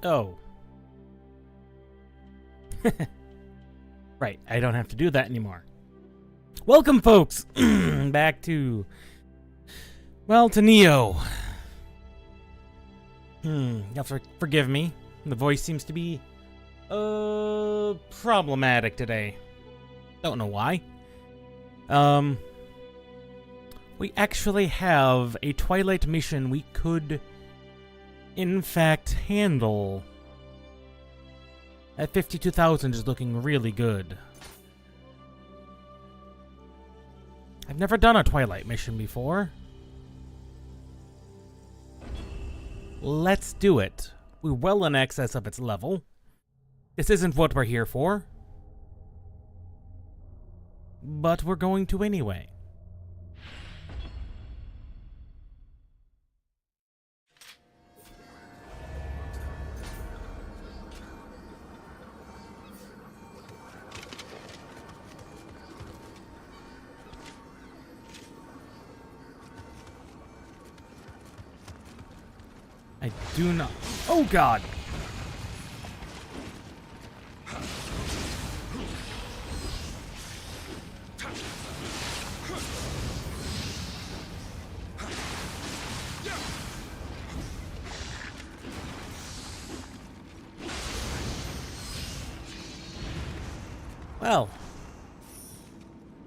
Oh. Right, I don't have to do that anymore. Welcome, folks, back to, well, to Nioh. You'll forgive me. The voice seems to be, problematic today. Don't know why. We actually have a Twilight mission we could, in fact, handle. At 52,000 is looking really good. I've never done a Twilight mission before. Let's do it. We're well in excess of its level. This isn't what we're here for. But we're going to anyway. I do not. Oh, God. Well,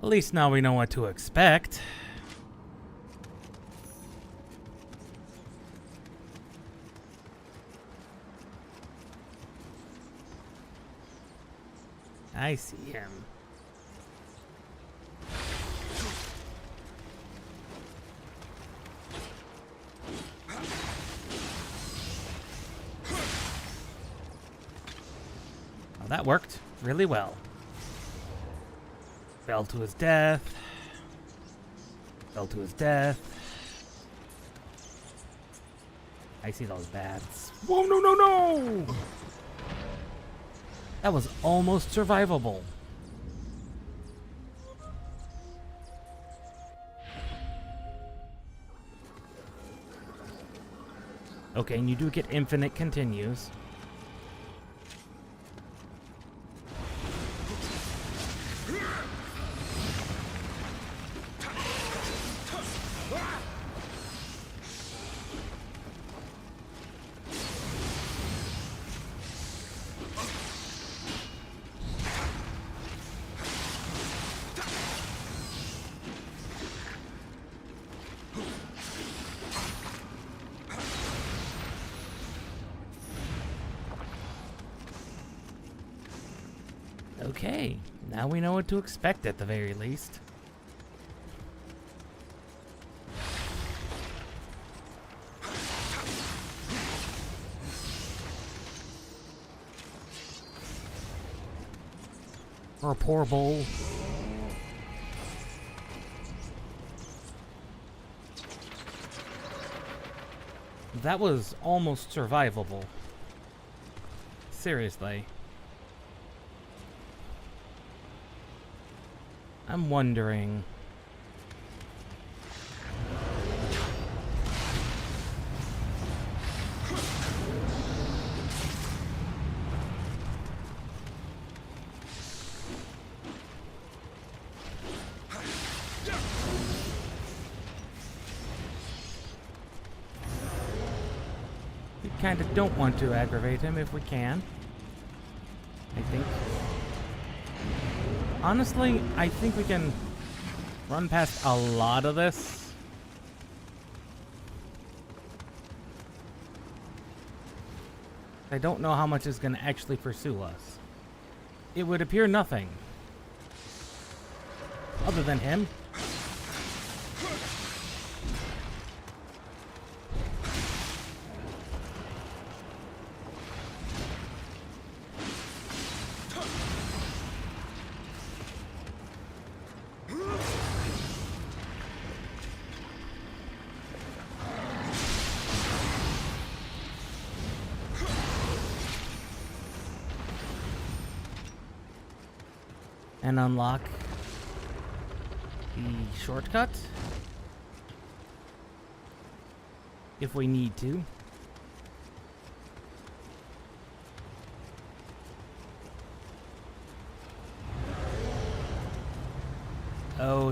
at least now we know what to expect. I see him. Well, that worked really well. Fell to his death. Fell to his death. I see those bats. Whoa, no, no, no! That was almost survivable. Okay, and you do get infinite continues. Okay, now we know what to expect at the very least. Or a poor bowl. That was almost survivable. Seriously. I'm wondering. We kind of don't want to aggravate him if we can. I think. Honestly, I think we can run past a lot of this. I don't know how much is going to actually pursue us. It would appear nothing. Other than him. And unlock the shortcut if we need to.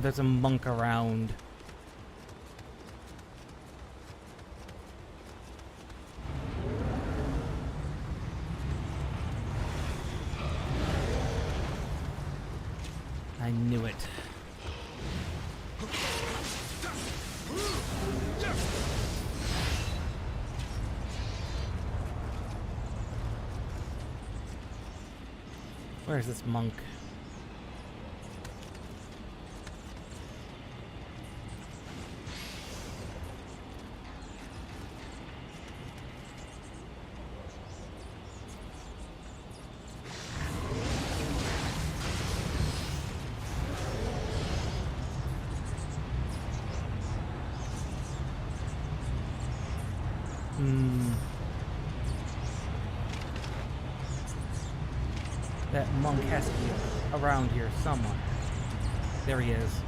there's a monk around. I knew it. Where's this monk? That monk has to be around here somewhere. There he is.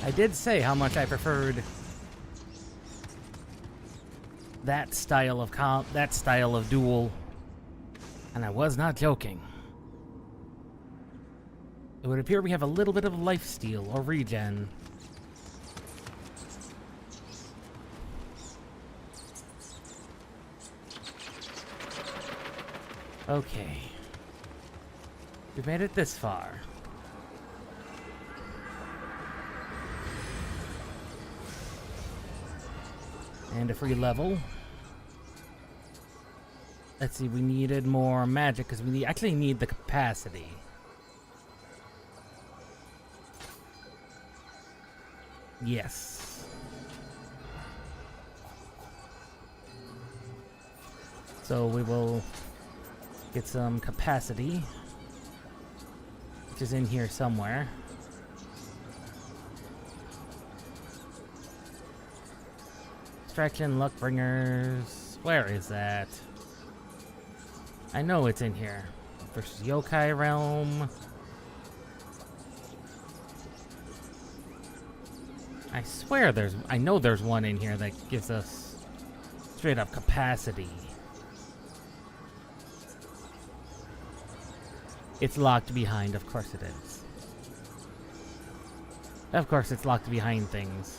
I did say how much I preferred that style of duel, and I was not joking. It would appear we have a little bit of life steal or regen. Okay. We've made it this far. And a free level. Let's see, we needed more magic because we actually need the capacity. Yes. So we will get some capacity, which is in here somewhere. Distraction, luck bringers. Where is that? I know it's in here. Versus Yokai Realm. I swear I know there's one in here that gives us straight up capacity. It's locked behind, of course it is. Of course it's locked behind things.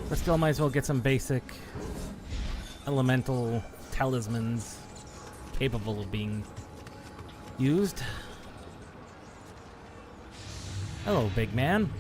But still might as well get some basic elemental talismans capable of being used. Hello, big man.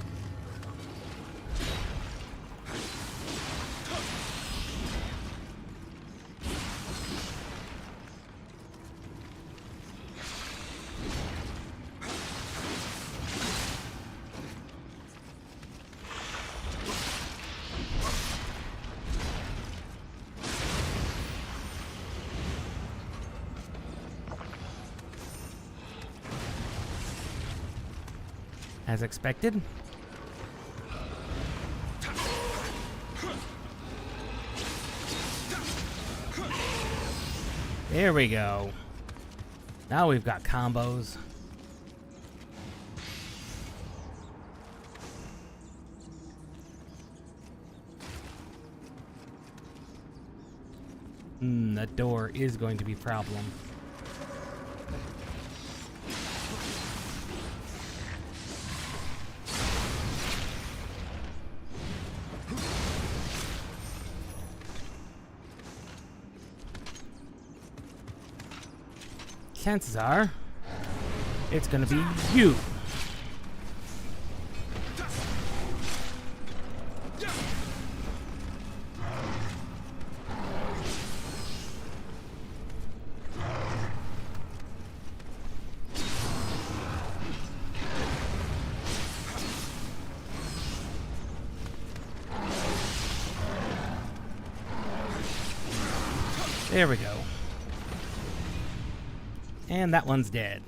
As expected. There we go. Now we've got combos. That door is going to be a problem. Chances are, it's gonna be you. There we go. And that one's dead.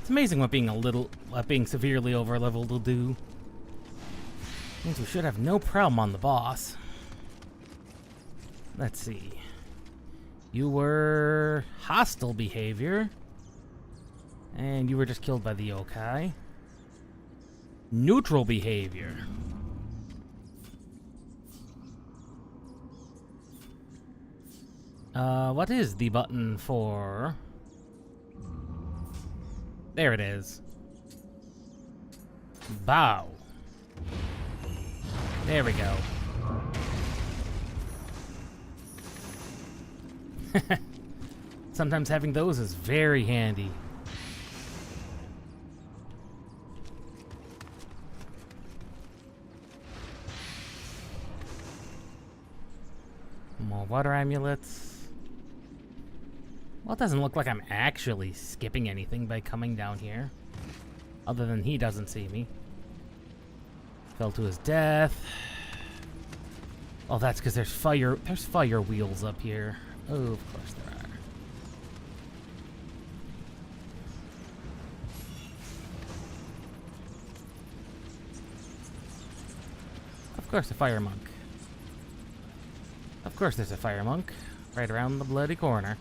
It's amazing what being severely over leveled will do. Means we should have no problem on the boss. Let's see. You were hostile behavior. And you were just killed by the yokai. Neutral behavior. What is the button for? There it is. Bow. There we go. Sometimes having those is very handy. More water amulets. Well, it doesn't look like I'm actually skipping anything by coming down here. Other than he doesn't see me. Fell to his death. Oh, that's because there's fire wheels up here. Oh, of course there are. Of course, a fire monk. Of course there's a fire monk. Right around the bloody corner.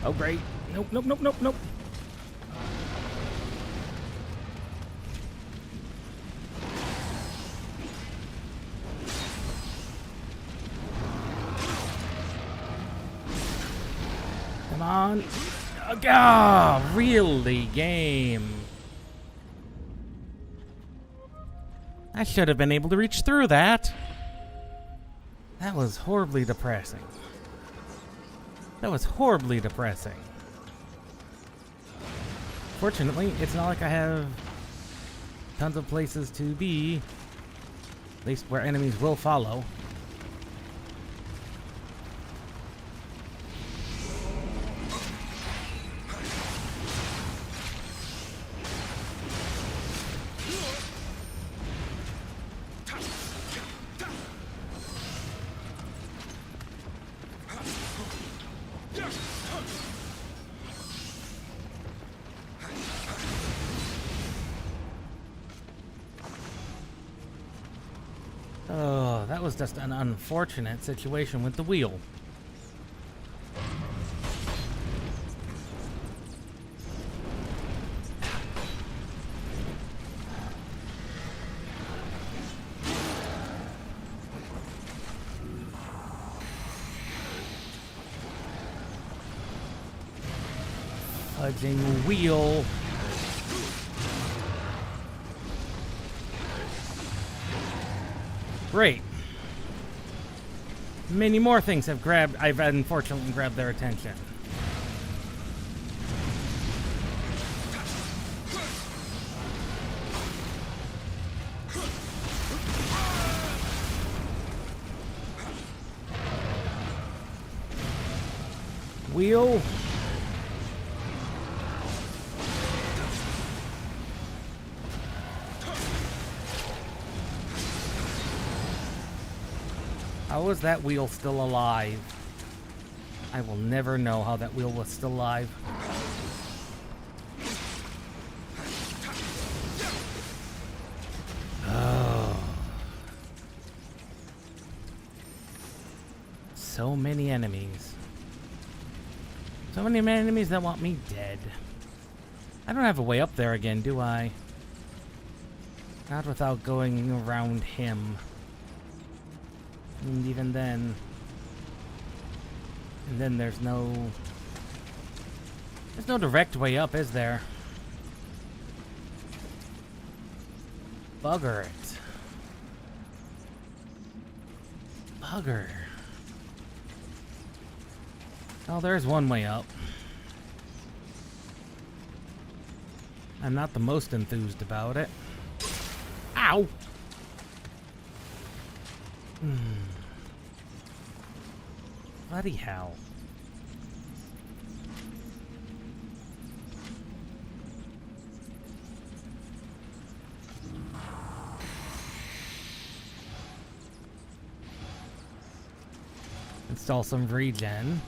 Oh, great. Nope, nope, nope, nope, nope. Come on. Oh, really, game? I should have been able to reach through that. That was horribly depressing. That was horribly depressing. Fortunately, it's not like I have tons of places to be, at least where enemies will follow. Oh, that was just an unfortunate situation with the wheel. Fudging wheel. Great. Many more things I've unfortunately grabbed their attention. Wheel. How was that wheel still alive? I will never know how that wheel was still alive. Oh. So many enemies. So many enemies that want me dead. I don't have a way up there again, do I? Not without going around him. And even then... And then there's no... There's no direct way up, is there? Bugger it. Bugger. Oh, there's one way up. I'm not the most enthused about it. Ow! Bloody hell. Install some regen.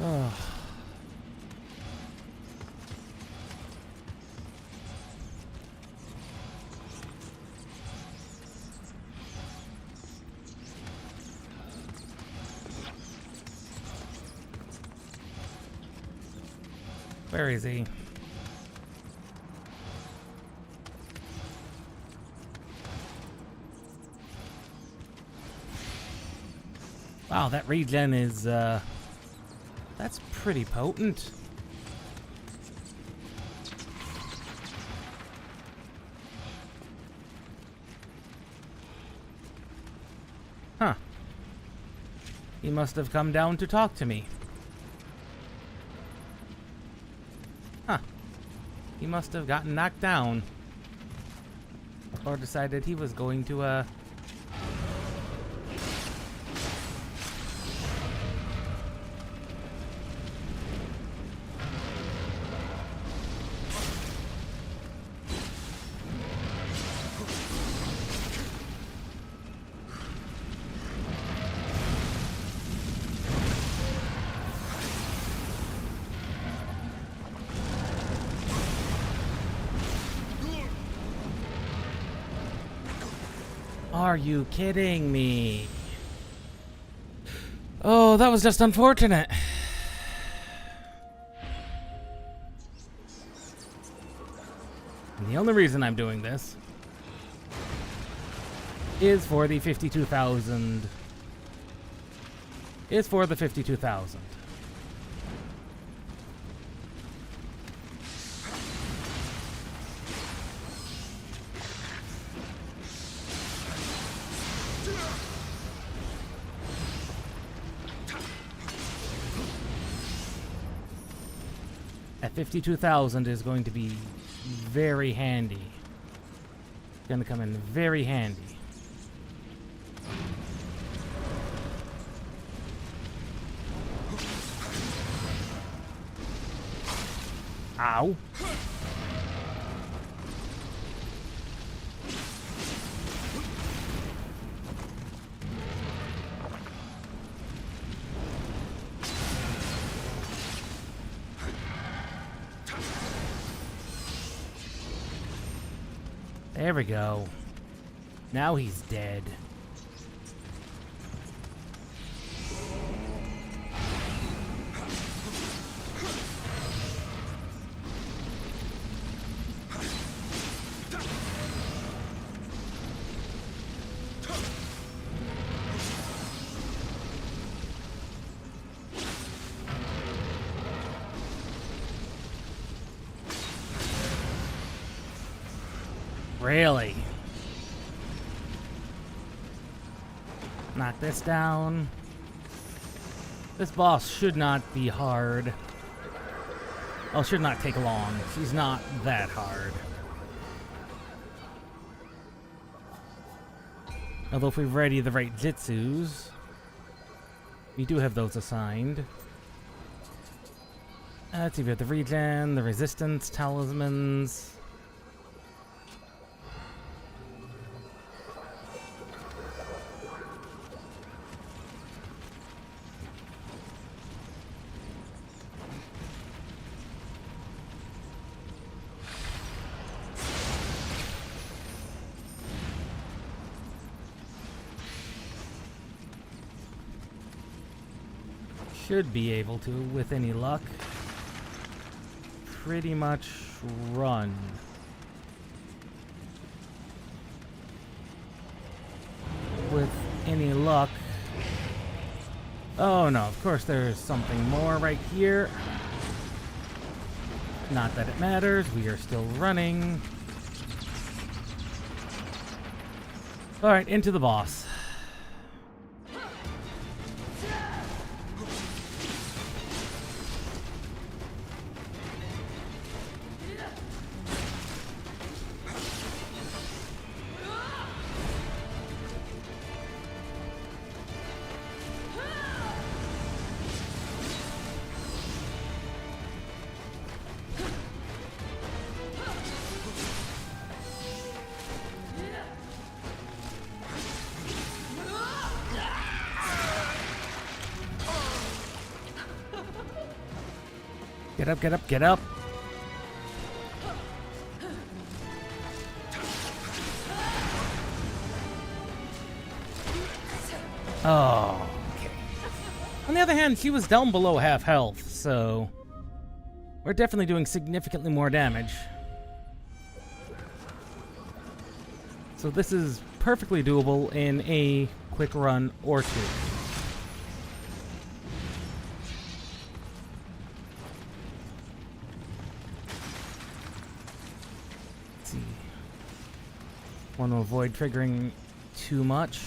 Oh. Where is he? Wow, that regen is, that's pretty potent. Huh. He must have come down to talk to me. Huh. He must have gotten knocked down. Or decided he was going to, Are you kidding me? Oh, that was just unfortunate. And the only reason I'm doing this is for the 52,000. Is for the 52,000. That 52,000 is going to be very handy. It's going to come in very handy. Ow. There we go. Now he's dead. Really? Knock this down. This boss should not be hard. Well, should not take long. She's not that hard. Although if we ready the right Jitsus, we do have those assigned. Let's see, we have the regen, the resistance, talismans. Should be able to, with any luck, pretty much run. With any luck. Oh no, of course there's something more right here. Not that it matters, we are still running. Alright, into the boss. Get up, get up, get up. Oh, okay. On the other hand, she was down below half health, so we're definitely doing significantly more damage. So this is perfectly doable in a quick run or two. Let's see. Want to avoid triggering too much.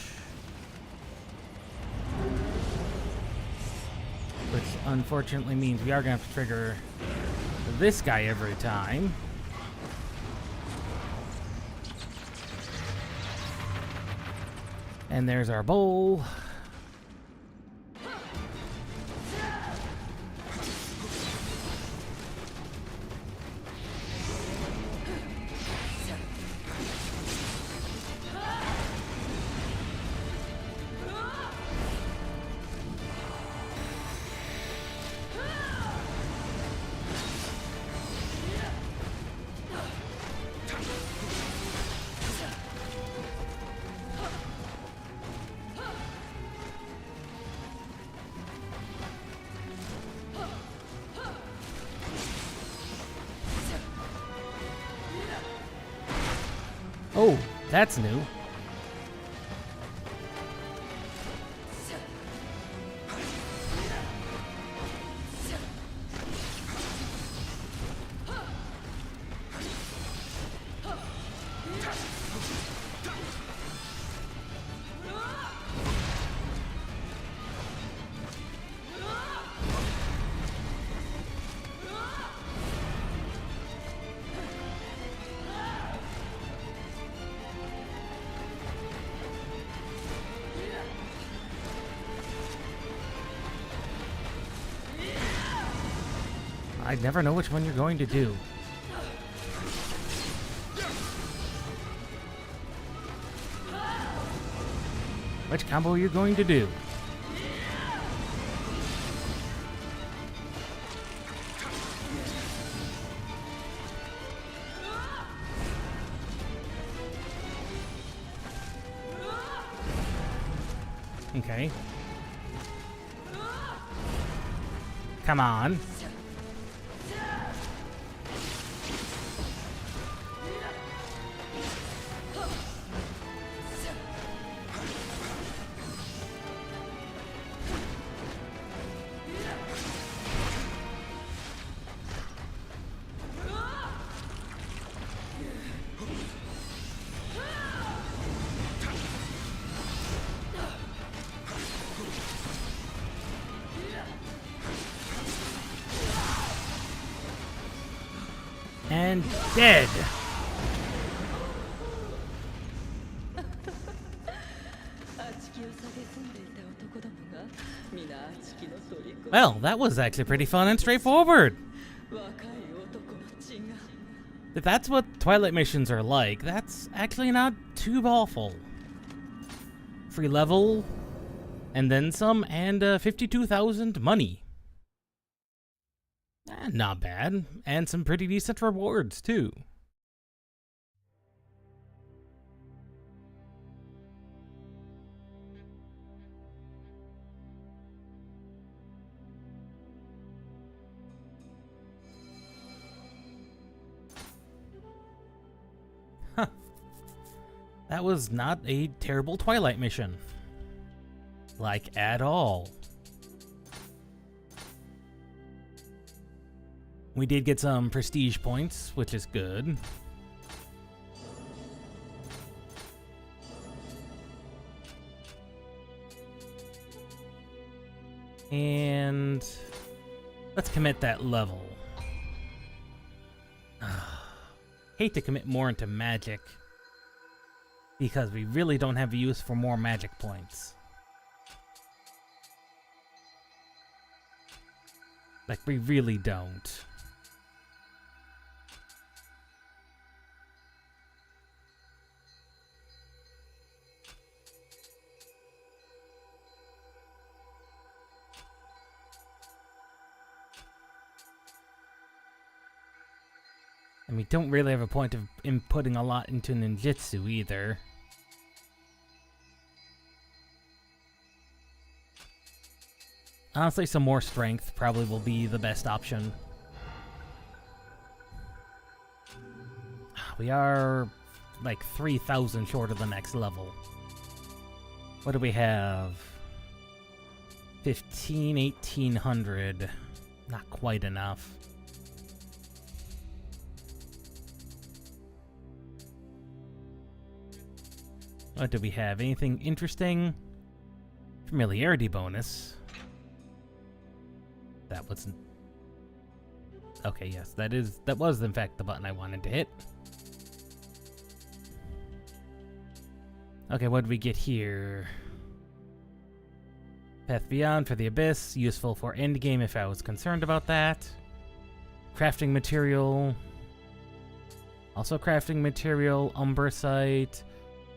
Which unfortunately means we are going to have to trigger this guy every time. And there's our bowl. Oh, that's new. I never know which one you're going to do. Which combo are you going to do? Okay. Come on. And dead. Well, that was actually pretty fun and straightforward. If that's what Twilight missions are like, that's actually not too awful. Free level, and then some, and 52,000 money. Not bad, and some pretty decent rewards, too. Huh. That was not a terrible Twilight mission. Like, at all. We did get some prestige points, which is good. And let's commit that level. Hate to commit more into magic, because we really don't have a use for more magic points. Like, we really don't. And we don't really have a point of inputting a lot into ninjutsu either. Honestly, some more strength probably will be the best option. We are like 3,000 short of the next level. What do we have? 1800. Not quite enough. What do we have? Anything interesting? Familiarity bonus. That wasn't... Okay, yes, that was in fact the button I wanted to hit. Okay, what did we get here? Path Beyond for the Abyss, useful for endgame if I was concerned about that. Crafting material. Also crafting material, Umbrasite.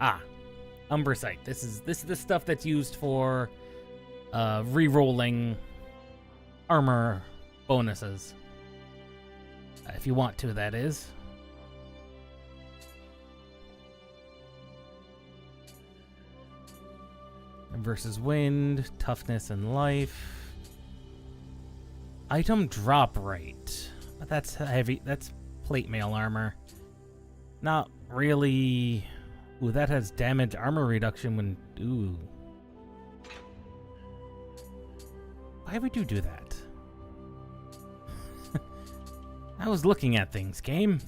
Ah, Umbrasite. This is the stuff that's used for re-rolling armor bonuses. If you want to, that is. Versus wind, toughness, and life. Item drop rate. But that's heavy. That's plate mail armor. Not really. Ooh, that has damage armor reduction when... Ooh. Why would you do that? I was looking at things, game.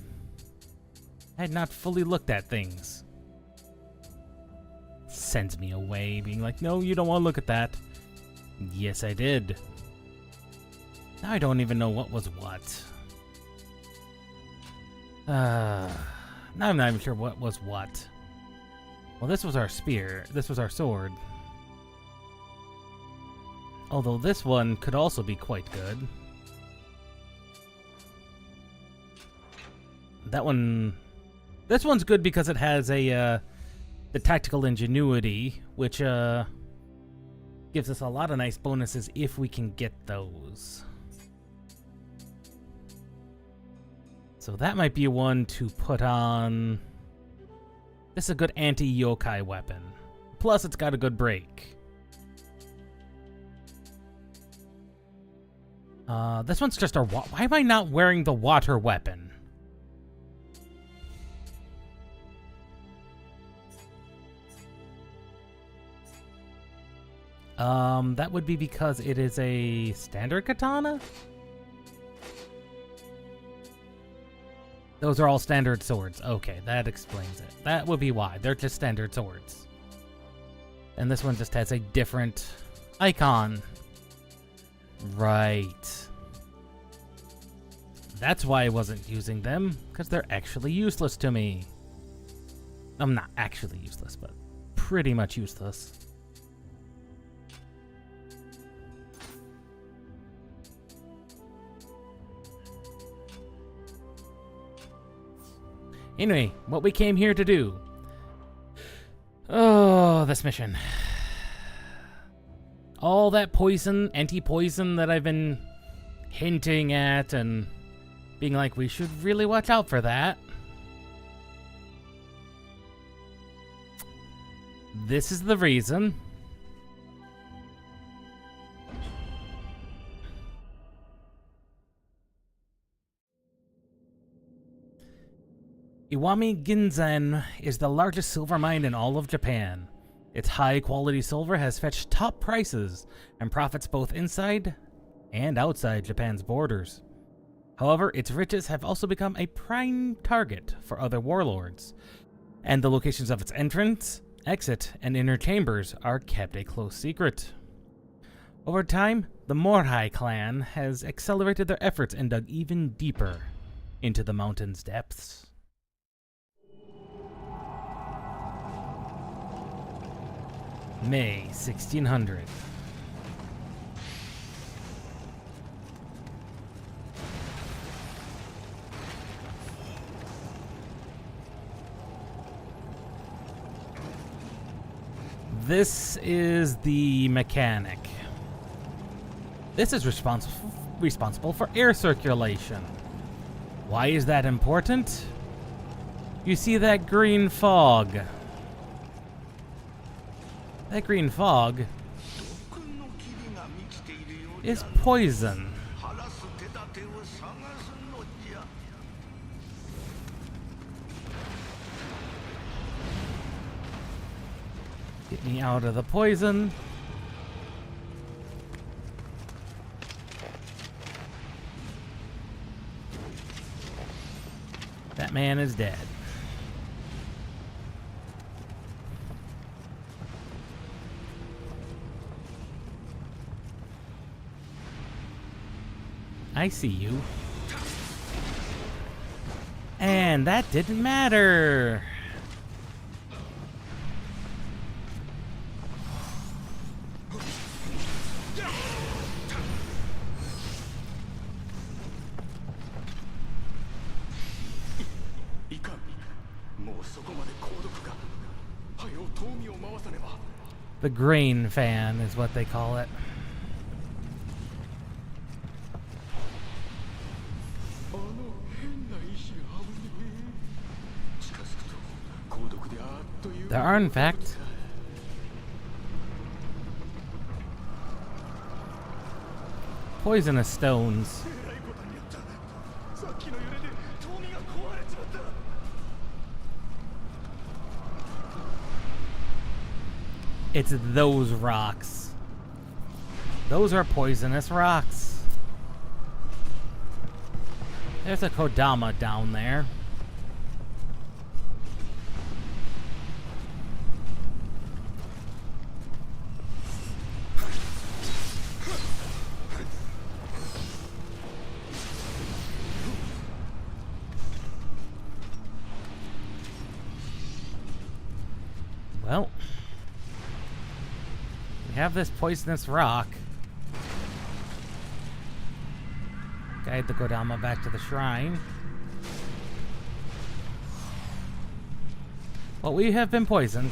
I had not fully looked at things. Sends me away, being like, no, you don't want to look at that. Yes, I did. Now I don't even know what was what. Now I'm not even sure what was what. Well, this was our spear. This was our sword. Although this one could also be quite good. That one... This one's good because it has a, the tactical ingenuity, which, gives us a lot of nice bonuses if we can get those. So that might be one to put on. This is a good anti-yokai weapon. Plus, it's got a good break. This one's just a... Why am I not wearing the water weapon? That would be because it is a standard katana? Those are all standard swords. Okay, that explains it. That would be why. They're just standard swords. And this one just has a different icon. Right. That's why I wasn't using them, because they're actually useless to me. I'm not actually useless, but pretty much useless. Anyway, what we came here to do. Oh, this mission. All that poison, anti-poison that I've been hinting at and being like, we should really watch out for that. This is the reason. Iwami Ginzen is the largest silver mine in all of Japan. Its high-quality silver has fetched top prices and profits both inside and outside Japan's borders. However, its riches have also become a prime target for other warlords, and the locations of its entrance, exit, and inner chambers are kept a close secret. Over time, the Morhai clan has accelerated their efforts and dug even deeper into the mountain's depths. May 1600. This is the mechanic. This is responsible for air circulation. Why is that important? You see that green fog? That green fog is poison. Get me out of the poison. That man is dead. I see you. And that didn't matter. The grain fan is what they call it. There are, in fact, poisonous stones. It's those rocks. Those are poisonous rocks. There's a Kodama down there. Well, we have this poisonous rock. Guide the Kodama back to the shrine. Well, we have been poisoned.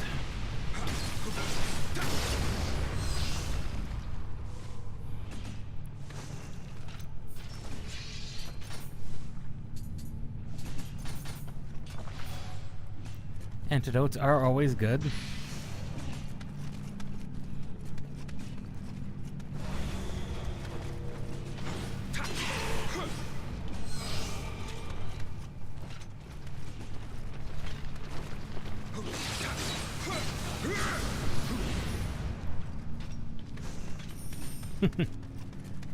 Antidotes are always good.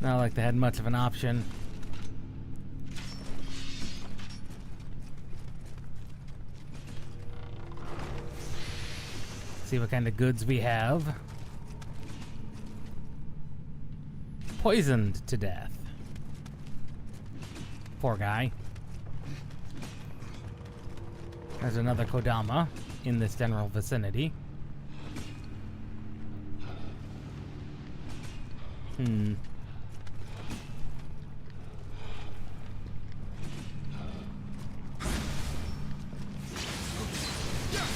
Not like they had much of an option. See what kind of goods we have. Poisoned to death. Poor guy. There's another Kodama in this general vicinity.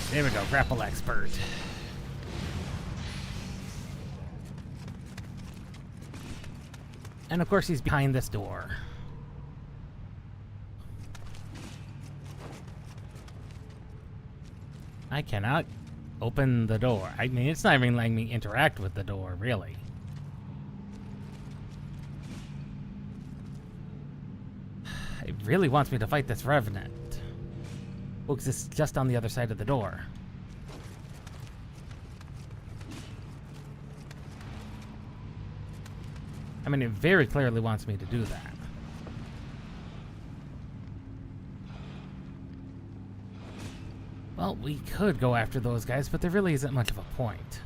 There we go, grapple expert. And of course he's behind this door. I cannot open the door. I mean, it's not even letting me interact with the door, really. It really wants me to fight this Revenant. Well, because it's just on the other side of the door. I mean, it very clearly wants me to do that. Well, we could go after those guys, but there really isn't much of a point.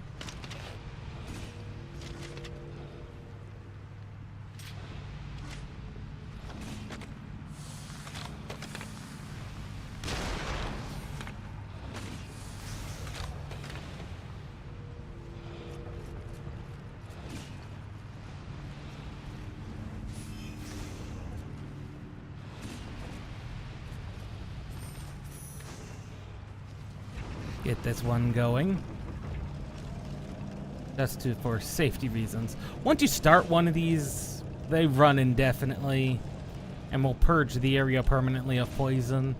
Get this one going. Just for safety reasons. Once you start one of these, they run indefinitely. and will purge the area permanently of poison.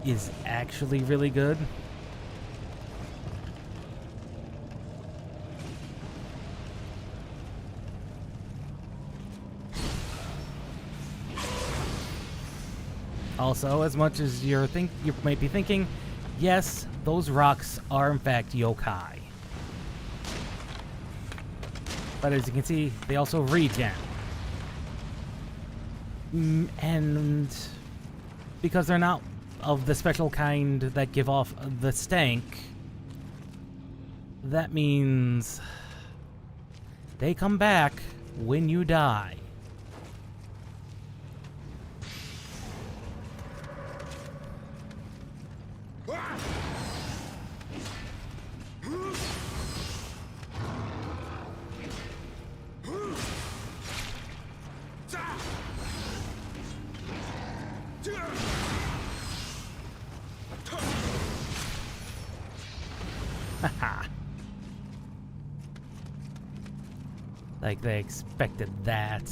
Is actually really good. Also, as much as you might be thinking, yes, those rocks are in fact yokai. But as you can see, they also regen. And because they're not of the special kind that give off the stank, that means they come back when you die. Like they expected that.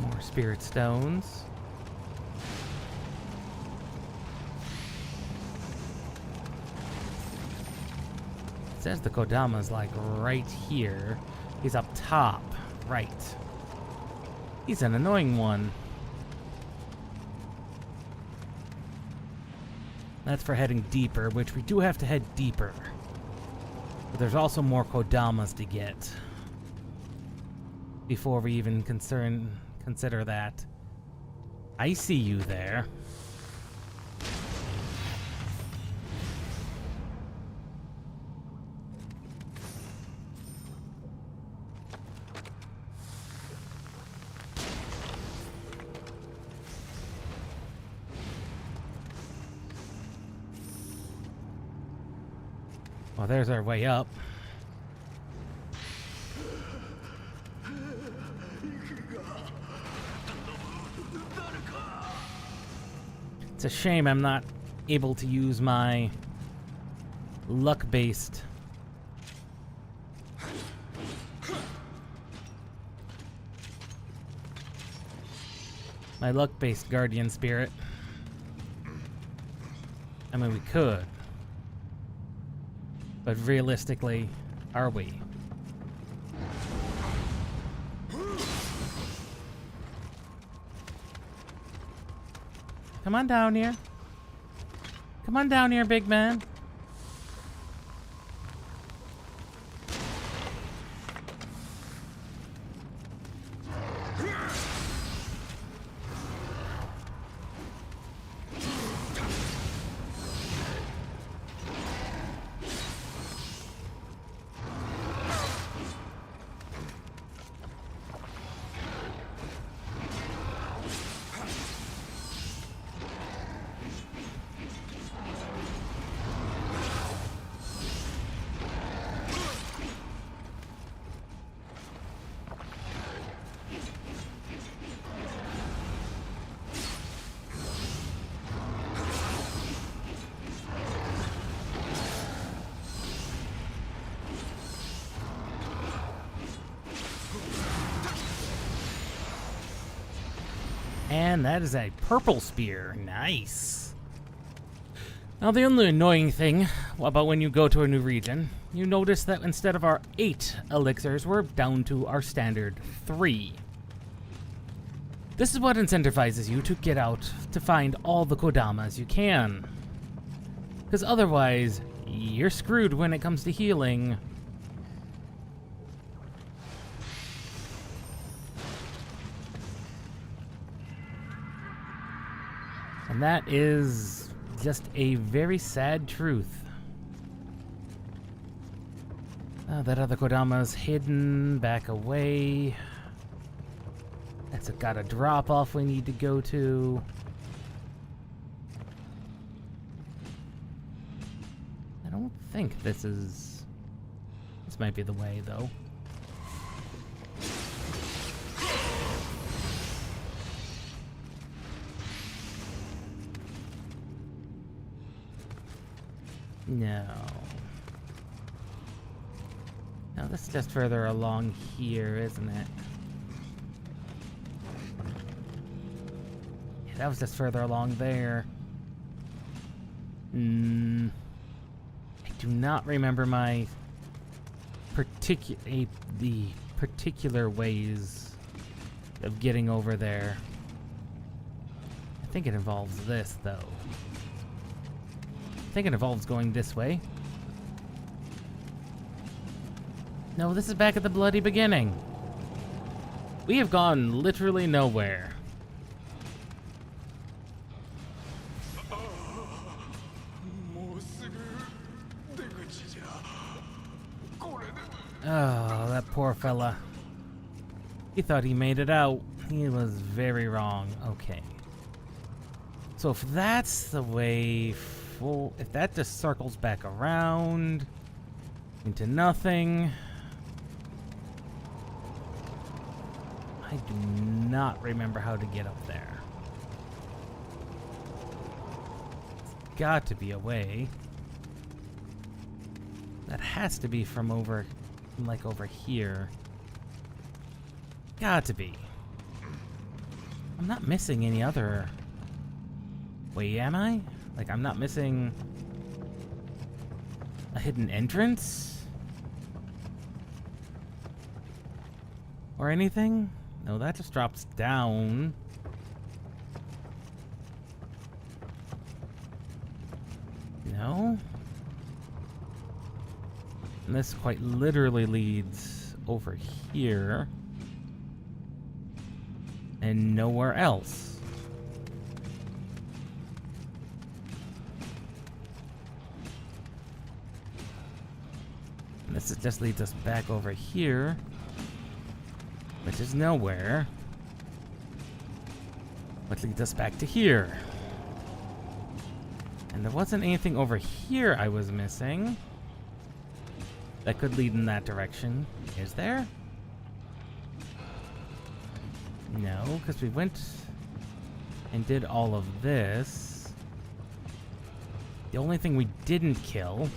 More spirit stones. It says the Kodama's like right here. He's up top, right. He's an annoying one. That's for heading deeper, which we do have to head deeper. But there's also more Kodamas to get before we even consider that. I see you there. Well, there's our way up. It's a shame I'm not able to use my luck-based guardian spirit. I mean, we could. But realistically, are we? Come on down here. Come on down here, big man. And that is a purple spear. Nice. Now, the only annoying thing about when you go to a new region, you notice that instead of our 8 elixirs, we're down to our standard 3. This is what incentivizes you to get out to find all the Kodamas you can. Because otherwise, you're screwed when it comes to healing. And that is just a very sad truth. That other Kodama's hidden back away. That's got a drop off we need to go to. I don't think this might be the way though. No. No, this is just further along here, isn't it? Yeah, that was just further along there. I do not remember my the particular ways of getting over there. I think it involves this, though. I think it involves going this way. No, this is back at the bloody beginning. We have gone literally nowhere. Oh, that poor fella. He thought he made it out. He was very wrong. Okay. So if that's the way... if that just circles back around into nothing... I do not remember how to get up there. There's got to be a way. That has to be from over... like over here. Got to be. I'm not missing any other way, am I? Like, I'm not missing a hidden entrance? Or anything? No, that just drops down. No? And this quite literally leads over here. And nowhere else. And this just leads us back over here. Which is nowhere. Which leads us back to here. And there wasn't anything over here I was missing that could lead in that direction. Is there? No, because we went and did all of this. The only thing we didn't kill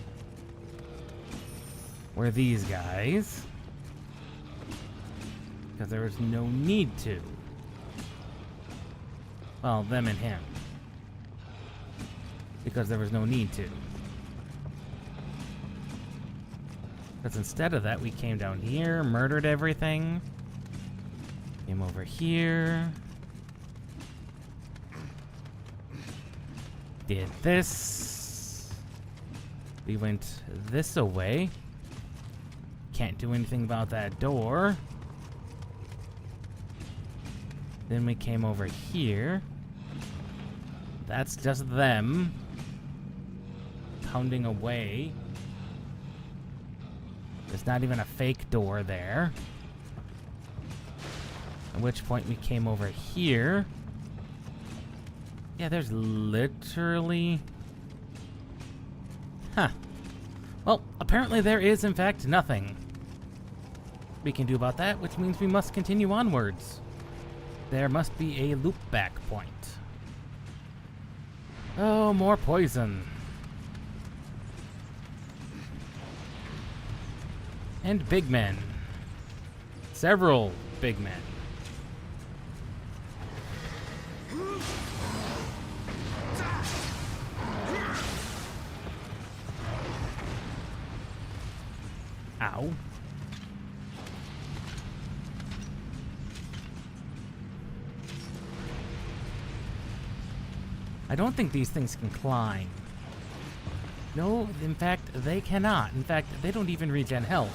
were these guys. Because there was no need to. Well, them and him. Because there was no need to. Because instead of that, we came down here, murdered everything. Came over here. Did this. We went this away. Can't do anything about that door. Then we came over here. That's just them pounding away. There's not even a fake door there. At which point we came over here. Yeah, there's literally... Huh. Well, apparently there is, in fact, nothing we can do about that, which means we must continue onwards. There must be a loop-back point. Oh, more poison. And big men. Several big men. Ow. I don't think these things can climb. No, in fact, they cannot. In fact, they don't even regen health.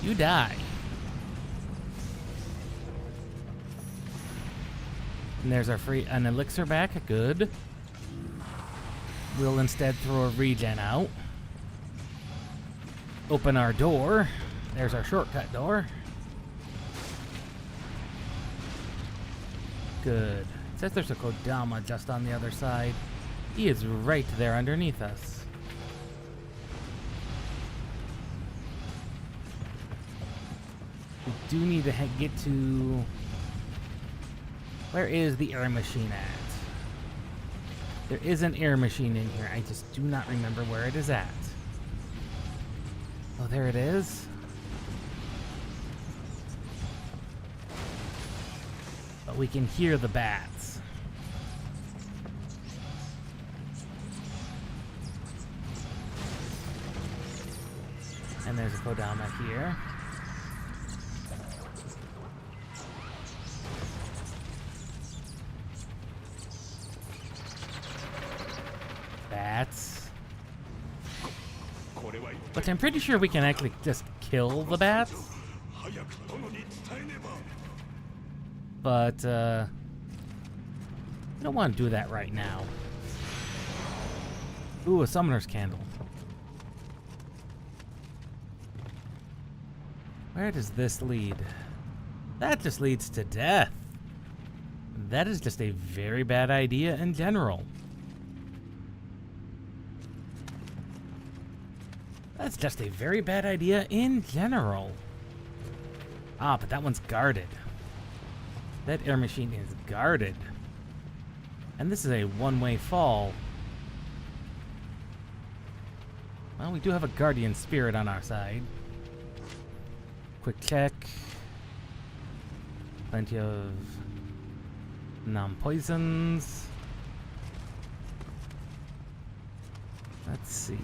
You die. And there's our an elixir back. Good. We'll instead throw a regen out. Open our door. There's our shortcut door. Good. It says there's a Kodama just on the other side. He is right there underneath us. do need to get to... Where is the air machine at? There is an air machine in here. I just do not remember where it is at. Oh, there it is. But we can hear the bats. And there's a Kodama here. Bats. But I'm pretty sure we can actually just kill the bats. But, I don't want to do that right now. Ooh, a summoner's candle. Where does this lead? That just leads to death. That is just a very bad idea in general. That's just a very bad idea in general. Ah, but that one's guarded. That air machine is guarded. And this is a one-way fall. Well, we do have a guardian spirit on our side. Quick check. Plenty of non-poisons. Let's see.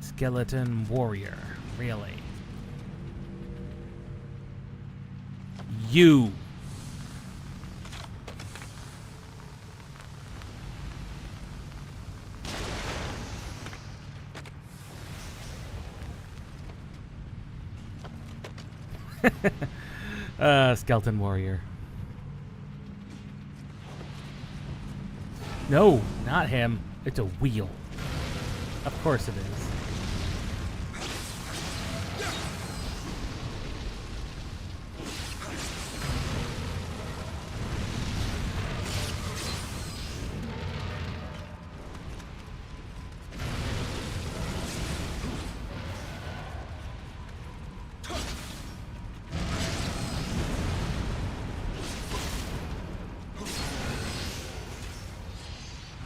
Skeleton warrior. Really? You. Skeleton warrior. No, not him. It's a wheel. Of course it is.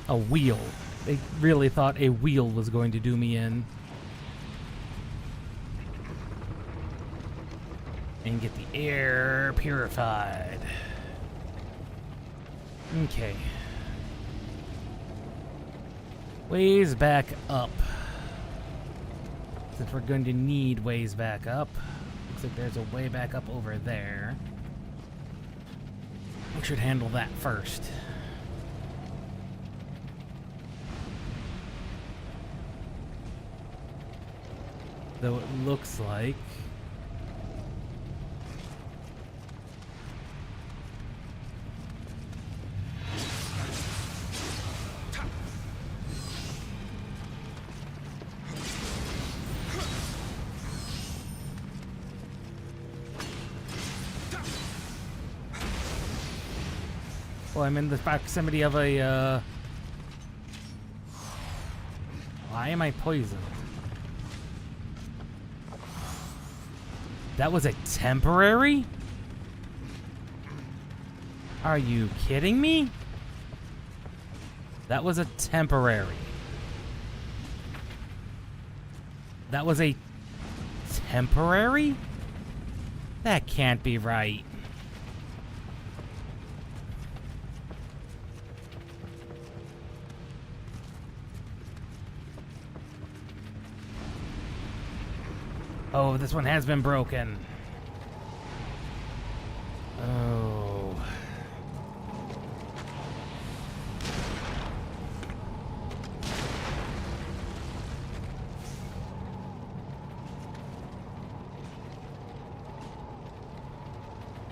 A wheel. They really thought a wheel was going to do me in. And get the air purified. Okay. Ways back up. Since we're going to need ways back up. Looks like there's a way back up over there. We should handle that first. Though it looks like well, I'm in the proximity of a why am I poisoned? That was a temporary? Are you kidding me? That was a temporary. That was a temporary? That can't be right. Oh, this one has been broken. Oh.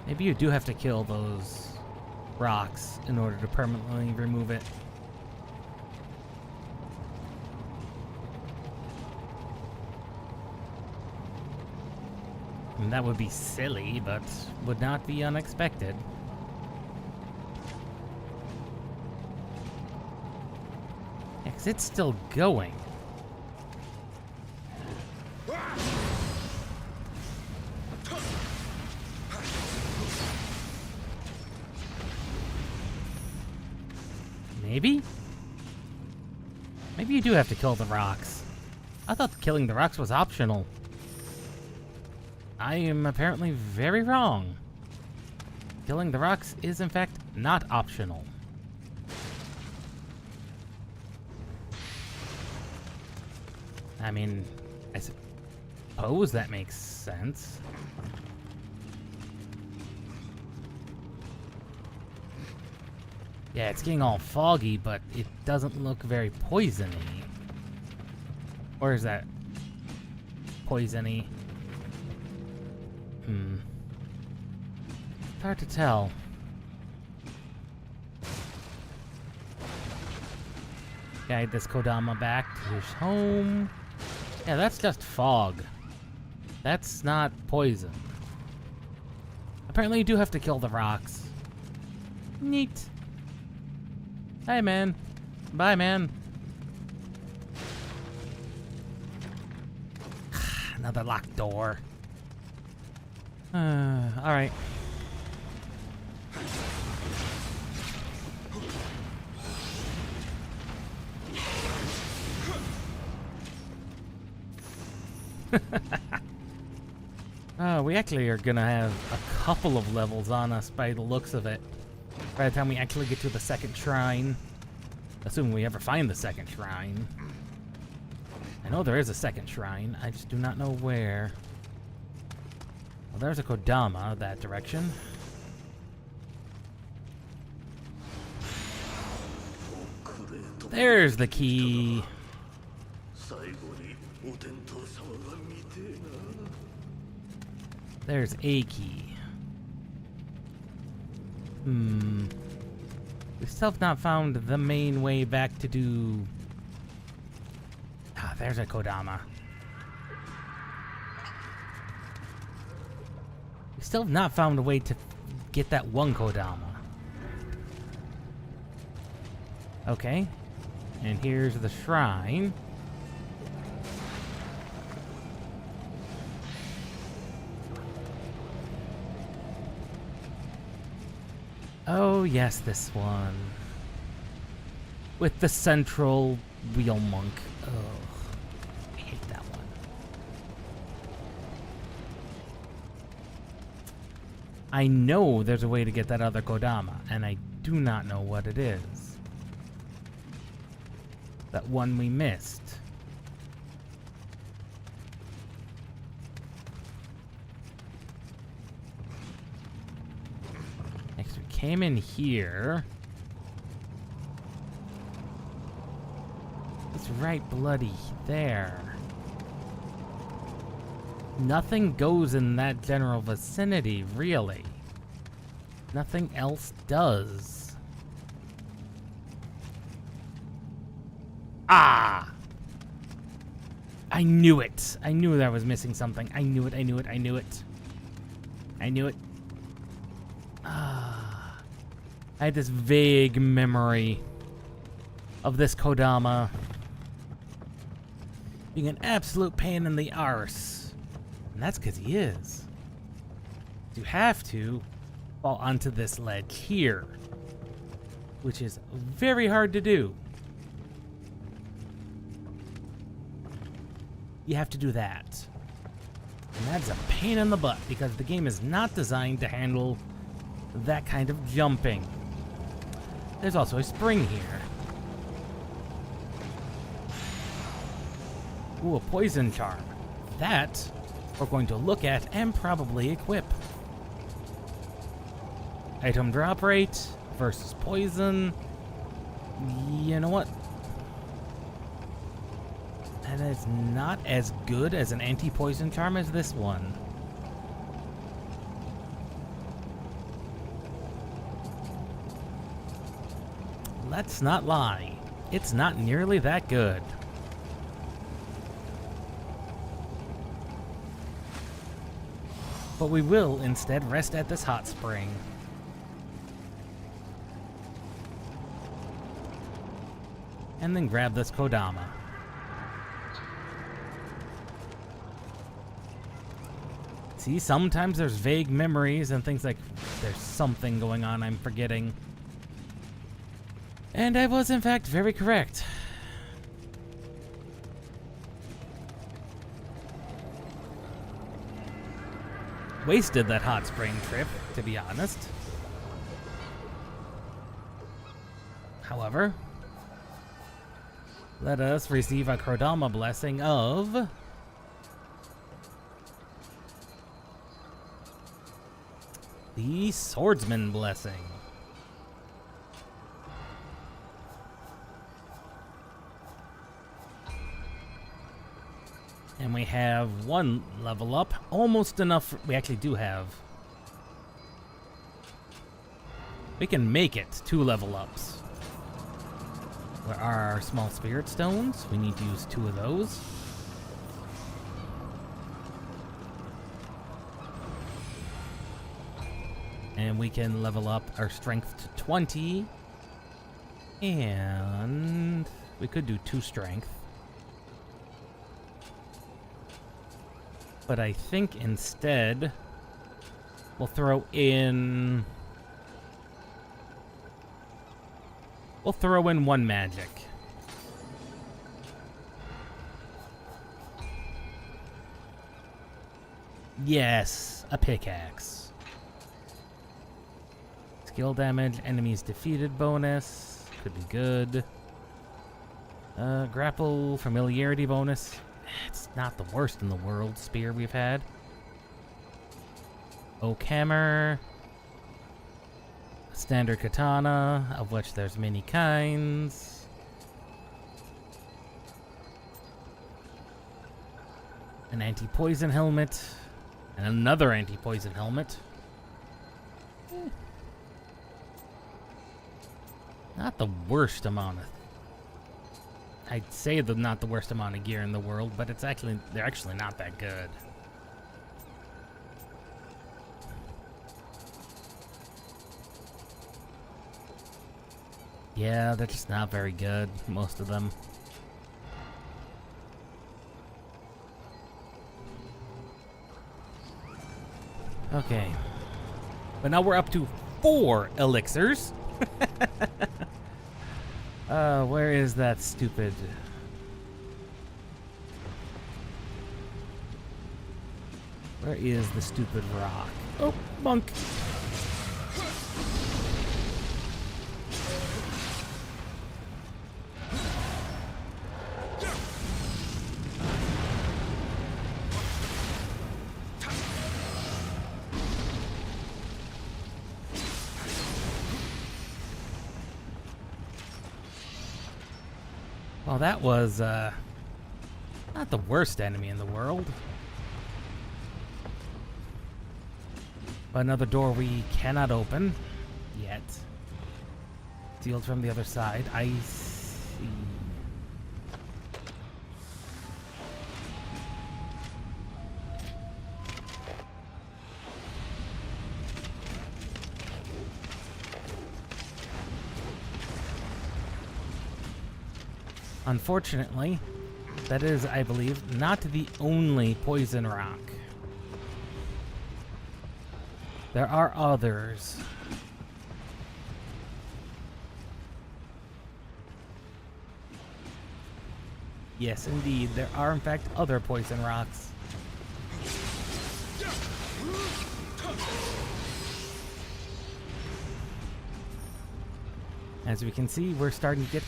Maybe you do have to kill those rocks in order to permanently remove it. And that would be silly, but would not be unexpected. Yeah, 'cause it's still going. Maybe? Maybe you do have to kill the rocks. I thought killing the rocks was optional. I am apparently very wrong. Killing the rocks is, in fact, not optional. I mean, I suppose that makes sense. Yeah, it's getting all foggy, but it doesn't look very poisony. Or is that poisony? It's hard to tell. Guide this Kodama back to his home. Yeah, that's just fog. That's not poison. Apparently you do have to kill the rocks. Neat. Hey, man. Bye, man. Another locked door. Alright. We actually are gonna have a couple of levels on us by the looks of it. By the time we actually get to the second shrine. Assuming we ever find the second shrine. I know there is a second shrine, I just do not know where. Well, there's a Kodama that direction. There's the key. There's a key. We still have not found the main way back to do... Ah, there's a Kodama. We still have not found a way to get that one Kodama. Okay. And here's the shrine. Oh, yes, this one. With the central wheel monk. Oh, I hate that one. I know there's a way to get that other Kodama, and I do not know what it is. That one we missed. Next, we came in here. It's right bloody there. Nothing goes in that general vicinity, really. Nothing else does. Ah! I knew it. I knew that I was missing something. I knew it, I knew it, I knew it. I knew it. Ah. I had this vague memory of this Kodama being an absolute pain in the arse. And that's because he is. You have to fall onto this ledge here, which is very hard to do. You have to do that. And that's a pain in the butt because the game is not designed to handle that kind of jumping. There's also a spring here. Ooh, a poison charm. That we're going to look at and probably equip. Item drop rate versus poison. You know what? And it's not as good as an anti-poison charm as this one. Let's not lie. It's not nearly that good. But we will instead rest at this hot spring. And then grab this Kodama. See, sometimes there's vague memories and things like there's something going on I'm forgetting. And I was, in fact, very correct. Wasted that hot spring trip, to be honest. However, let us receive a Kodama blessing of... the Swordsman blessing. And we have one level up, almost enough. We actually do have. We can make it 2 level ups. Where are our small spirit stones? We need to use 2 of those. And we can level up our strength to 20. And we could do 2 strength. But I think instead we'll throw in 1 magic. Yes, a pickaxe. Skill damage, enemies defeated bonus. Could be good. Grapple, familiarity bonus. It's not the worst in the world spear we've had. Oak hammer. Standard katana, of which there's many kinds. An anti-poison helmet. And another anti-poison helmet. Not the worst amount of... I'd say not the worst amount of gear in the world, but they're actually not that good. Yeah, they're just not very good, most of them. Okay. But now we're up to 4 elixirs. Where is that stupid... Where is the stupid rock? Oh, monk! Well, that was, not the worst enemy in the world. But another door we cannot open yet. Sealed from the other side. I see. Unfortunately, that is, I believe, not the only poison rock. There are others. Yes, indeed, there are in fact other poison rocks. As we can see, we're starting to get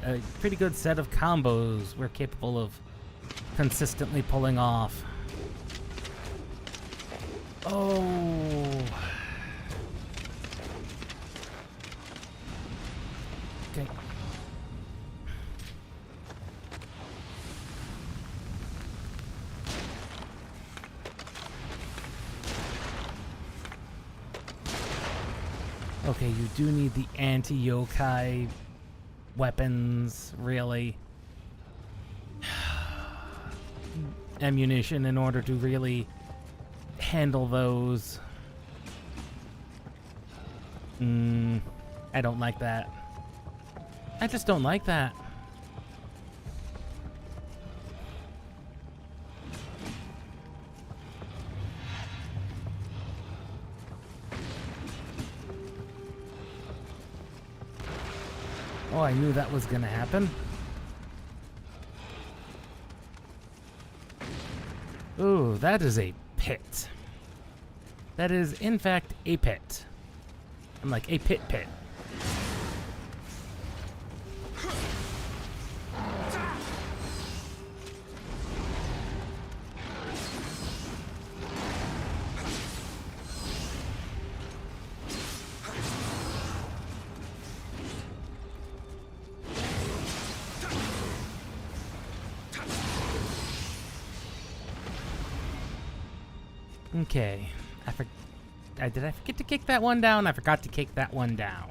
a pretty good set of combos we're capable of consistently pulling off. Oh. Okay. Okay, you do need the anti-yokai weapons, really. Ammunition in order to really handle those. I don't like that. I just don't like that. Oh, I knew that was gonna happen. Ooh, that is a pit. That is, in fact, a pit. I'm like, a pit. Okay. Did I forget to kick that one down? I forgot to kick that one down.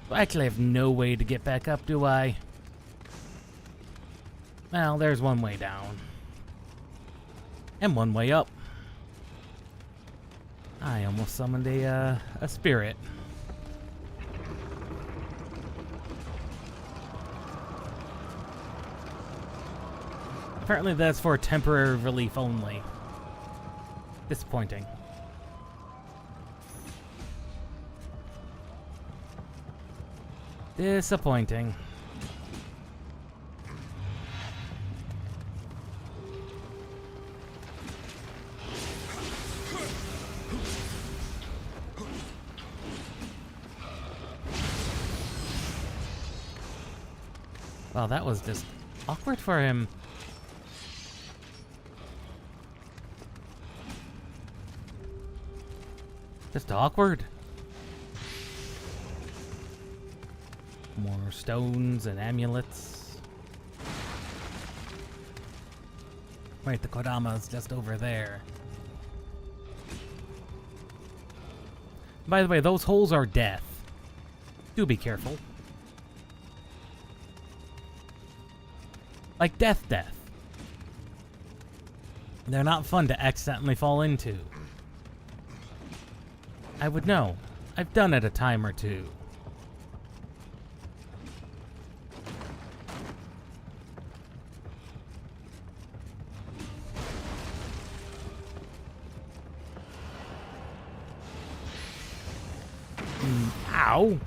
Well, actually, I have no way to get back up, do I? Well, there's one way down. And one way up. I almost summoned a spirit. Apparently that's for temporary relief only. Disappointing. Disappointing. Well, that was just awkward for him. Just awkward. More stones and amulets. Wait, the Kodama's just over there. By the way, those holes are death. Do be careful. Like death. They're not fun to accidentally fall into. I would know. I've done it a time or two. Ow!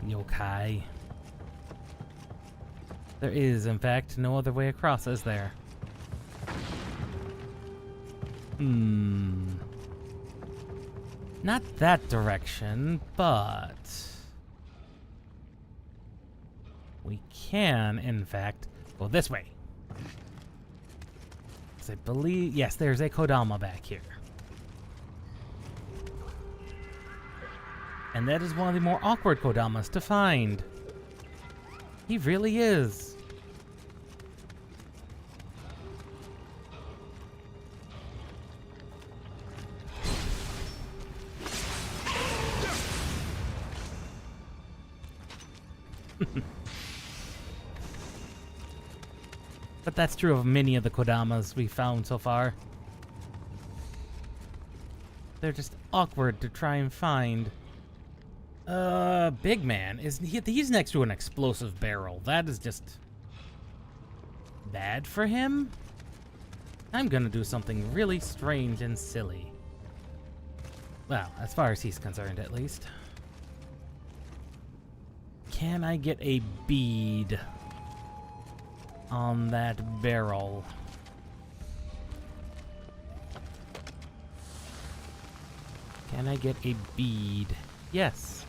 Yokai. There is, in fact, no other way across, is there? Not that direction, but... we can, in fact, go this way. Because I believe... yes, there's a Kodama back here. And that is one of the more awkward Kodamas to find. He really is. But that's true of many of the Kodamas we found so far. They're just awkward to try and find. Big man. He's next to an explosive barrel. That is just bad for him. I'm gonna do something really strange and silly. Well, as far as he's concerned, at least. Can I get a bead on that barrel? Can I get a bead? Yes.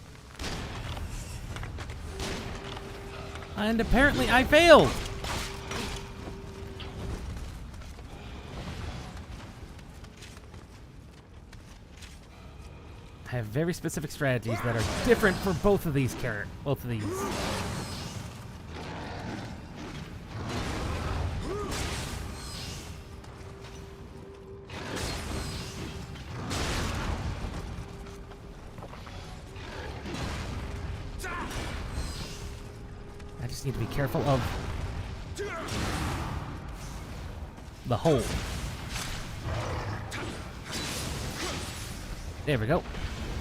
And apparently I failed! I have very specific strategies that are different for both of these both of these. I just need to be careful of the hole. There we go.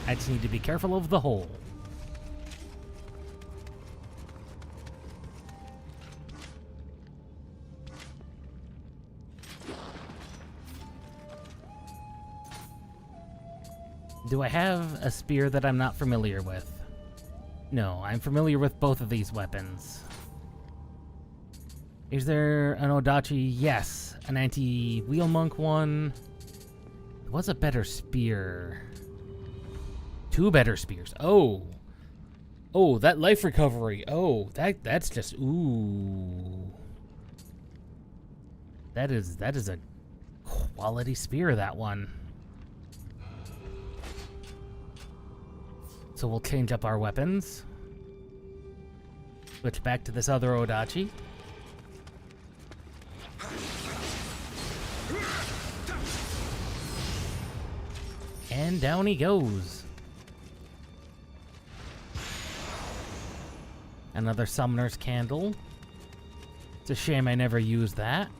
I just need to be careful of the hole. Do I have a spear that I'm not familiar with? No, I'm familiar with both of these weapons. Is there an Odachi? Yes. An anti-wheel monk one. What's a better spear? 2 better spears. Oh. Oh, that life recovery. Oh, that's just ooh. That is a quality spear, that one. So we'll change up our weapons. Switch back to this other Odachi. And down he goes. Another Summoner's Candle. It's a shame I never used that,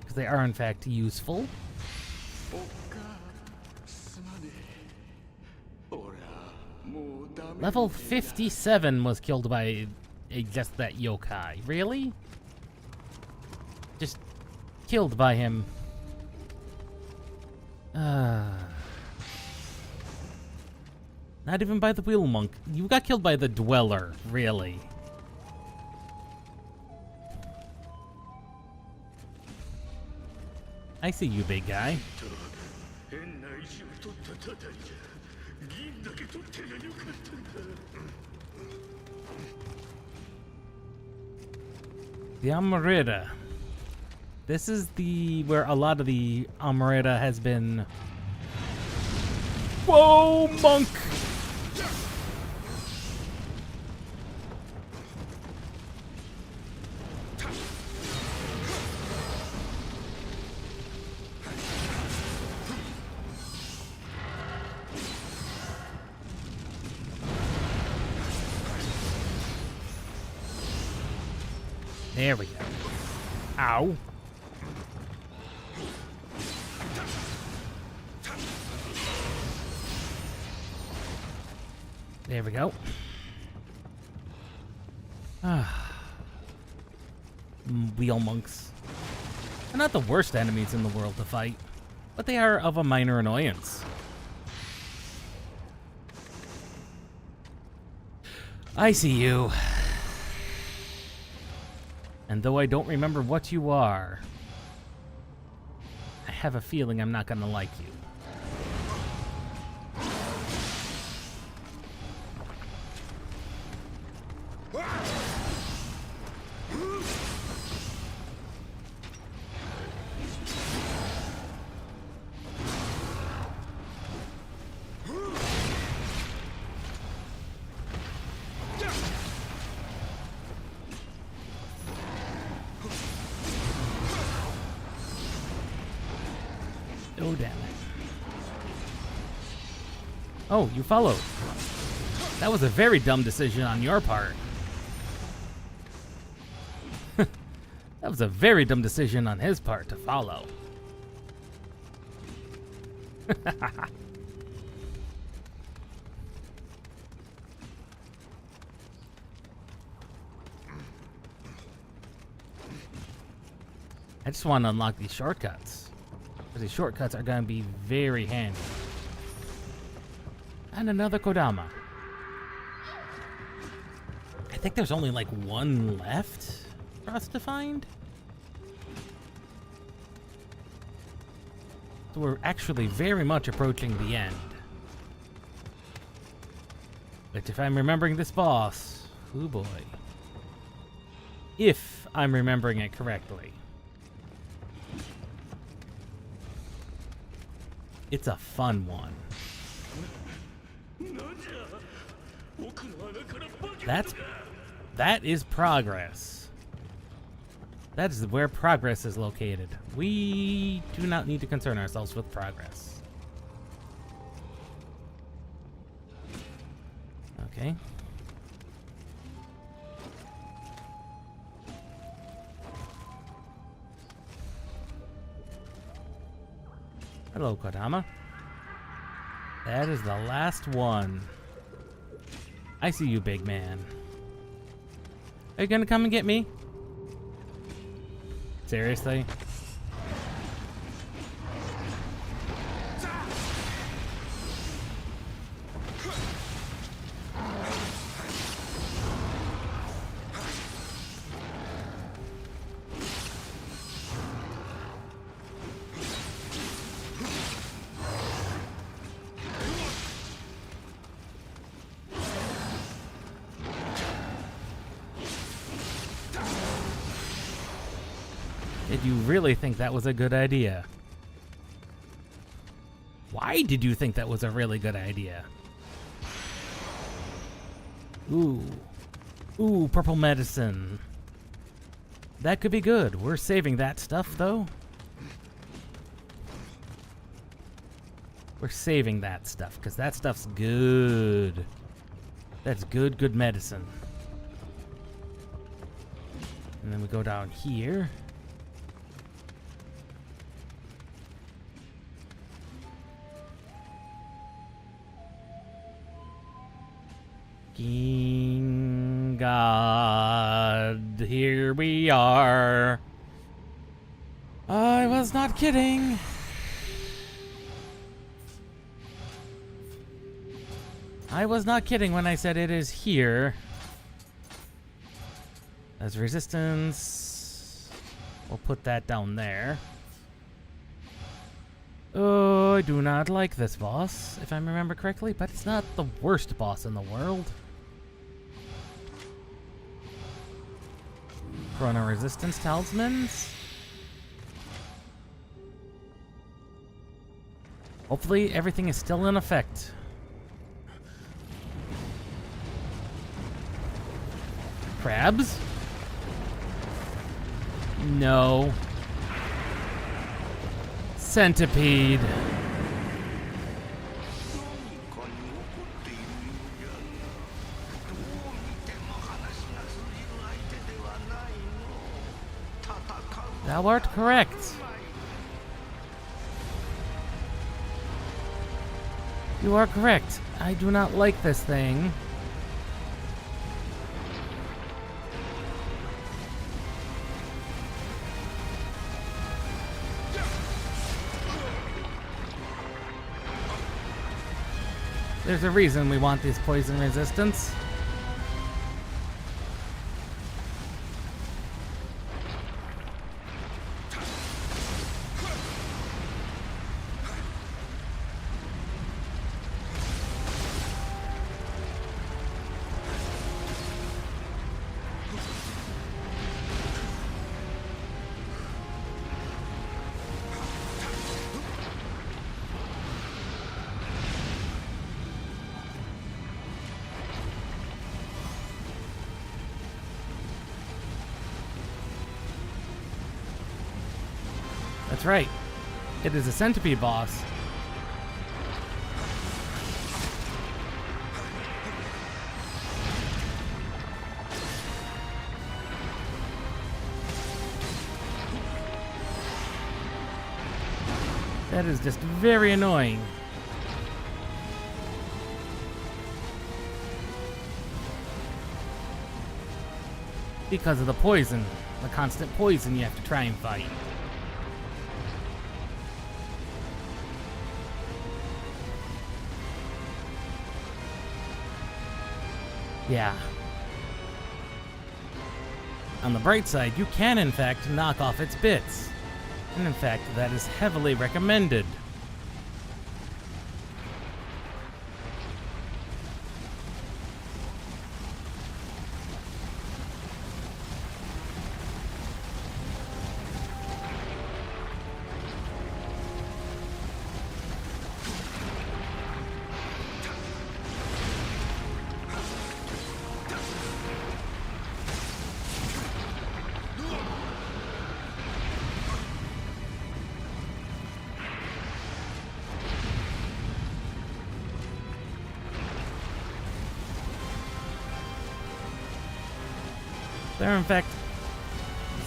because they are in fact useful. Level 57 was killed by just that yokai. Really? Just killed by him. Not even by the wheel monk. You got killed by the dweller, really. I see you, big guy. The Amarita. This is where a lot of the Amarita has been. Whoa, monk! There we go. Ow. There we go. Wheel monks. They're not the worst enemies in the world to fight, but they are of a minor annoyance. I see you. And though I don't remember what you are, I have a feeling I'm not gonna like you. Oh, damn it. Oh, you followed. That was a very dumb decision on your part. That was a very dumb decision on his part to follow. I just want to unlock these shortcuts. Because these shortcuts are going to be very handy. And another Kodama. I think there's only like one left for us to find. So we're actually very much approaching the end. But if I'm remembering this boss, oh boy. If I'm remembering it correctly. It's a fun one. That is progress. That is where progress is located. We do not need to concern ourselves with progress. Okay. Hello, Kodama. That is the last one. I see you, big man. Are you gonna come and get me? Seriously? Did you really think that was a good idea? Why did you think that was a really good idea? Ooh. Ooh, purple medicine. That could be good. We're saving that stuff, though. We're saving that stuff, because that stuff's good. That's good, good medicine. And then we go down here. King God, here we are. I was not kidding. I was not kidding when I said it is here. As resistance, we'll put that down there. Oh, I do not like this boss, if I remember correctly, but it's not the worst boss in the world. Chrono resistance talismans. Hopefully everything is still in effect. Crabs? No. Centipede. Thou art correct. You are correct. I do not like this thing. There's a reason we want this poison resistance. That's right. It is a centipede boss. That is just very annoying. Because of the poison. The constant poison you have to try and fight. Yeah. On the bright side, you can in fact knock off its bits. And in fact, that is heavily recommended. There are in fact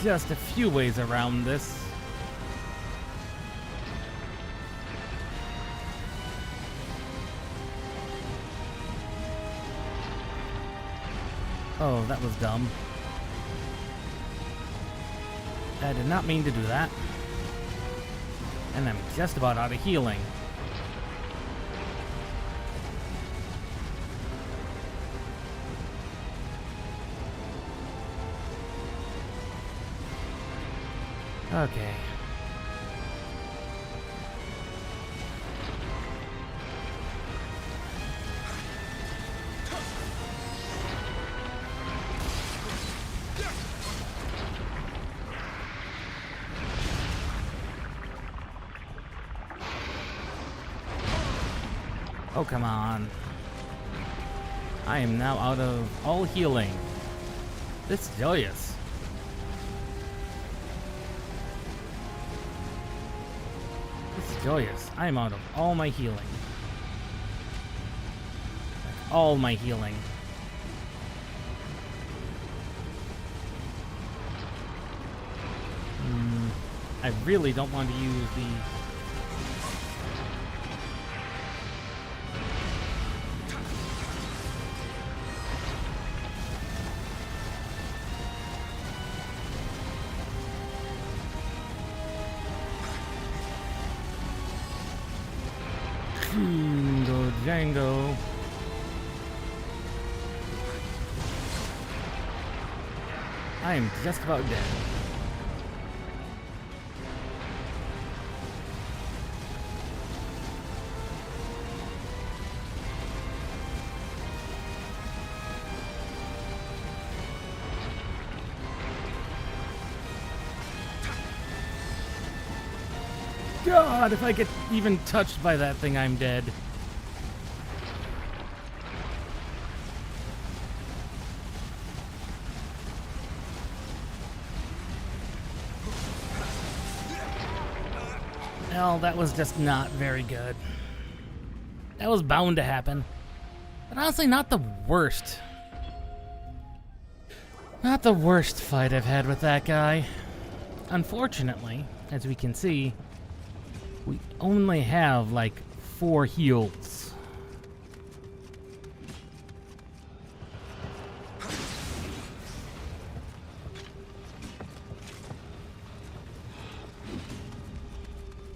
just a few ways around this. Oh, that was dumb. I did not mean to do that. And I'm just about out of healing. Okay. Oh, come on. I am now out of all healing. This is joyous. This is joyous. I am out of all my healing. Like, all my healing. I really don't want to use the... Go Django. I am just about dead. God, if I get even touched by that thing, I'm dead. Well, that was just not very good. That was bound to happen. But honestly, not the worst. Not the worst fight I've had with that guy. Unfortunately, as we can see, we only have like 4 heals.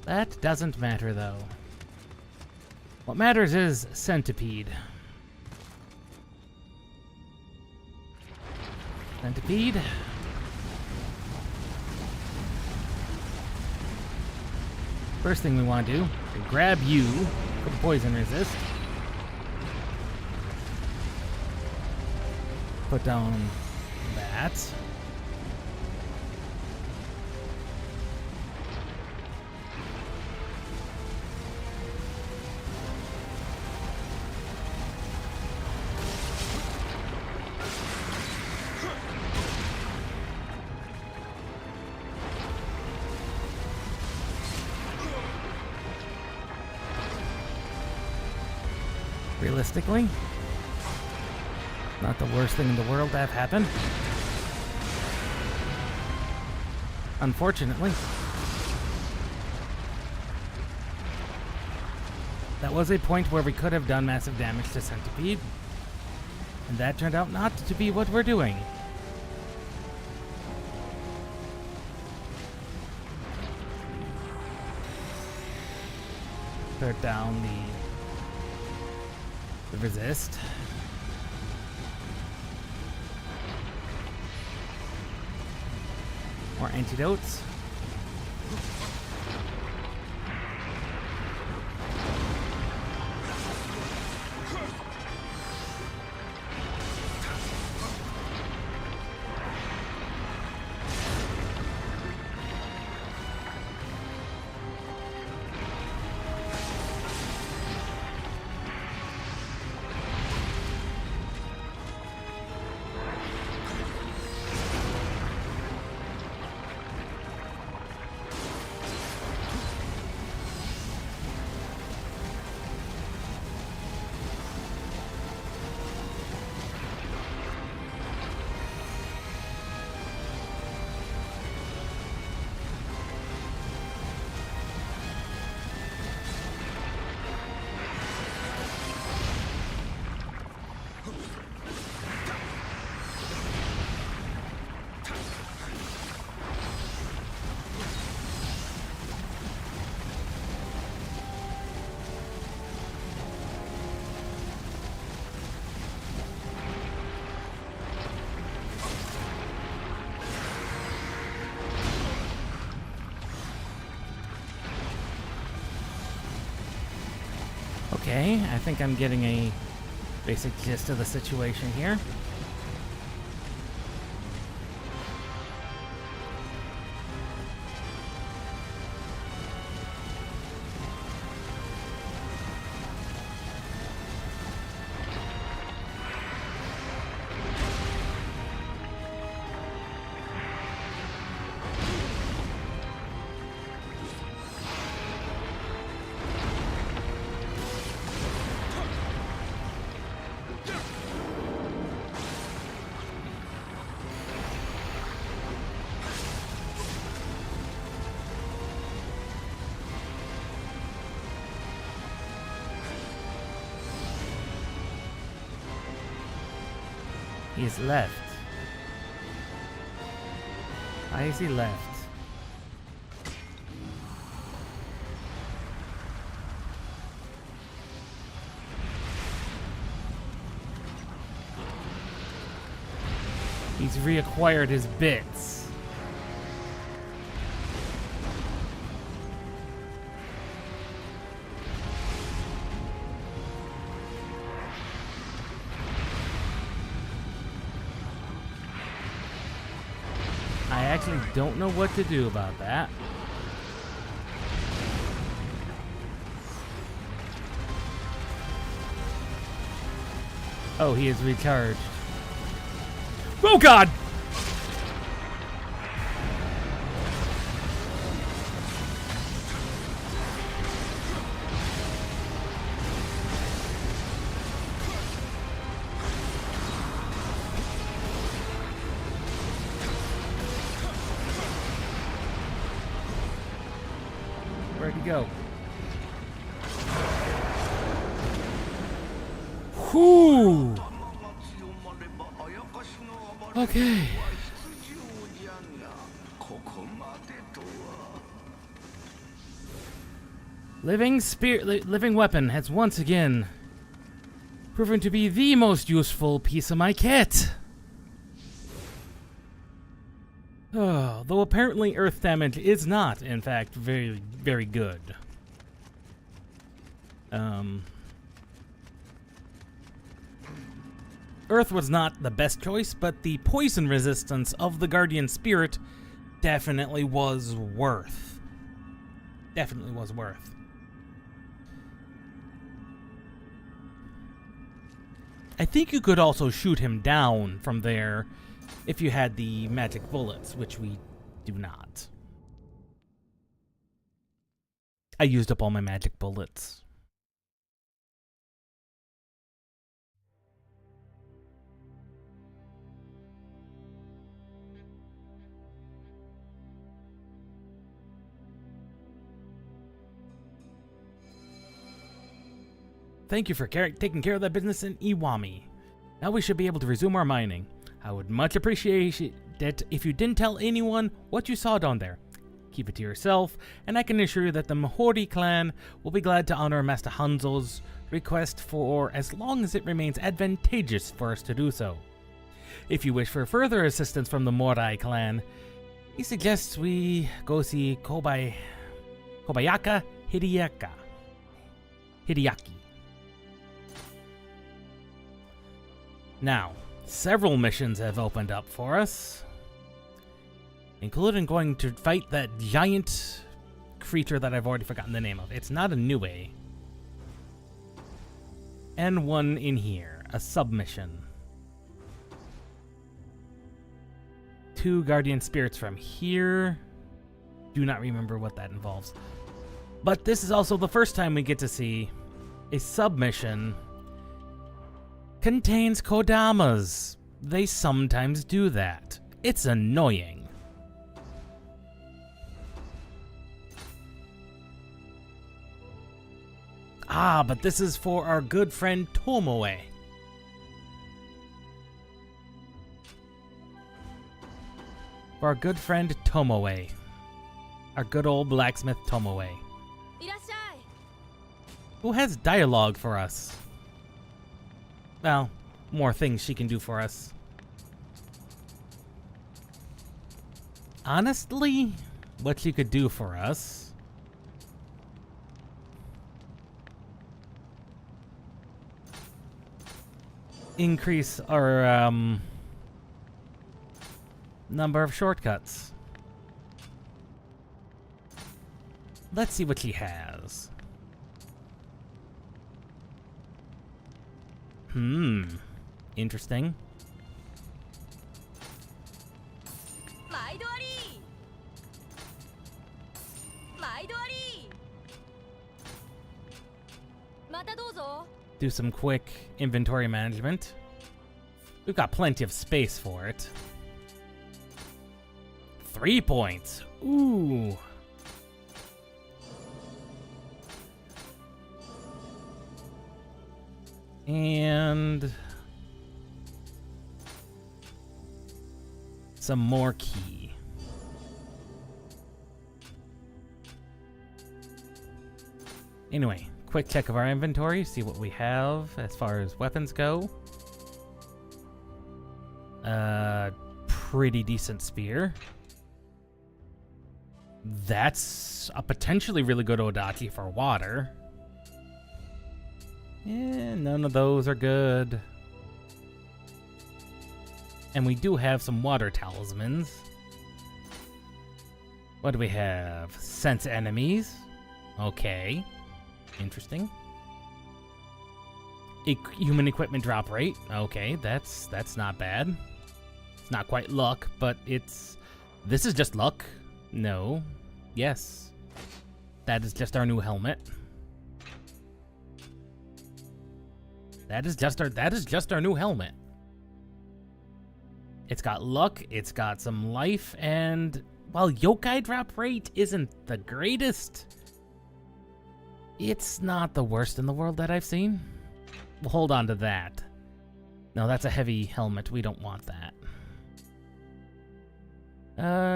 That doesn't matter though. What matters is Centipede. Centipede. First thing we want to do is grab you for poison resist. Put down that. Realistically, not the worst thing in the world to have happen. Unfortunately, that was a point where we could have done massive damage to Centipede, and that turned out not to be what we're doing. Put down the resist. More antidotes. Okay, I think I'm getting a basic gist of the situation here. He's left. Why is he left? He's reacquired his bits. I actually don't know what to do about that. Oh, he is recharged. Oh God! Where'd he go? Whew! Okay. Living weapon has once again proven to be the most useful piece of my kit. Oh, though apparently earth damage is not, in fact, very, very good. Earth was not the best choice, but the poison resistance of the Guardian Spirit definitely was worth. Definitely was worth. I think you could also shoot him down from there if you had the magic bullets, which we do not. I used up all my magic bullets. Thank you for taking care of that business in Iwami. Now we should be able to resume our mining. I would much appreciate it if you didn't tell anyone what you saw down there. Keep it to yourself, and I can assure you that the Mahori clan will be glad to honor Master Hanzo's request for as long as it remains advantageous for us to do so. If you wish for further assistance from the Morai clan, he suggests we go see Kobayaka Hideaki. Now, several missions have opened up for us, including going to fight that giant creature that I've already forgotten the name of. It's not a Nioh. And one in here, a submission. 2 guardian spirits from here. Do not remember what that involves. But this is also the first time we get to see a submission contains kodamas. They sometimes do that. It's annoying. Ah, but this is for our good friend Tomoe. For our good friend Tomoe. Our good old blacksmith Tomoe. Who has dialogue for us. Well, more things she can do for us. Honestly, what she could do for us... increase our, number of shortcuts. Let's see what she has. Interesting. Do some quick inventory management. We've got plenty of space for it. 3 points. Ooh. And some more key. Anyway, quick check of our inventory, see what we have as far as weapons go. Pretty decent spear. That's a potentially really good Odachi for water. Yeah, none of those are good. And we do have some water talismans. What do we have? Sense enemies. Okay. Interesting. Human equipment drop rate. Okay, that's not bad. It's not quite luck, but it's... This is just luck. No. Yes. That is just our new helmet. That is just our new helmet. It's got luck, it's got some life, and while yokai drop rate isn't the greatest, it's not the worst in the world that I've seen. We'll hold on to that. No, that's a heavy helmet. We don't want that.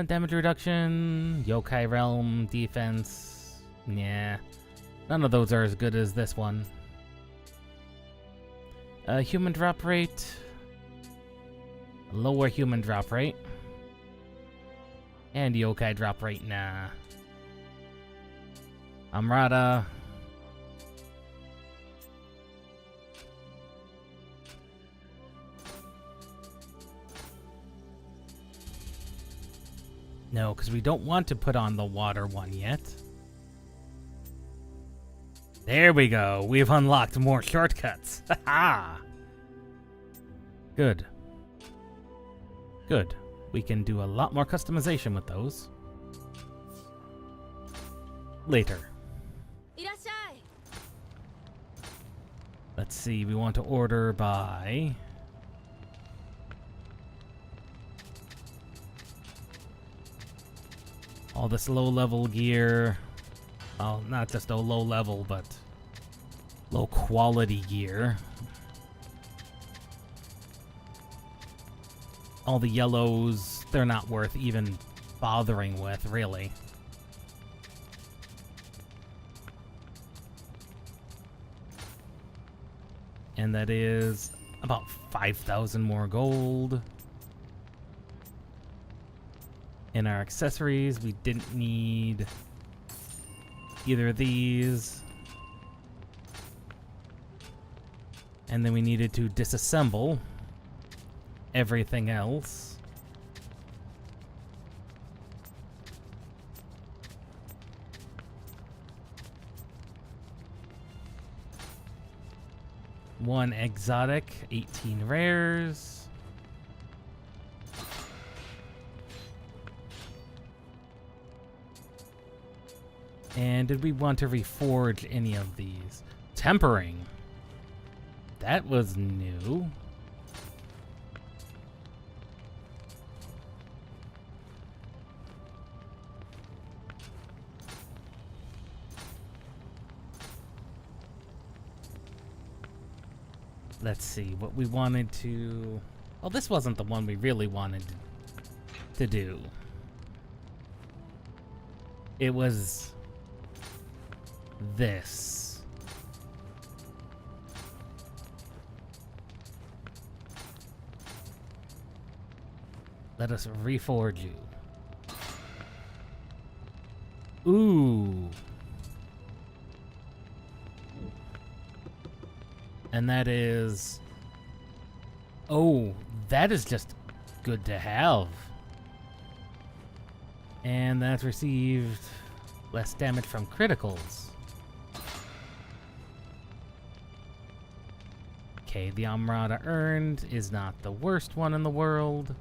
Damage reduction, yokai realm, defense. Yeah. None of those are as good as this one. Human drop rate. Lower human drop rate. And yokai drop rate, nah. Amrata. No, because we don't want to put on the water one yet. There we go. We've unlocked more shortcuts. Ha-ha! Good. Good. We can do a lot more customization with those. Later. Let's see. We want to order by... all this low-level gear. Well, not just a low-level, but low-quality gear. All the yellows, they're not worth even bothering with, really. And that is about 5,000 more gold. In our accessories, we didn't need either of these. And then we needed to disassemble everything else. One exotic, 18 rares. And did we want to reforge any of these? Tempering. That was new. Let's see what we wanted to... Well, this wasn't the one we really wanted to do. It was... this. Let us reforge you. Ooh. And that is... oh, that is just good to have. And that's received less damage from criticals. Okay, the Amrata earned is not the worst one in the world.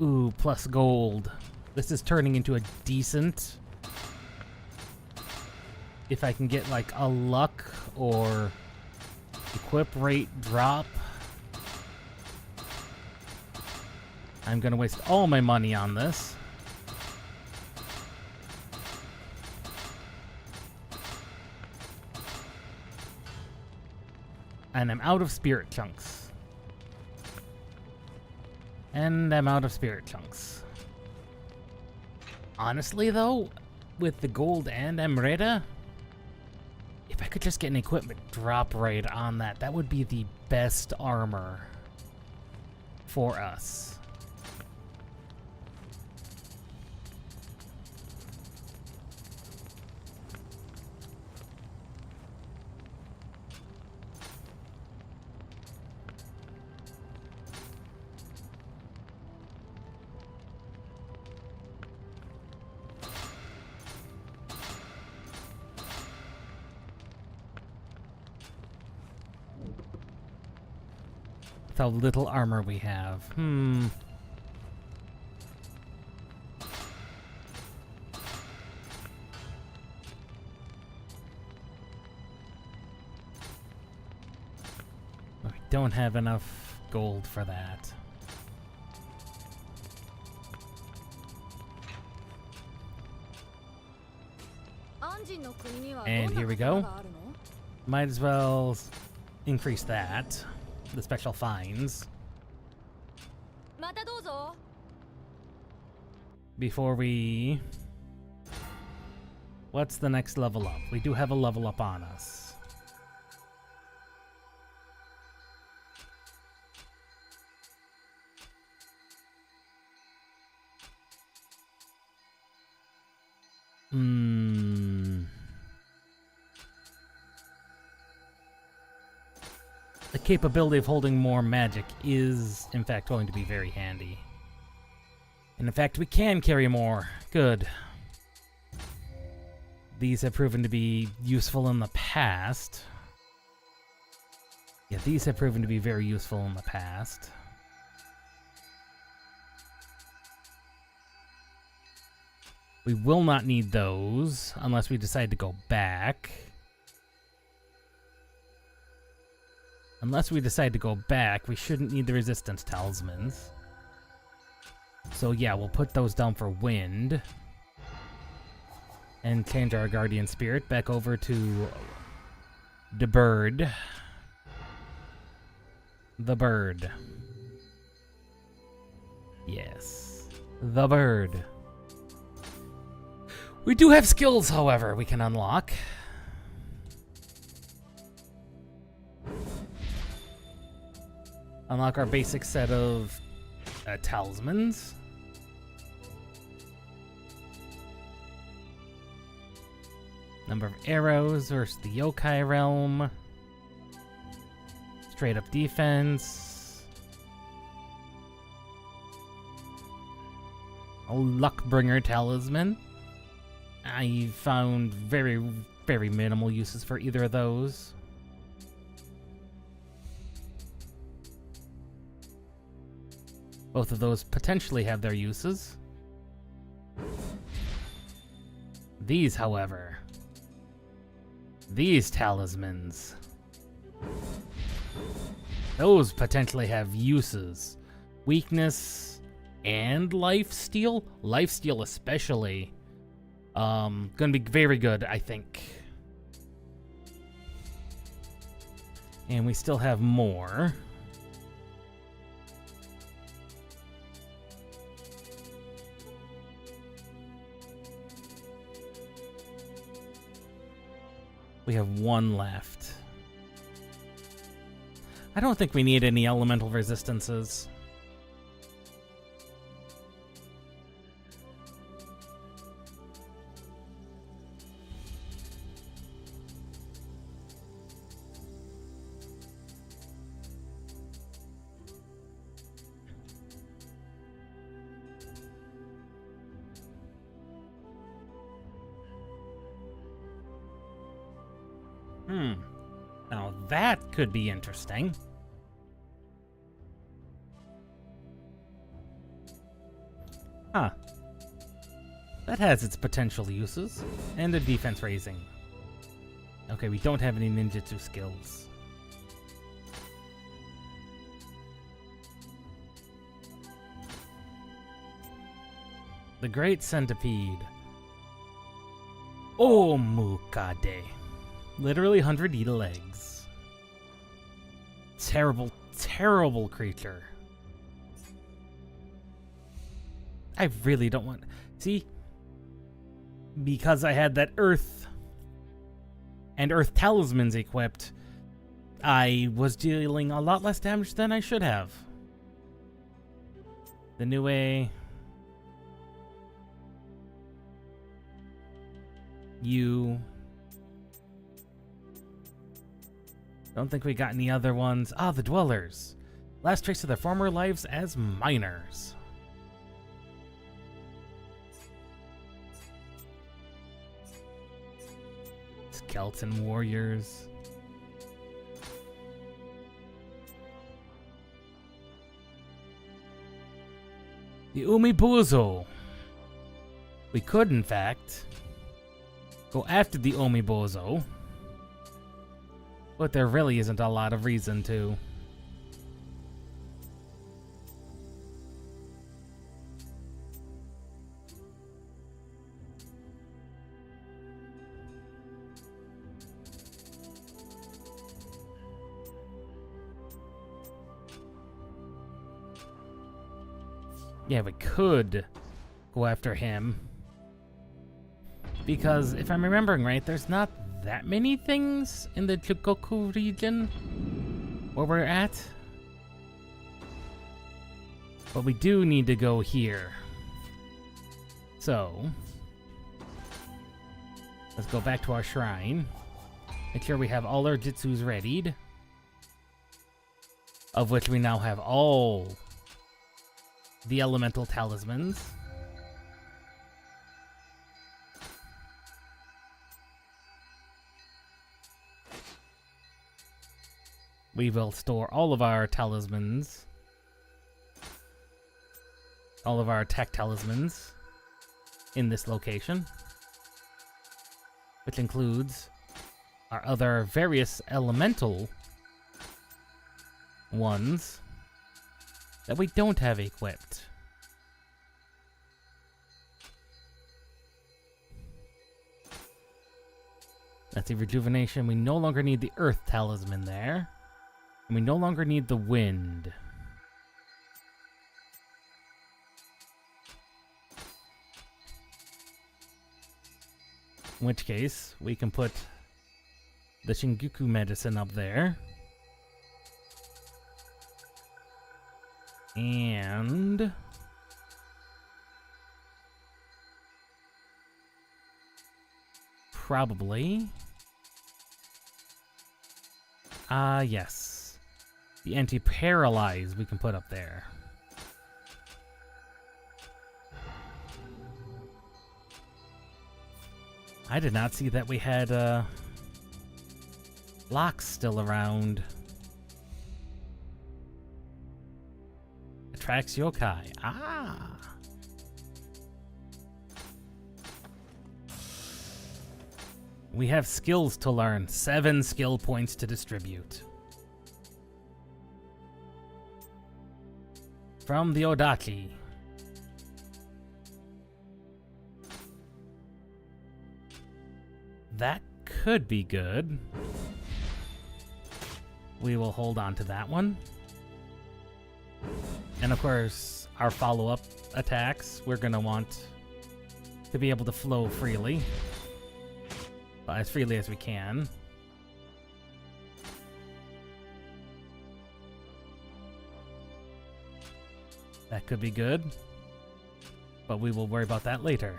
Ooh, plus gold. This is turning into a decent... if I can get like a luck or equip rate drop. I'm gonna waste all my money on this. And I'm out of spirit chunks. And I'm out of spirit chunks. Honestly, though, with the gold and Emerita, if I could just get an equipment drop right on that, that would be the best armor for us. With how little armor we have. We don't have enough gold for that. And here we go. Might as well increase that. The special finds. Before we... What's the next level up? We do have a level up on us. The capability of holding more magic is, in fact, going to be very handy. And in fact, we can carry more. Good. These have proven to be useful in the past. Yeah, these have proven to be very useful in the past. We will not need those unless we decide to go back. Unless we decide to go back, we shouldn't need the resistance talismans. So yeah, we'll put those down for wind. And change our guardian spirit back over to the bird. The bird. Yes. The bird. We do have skills, however, we can unlock. Unlock our basic set of talismans. Number of arrows versus the yokai realm. Straight up defense. A Luckbringer talisman. I found very, very minimal uses for either of those. Both of those potentially have their uses. These, however, these talismans, those potentially have uses. Weakness and lifesteal? Lifesteal especially. Gonna be very good, I think. And we still have more. We have one left. I don't think we need any elemental resistances. Now that could be interesting. Huh. That has its potential uses. And a defense raising. Okay, we don't have any ninjutsu skills. The Great Centipede. Omukade. Literally 100 legs. terrible, terrible creature. I really don't want... See? Because I had that Earth and Earth Talismans equipped, I was dealing a lot less damage than I should have. The Nioh... You... Don't think we got any other ones. Ah, the Dwellers. Last trace of their former lives as miners. Skeleton warriors. The Umibozo. We could, in fact, go after the Umibozo. But there really isn't a lot of reason to. Yeah, we could go after him. Because if I'm remembering right, there's not that many things in the Chugoku region where we're at. But we do need to go here. So, let's go back to our shrine. Make sure we have all our Jitsus readied. Of which we now have all the elemental talismans. We will store all of our talismans, all of our attack talismans, in this location, which includes our other various elemental ones that we don't have equipped. That's the rejuvenation. We no longer need the earth talisman there. And we no longer need the wind. In which case, we can put the Shinjuku medicine up there. And probably yes. The anti-paralyze we can put up there. I did not see that we had locks still around. Attracts yokai. Ah! We have skills to learn. 7 skill points to distribute. From the Odachi. That could be good. We will hold on to that one. And of course, our follow-up attacks, we're going to want to be able to flow freely. As freely as we can. That could be good, but we will worry about that later.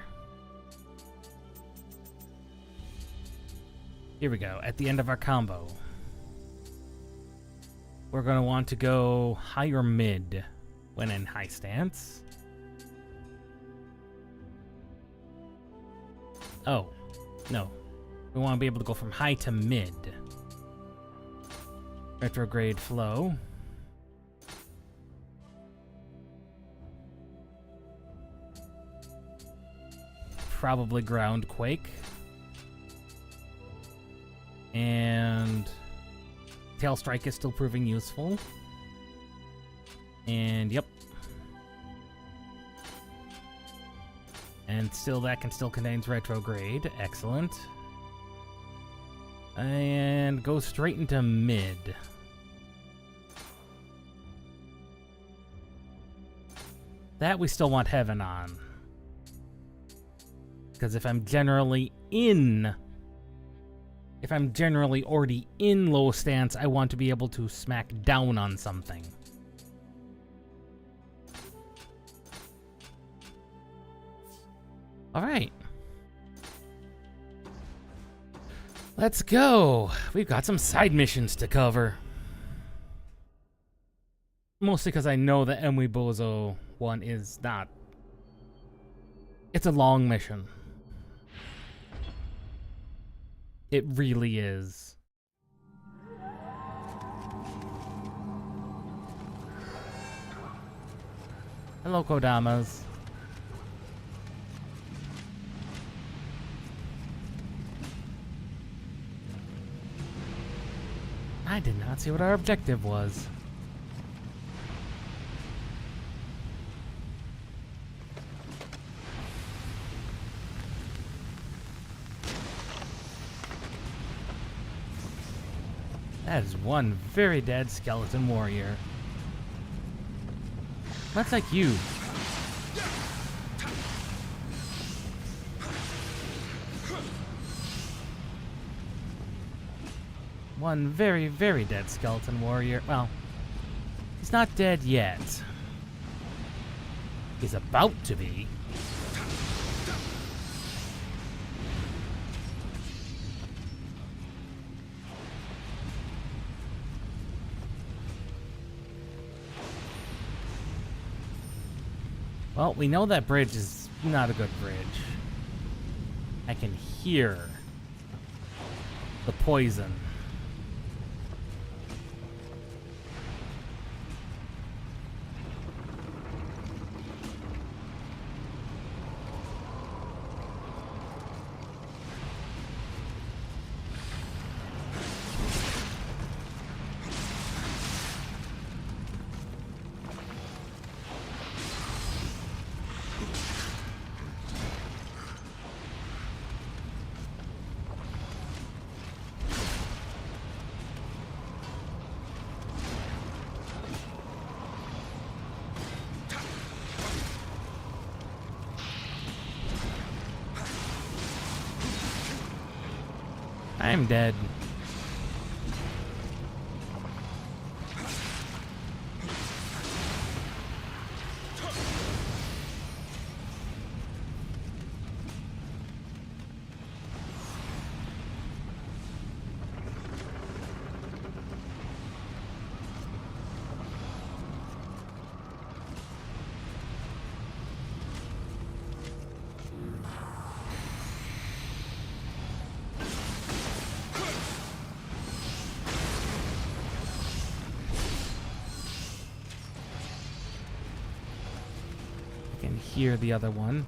Here we go, at the end of our combo. We're going to want to go high or mid when in high stance. Oh, no. We want to be able to go from high to mid. Retrograde flow. Probably ground quake. And tail strike is still proving useful. And yep. And still that contains retrograde. Excellent. And go straight into mid. That we still want heaven on. Because if I'm generally already in low stance, I want to be able to smack down on something. Alright. Let's go. We've got some side missions to cover. Mostly because I know the Emwe Bozo one is not. It's a long mission. It really is. Hello, Kodamas. I did not see what our objective was. That is one very dead skeleton warrior. Much like you. One very, very dead skeleton warrior. Well, he's not dead yet. He's about to be. Well, we know that bridge is not a good bridge. I can hear the poison. I'm dead. Hear the other one.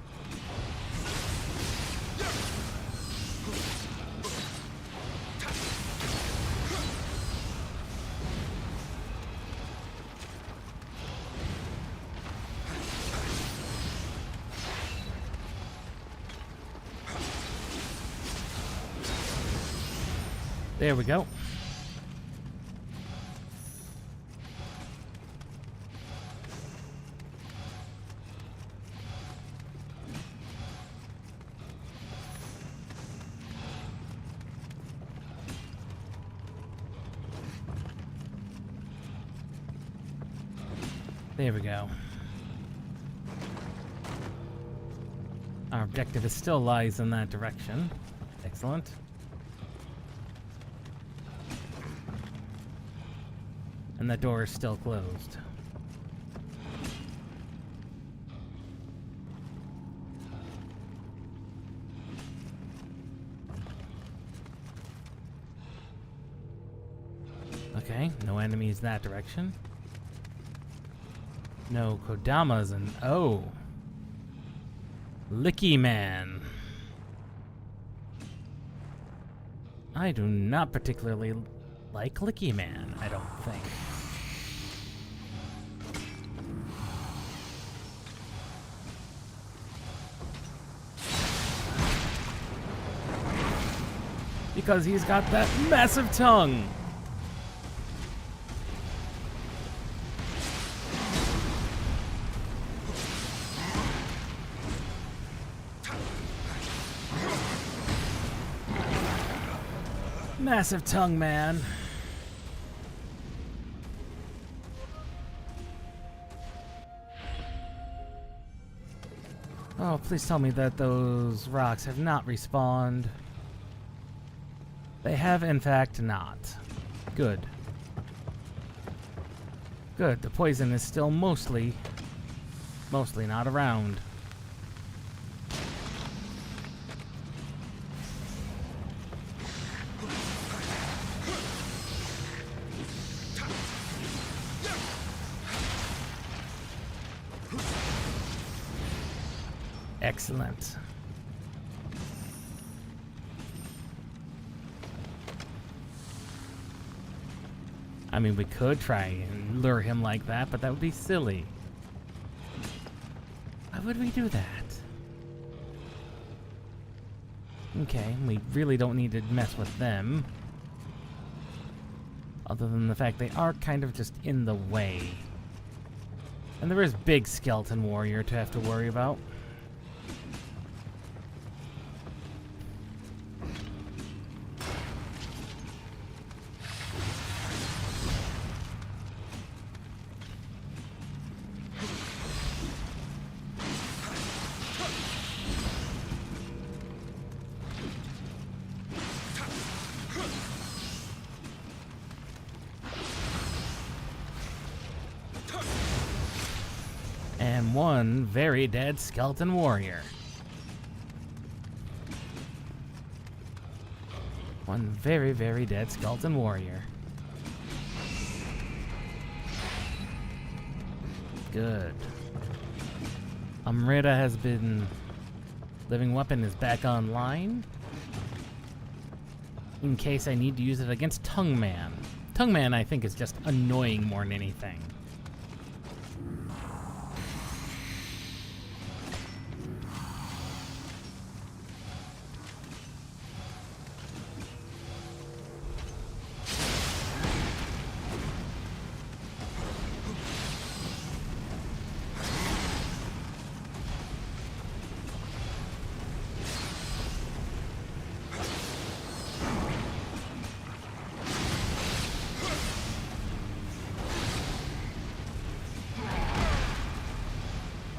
There we go. There we go. Our objective is still lies in that direction. Excellent. And that door is still closed. Okay, no enemies that direction. No Kodamas and oh, Licky Man. I do not particularly like Licky Man, I don't think. Because he's got that massive tongue. Massive tongue man. Oh, please tell me that those rocks have not respawned. They have, in fact, not. Good. Good, the poison is still mostly not around. Excellent. I mean, we could try and lure him like that, but that would be silly. Why would we do that? Okay, we really don't need to mess with them. Other than the fact they are kind of just in the way. And there is big skeleton warrior to have to worry about. And one very dead skeleton warrior. One very, very dead skeleton warrior. Good. Amrita has been... Living weapon is back online. In case I need to use it against Tongue Man. Tongue Man, I think, is just annoying more than anything.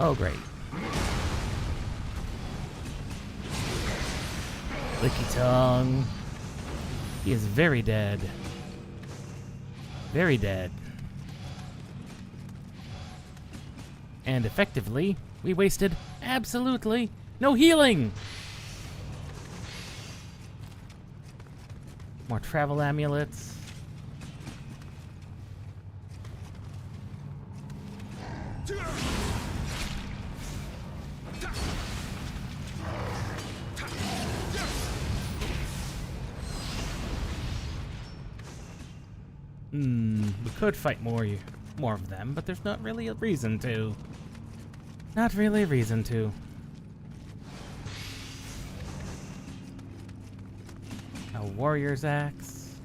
Oh, great. Licky Tongue. He is very dead. Very dead. And effectively, we wasted absolutely no healing! More travel amulets. We could fight more of them, but there's not really a reason to. Not really a reason to. A warrior's axe.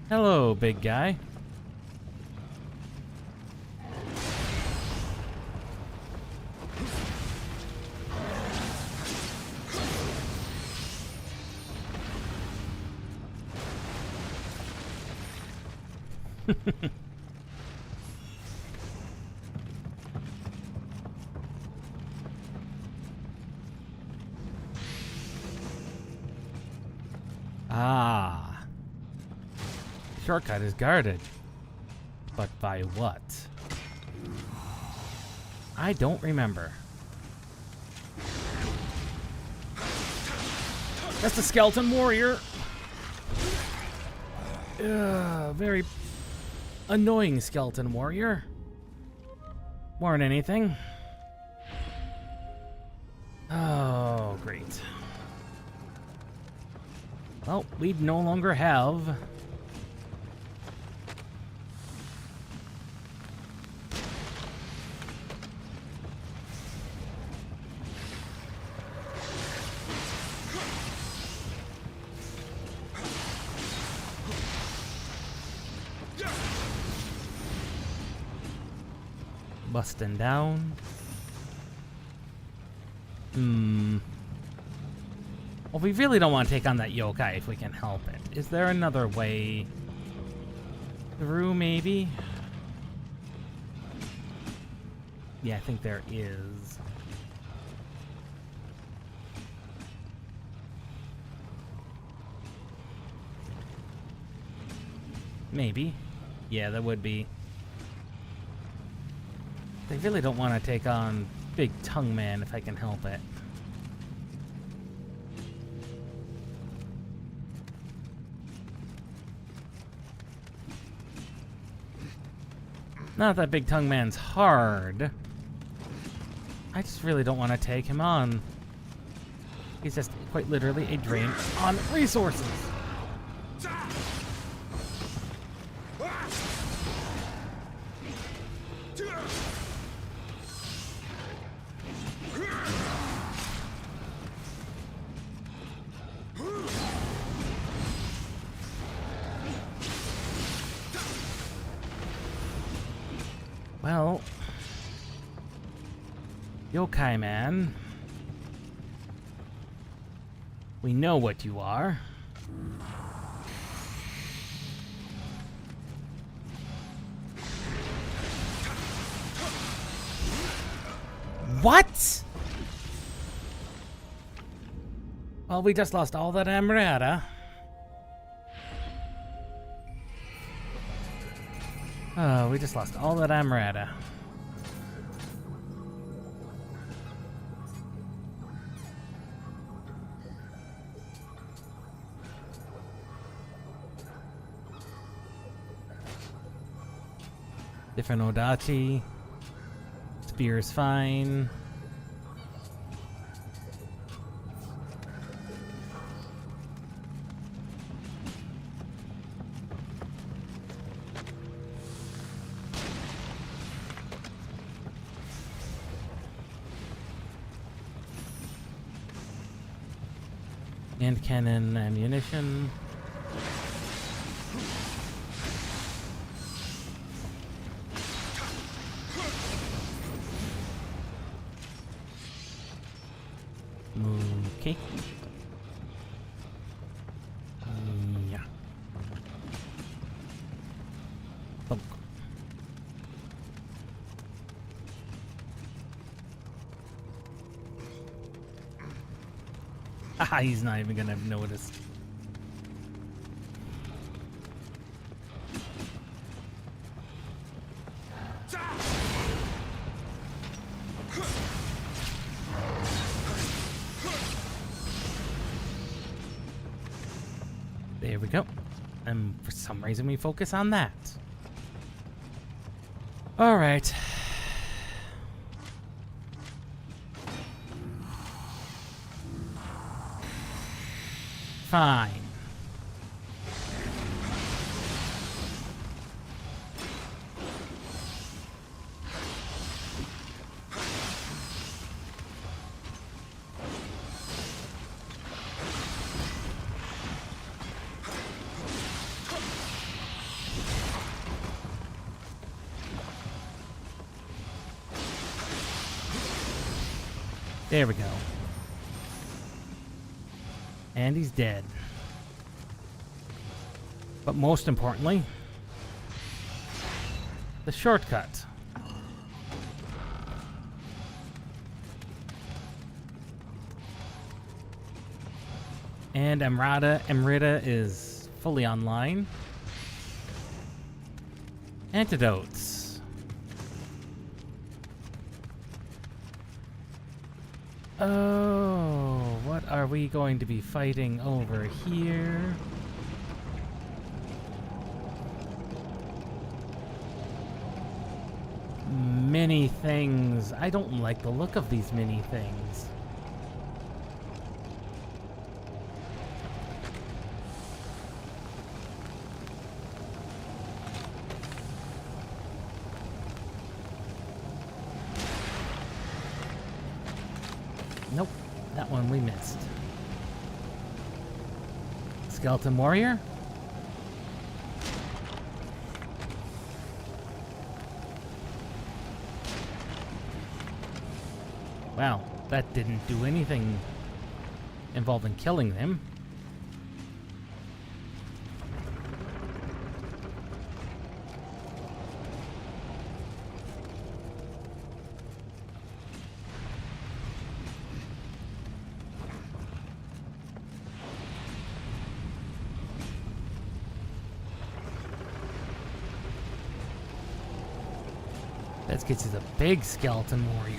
Hello, big guy. Ah. Shortcut is guarded. But by what? I don't remember. That's the skeleton warrior. Very annoying skeleton warrior. More than anything. Oh, great. Well, we no longer have... Busting down. Well, we really don't want to take on that yokai if we can help it. Is there another way through, maybe? Yeah, I think there is. Maybe. Yeah, that would be. They really don't want to take on Big Tongue Man if I can help it. Not that Big Tongue Man's hard. I just really don't want to take him on. He's just quite literally a drain on resources. Well, Yokai Man, we know what you are. What? Well, we just lost all that Amrata. Oh, we just lost all that Amrata. Different Odachi. Spear is fine. And cannon ammunition. Okay. Yeah. Thunk. Ah, he's not even gonna have noticed. There we go. And for some reason we focus on that. All right. Fine. There we go. And he's dead. But most importantly, the shortcut. And Amrita is fully online. Antidotes. Oh, what are we going to be fighting over here? Many things. I don't like the look of these many things. Nope, that one we missed. Skeleton Warrior? Wow, that didn't do anything involving killing them. Let's get to the big skeleton warrior.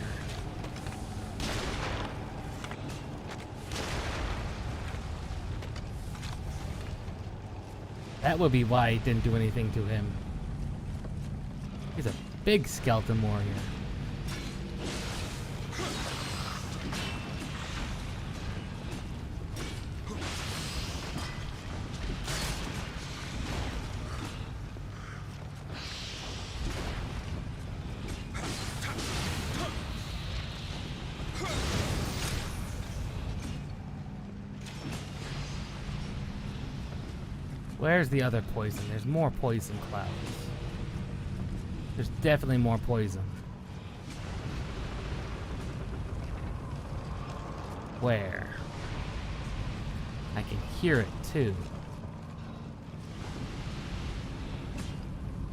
That would be why it didn't do anything to him. He's a big skeleton warrior. Where's the other poison? There's more poison clouds. There's definitely more poison. Where? I can hear it too.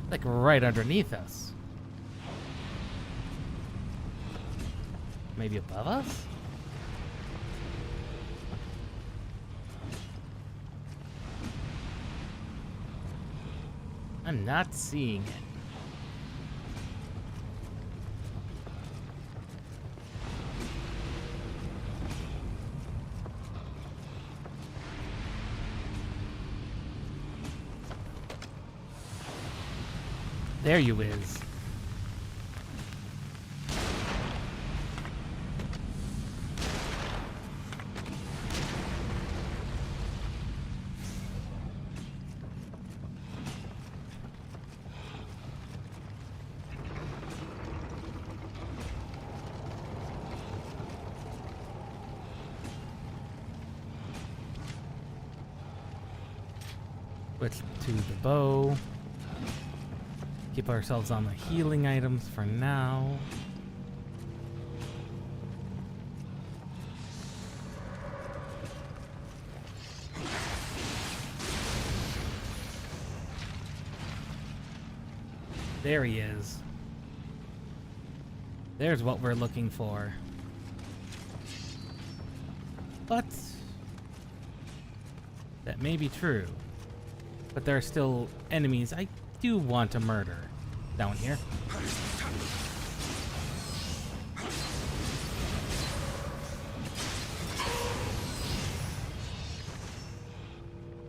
Like right underneath us. Maybe above us? I'm not seeing it. There you is. Switch to the bow. Keep ourselves on the healing items for now. There he is. There's what we're looking for. But that may be true. But there are still enemies I do want to murder down here.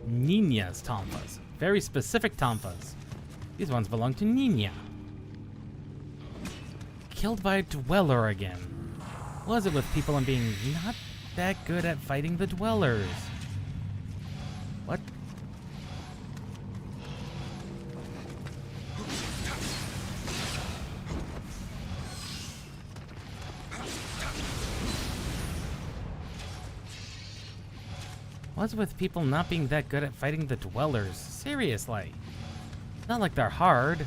Ninia's Tomfas. Very specific Tomfas. These ones belong to Nina. Killed by a dweller again. What was it with people and being not that good at fighting the dwellers? What? What's with people not being that good at fighting the dwellers? Seriously. Not like they're hard.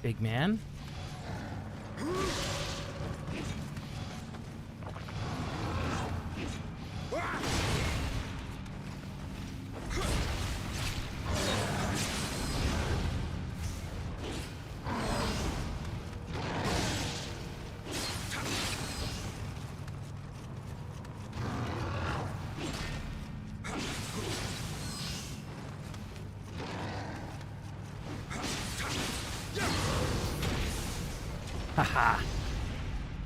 Big man. Haha.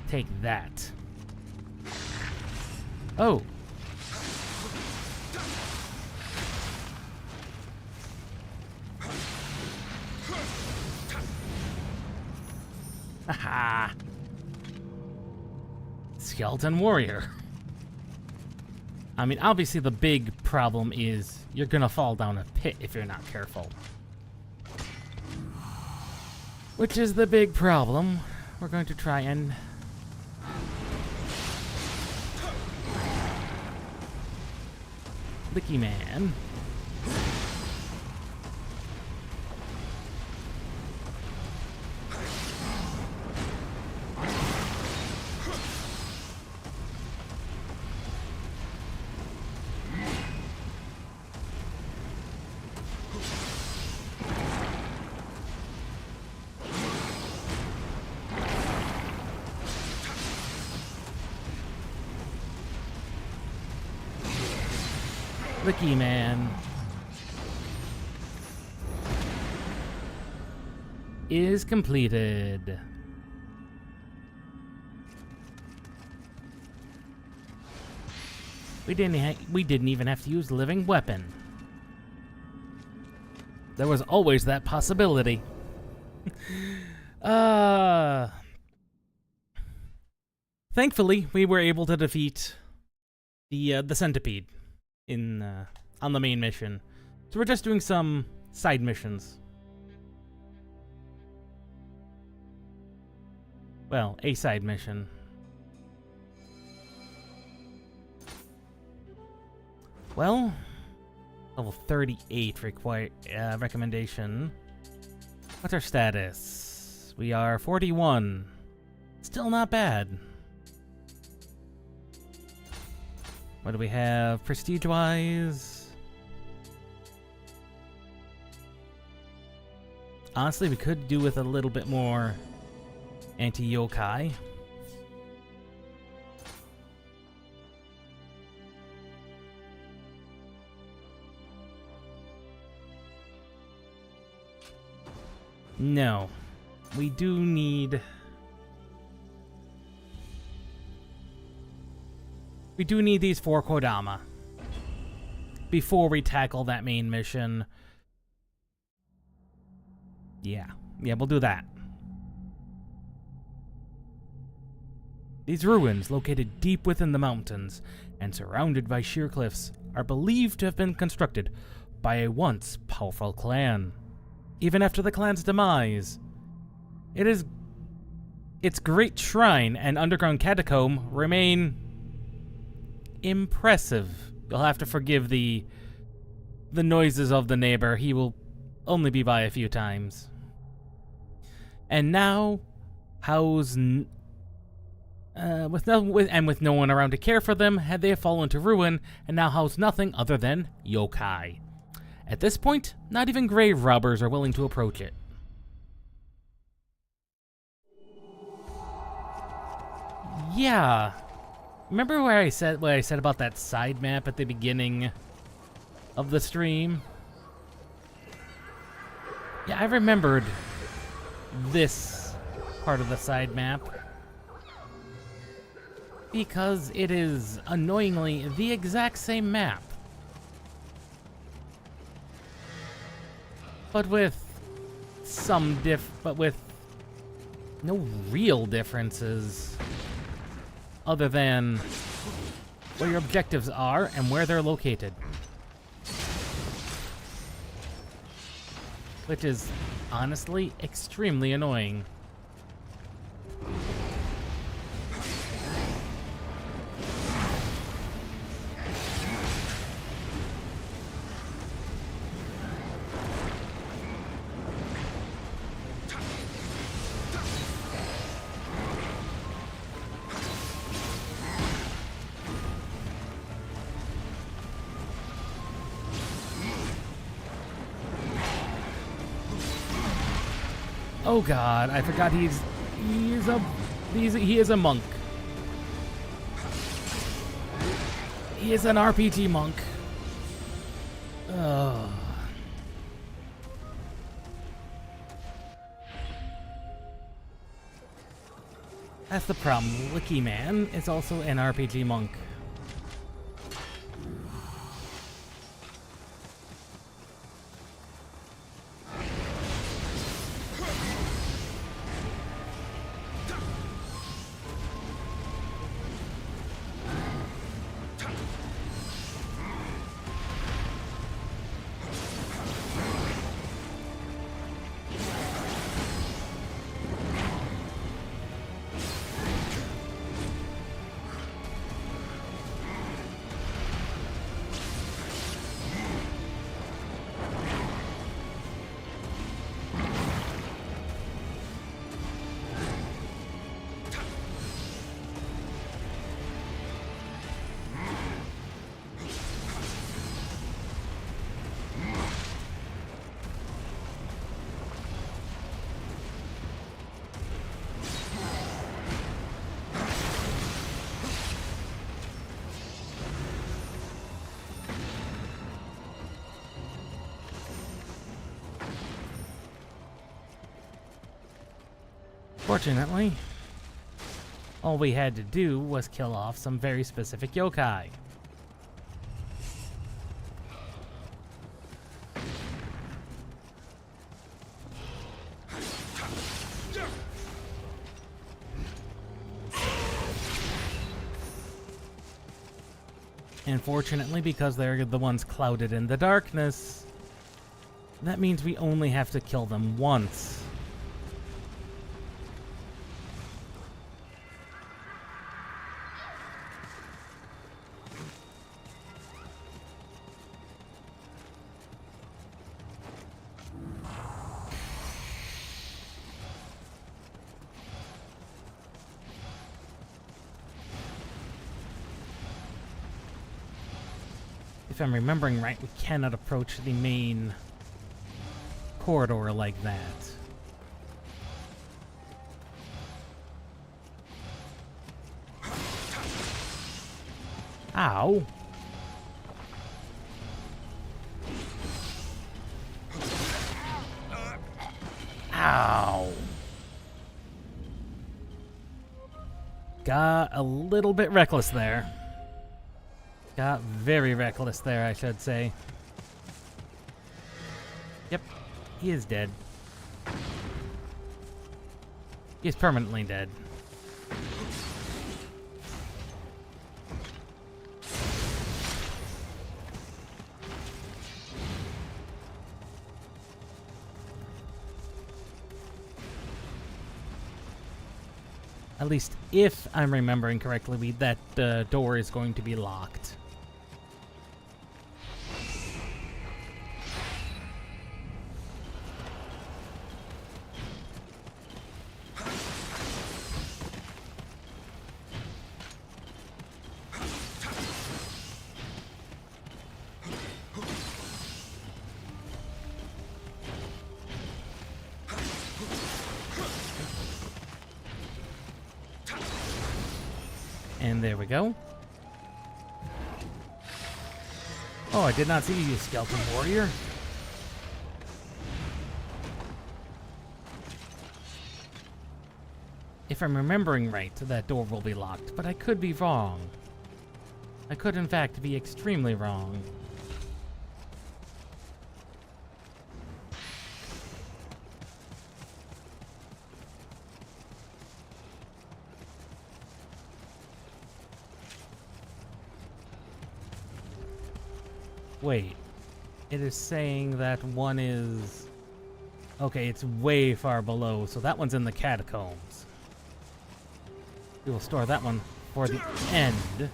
Take that. Oh. Haha. Skeleton warrior. I mean, obviously the big problem is you're gonna fall down a pit if you're not careful. Which is the big problem. We're going to try and Licky Man. Licky Man is completed. We didn't even have to use living weapon. There was always that possibility. Thankfully, we were able to defeat the centipede in on the main mission. So we're just doing some side missions. Well, a side mission. Well, level 38 recommendation. What's our status? We are 41. Still not bad. What do we have prestige-wise? Honestly, we could do with a little bit more anti-yokai. No. We do need... We do need these 4 Kodama before we tackle that main mission. Yeah, we'll do that. These ruins, located deep within the mountains and surrounded by sheer cliffs, are believed to have been constructed by a once powerful clan. Even after the clan's demise, its great shrine and underground catacomb remain impressive. You'll have to forgive the noises of the neighbor. He will only be by a few times. And now, with no one around to care for them, they have fallen to ruin and now house nothing other than yokai. At this point, not even grave robbers are willing to approach it. Yeah. Remember what I said about that side map at the beginning of the stream? Yeah, I remembered this part of the side map because it is annoyingly the exact same map, but with no real differences other than where your objectives are and where they're located. Which is honestly extremely annoying. Oh god, I forgot he is a monk. He is an RPG monk. Ugh. That's the problem. Licky Man is also an RPG monk. Fortunately, all we had to do was kill off some very specific yokai. And fortunately, because they're the ones clouded in the darkness, that means we only have to kill them once. If I'm remembering right, we cannot approach the main corridor like that. Ow. Ow. Got a little bit reckless there. Got very reckless there, I should say. Yep, he is dead. He is permanently dead. At least, if I'm remembering correctly, that door is going to be locked. And there we go. Oh, I did not see you, Skeleton Warrior. If I'm remembering right, that door will be locked, but I could be wrong. I could, in fact, be extremely wrong. Wait, it is saying that one is... Okay, it's way far below, so that one's in the catacombs. We will store that one for the end.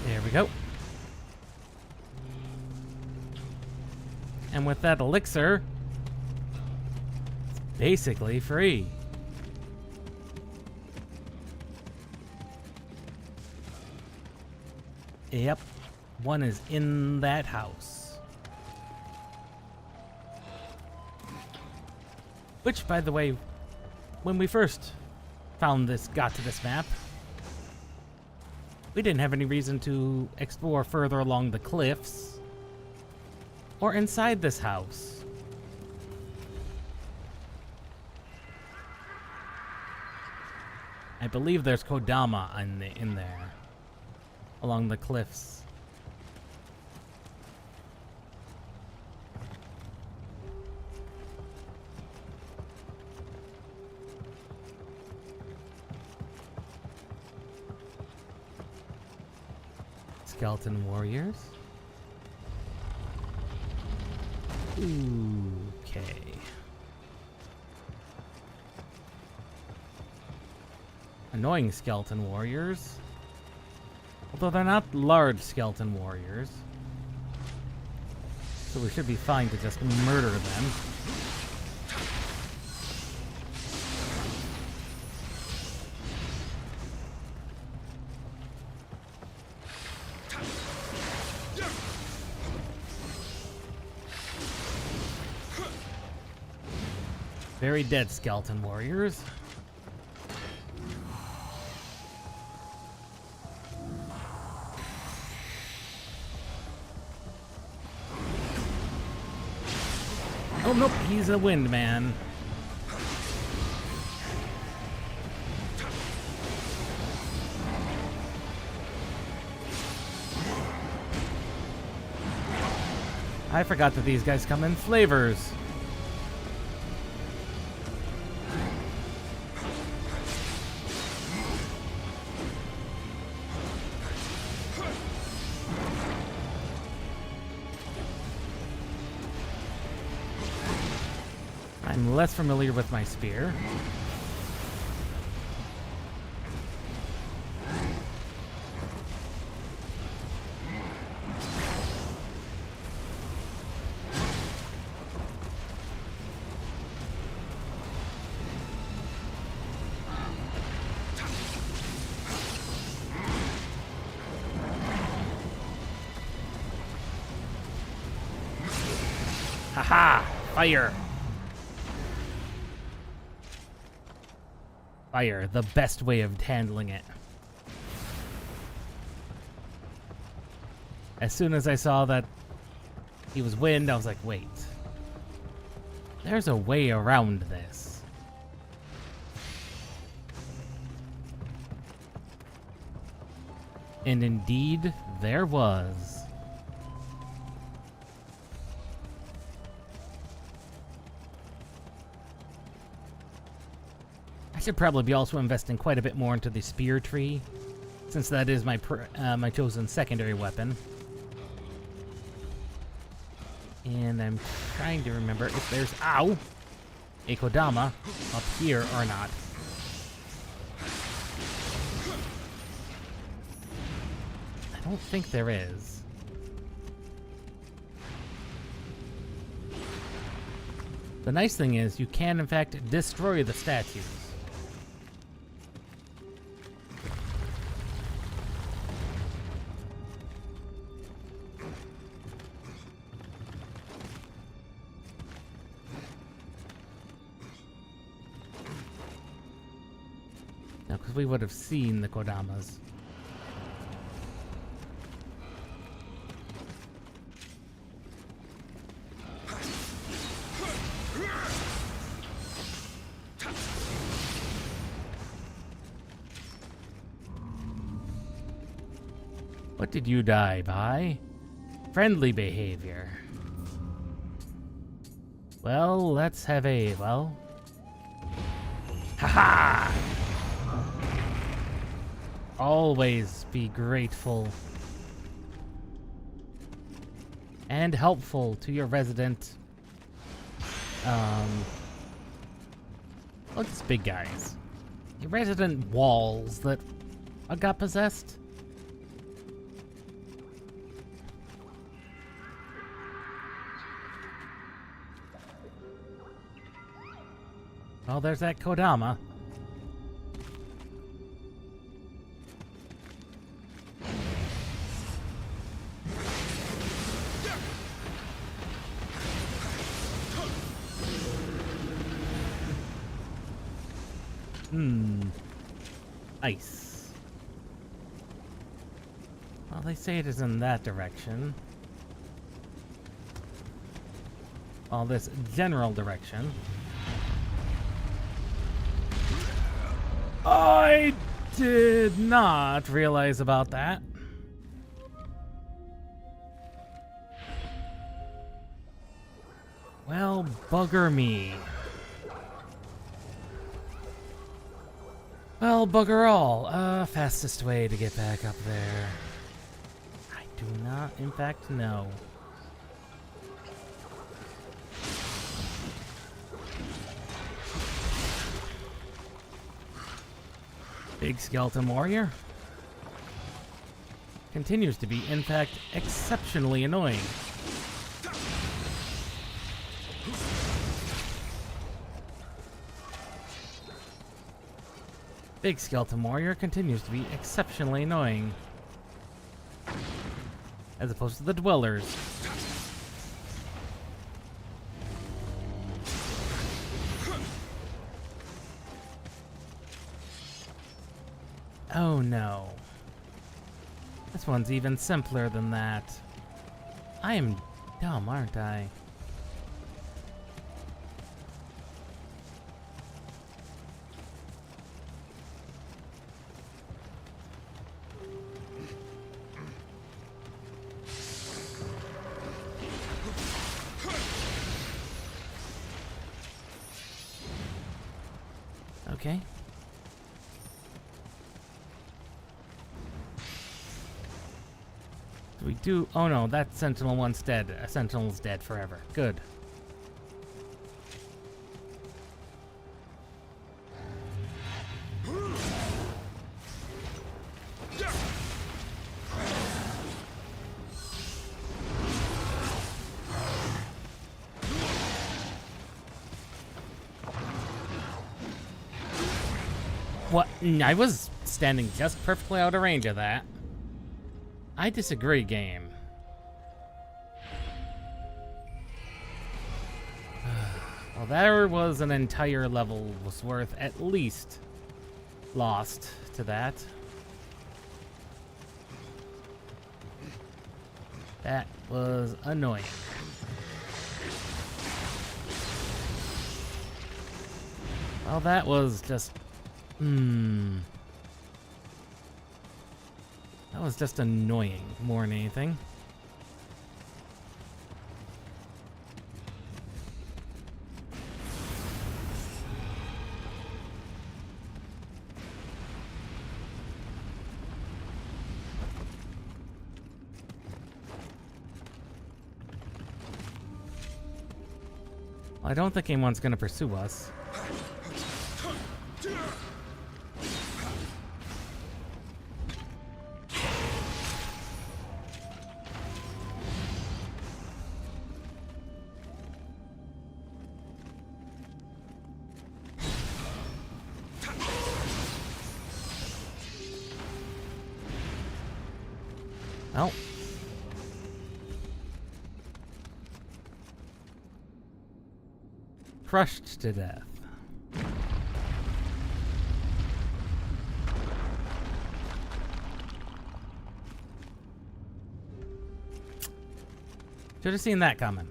There we go. And with that elixir, it's basically free. Yep, one is in that house. Which, by the way, when we first got to this map, we didn't have any reason to explore further along the cliffs or inside this house. I believe there's Kodama in there, along the cliffs. Skeleton warriors. Okay. Annoying skeleton warriors. Although they're not large skeleton warriors. So we should be fine to just murder them. Very dead skeleton warriors. Oh, nope, he's a wind man. I forgot that these guys come in flavors. I'm less familiar with my spear. Haha! Fire! Fire, the best way of handling it. As soon as I saw that he was wind, I was like, wait. There's a way around this. And indeed, there was. I should probably be also investing quite a bit more into the spear tree, since that is my my chosen secondary weapon. And I'm trying to remember if there's, ow, a Kodama up here or not. I don't think there is. The nice thing is you can in fact destroy the statues. Because we would have seen the Kodamas. What did you die by? Friendly behavior. Well, let's have a, well... Haha! Always be grateful and helpful to your resident, what's these big guys? Your resident walls that got possessed? Well, there's that Kodama. Ice. Well, they say it is in that direction. Well, this general direction. I did not realize about that. Well, bugger me. Well, bugger all. Fastest way to get back up there. I do not, in fact, know. Big skeleton warrior continues to be, in fact, exceptionally annoying. Big skeleton warrior continues to be exceptionally annoying, as opposed to the dwellers. Oh no. This one's even simpler than that. I am dumb, aren't I? Okay. We do. Oh no, that Sentinel one's dead. Sentinel's dead forever. Good. What? I was standing just perfectly out of range of that. I disagree, game. Well, there was an entire level's worth, at least, lost to that. That was annoying. Well, that was just... That was just annoying, more than anything. Well, I don't think anyone's gonna pursue us. Oh. Crushed to death. Should have seen that coming.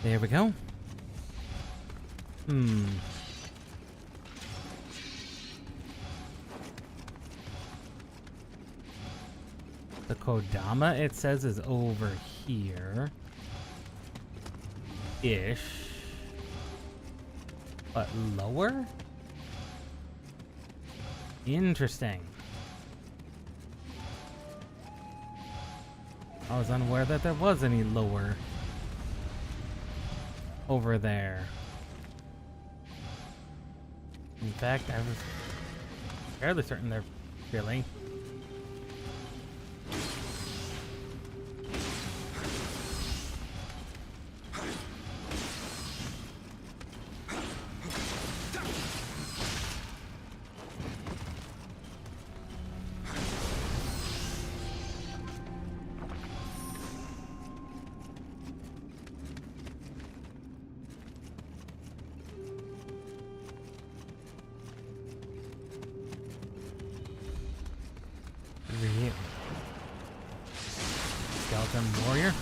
There we go. The Kodama, it says, is over here. Ish. But lower? Interesting. I was unaware that there was any lower over there. In fact, I was fairly certain there really. Skeleton warrior.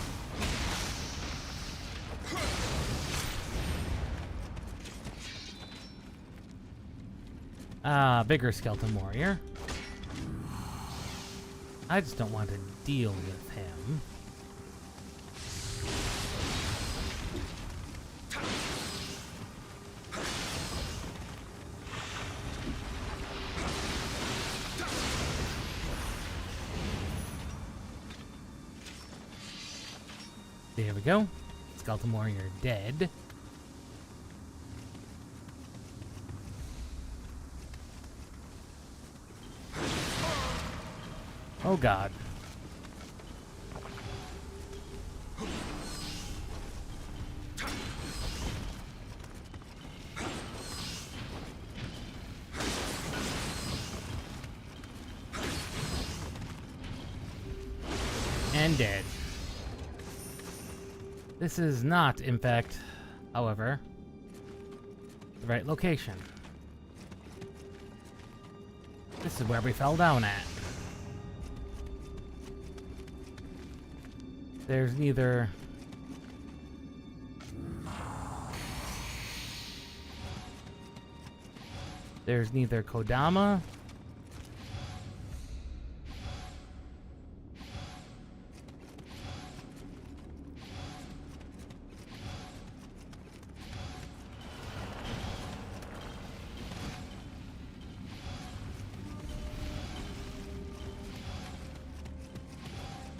Bigger skeleton warrior. I just don't want to deal with him. There we go. Skeleton warrior dead. Oh god. And dead. This is not, in fact, however, the right location. This is where we fell down at. There's neither... There's neither Kodama...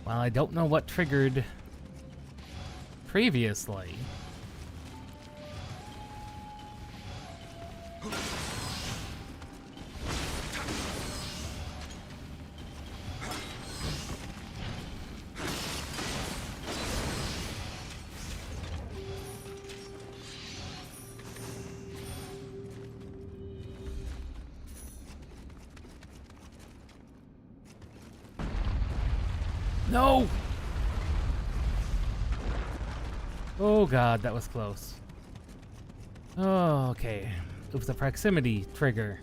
Well, I don't know what triggered previously. No! Oh god, that was close. Oh, okay. It was a proximity trigger.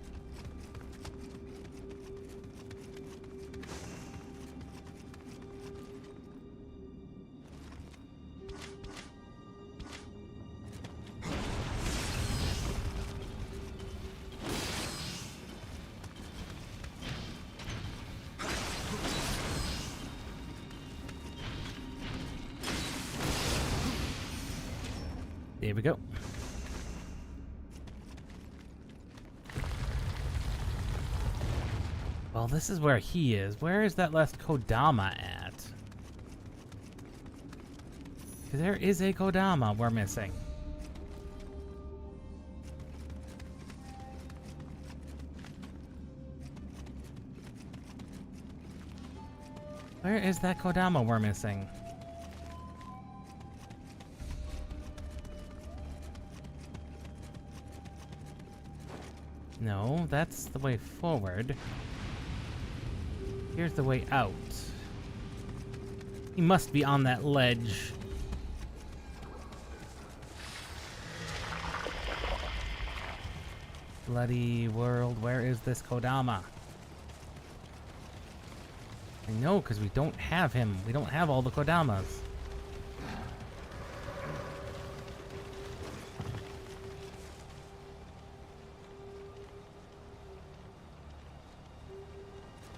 There we go. Well, this is where he is. Where is that last Kodama at? Because there is a Kodama we're missing. Where is that Kodama we're missing? No, that's the way forward. Here's the way out. He must be on that ledge. Bloody world, where is this Kodama? I know, because we don't have him. We don't have all the Kodamas.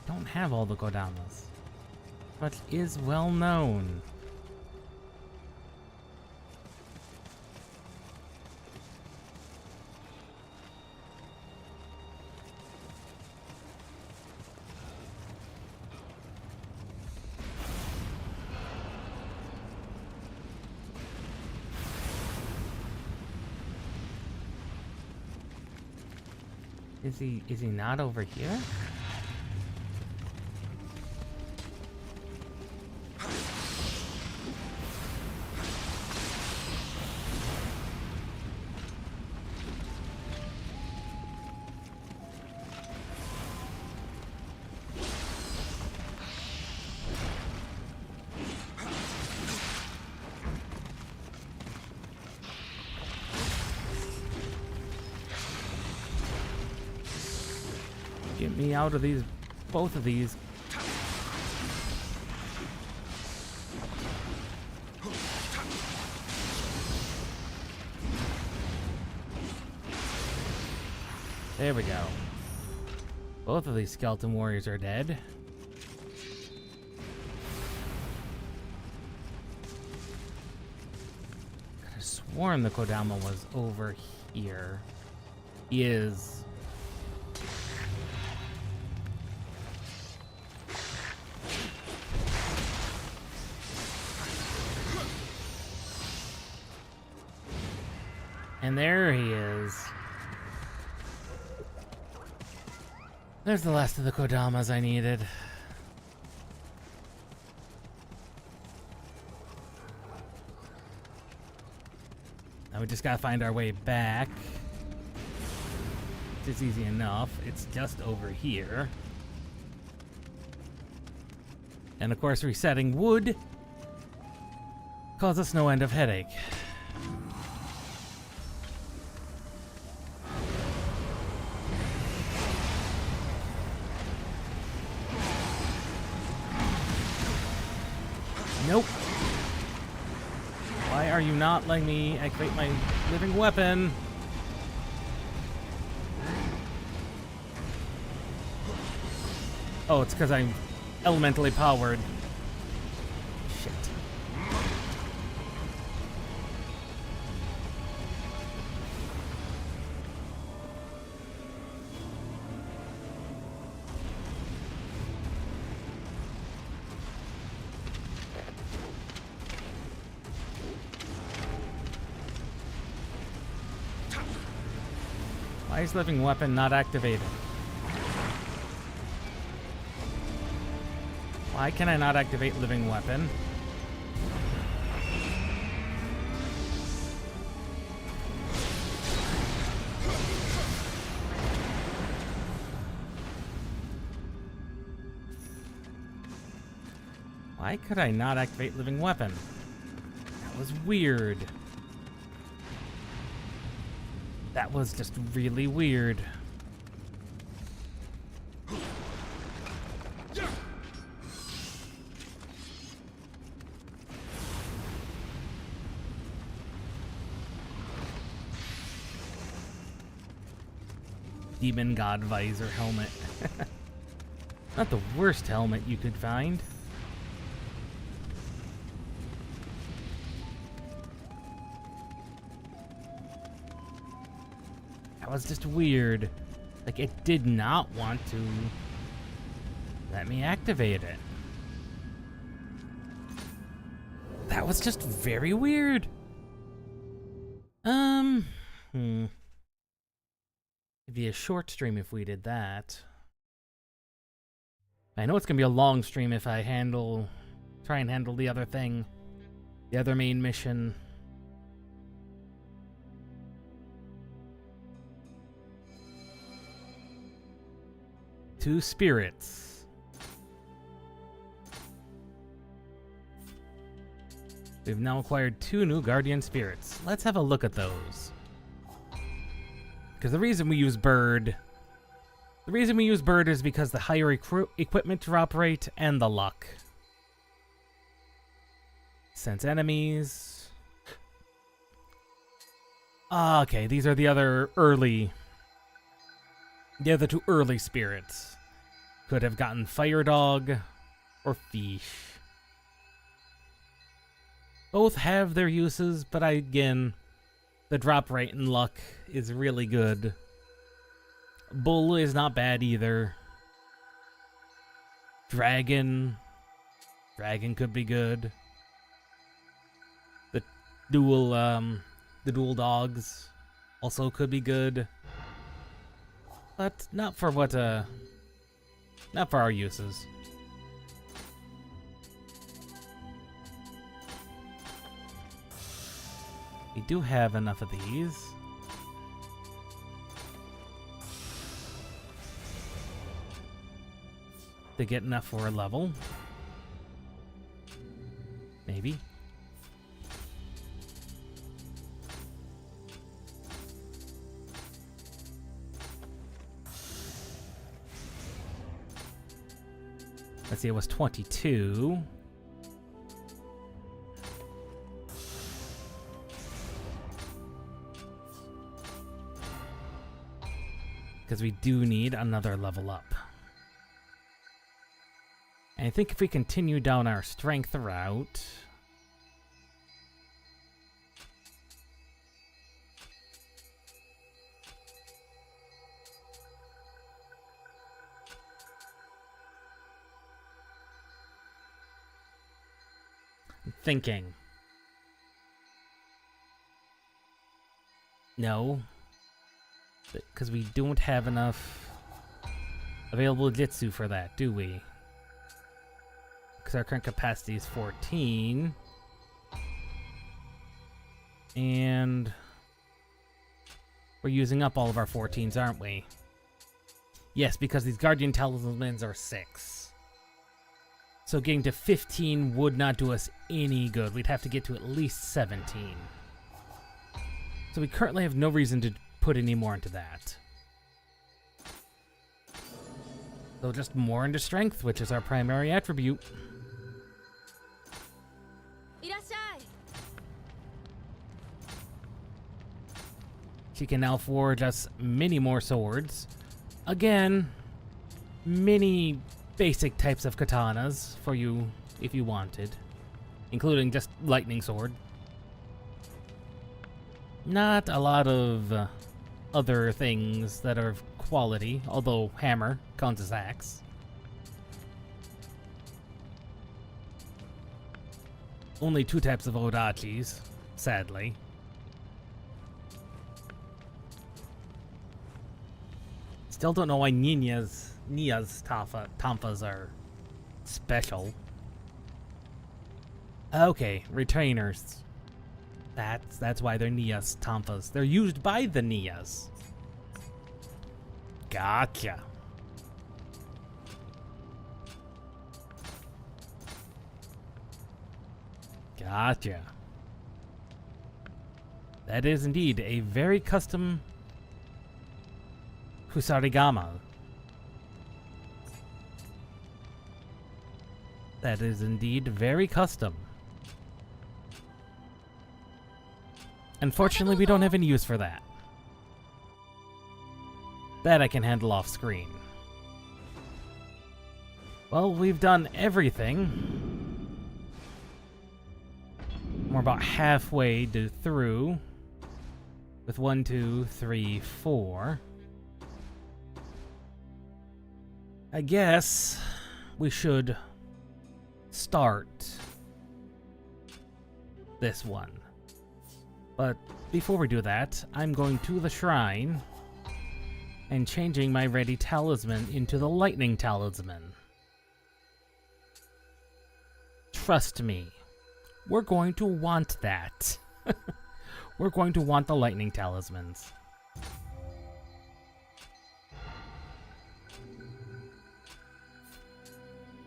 Don't have all the Kodamas. Much is well known. Is he not over here? Get me out of these, both of these. There we go. Both of these skeleton warriors are dead. Could have sworn the Kodama was over here. He is. And there he is. There's the last of the Kodamas I needed. Now we just gotta find our way back. It's easy enough. It's just over here. And of course, resetting would cause us no end of headache. Nope. Why are you not letting me activate my living weapon? Oh, it's because I'm elementally powered. Shit. Why is living weapon not activated? Why can I not activate living weapon? Why could I not activate living weapon? That was weird. That was just really weird. Demon God Visor helmet. Not the worst helmet you could find. That was just weird. Like, it did not want to let me activate it. That was just very weird. It'd be a short stream if we did that. I know it's gonna be a long stream if I try and handle the other thing. The other main mission. Two spirits. We've now acquired 2 new guardian spirits. Let's have a look at those. Because the reason we use bird is because the higher equipment drop rate and the luck. Sense enemies. Okay, these are the other early. The other 2 early spirits. Could have gotten Fire Dog or Fish. Both have their uses, but again, the drop rate and luck is really good. Bull is not bad either. Dragon could be good. The dual dogs also could be good. But not for not for our uses. We do have enough of these. To get enough for a level. Maybe. Let's see, it was 22. Because we do need another level up. And I think if we continue down our strength route... I'm thinking. No. Because we don't have enough available Jitsu for that, do we? Because our current capacity is 14. And we're using up all of our 14s, aren't we? Yes, because these Guardian Talismans are 6. So getting to 15 would not do us any good. We'd have to get to at least 17. So we currently have no reason to put any more into that. So just more into strength, which is our primary attribute. She can now forge us many more swords. Again, many basic types of katanas for you if you wanted, including just lightning sword. Not a lot of other things that are of quality, although hammer counts as axe. Only 2 types of odachis, sadly. Still don't know why Nioh's tanfas are special. Okay, retainers. That's why they're Nioh's tanfas. They're used by the Niohs. Gotcha. Gotcha. That is indeed a very custom Kusarigama. That is indeed very custom. Unfortunately, we don't have any use for that. That I can handle off screen. Well, we've done everything. We're about halfway through. With 1, 2, 3, 4. I guess we should start this one. But before we do that, I'm going to the shrine and changing my ready talisman into the lightning talisman. Trust me, we're going to want that. We're going to want the lightning talismans.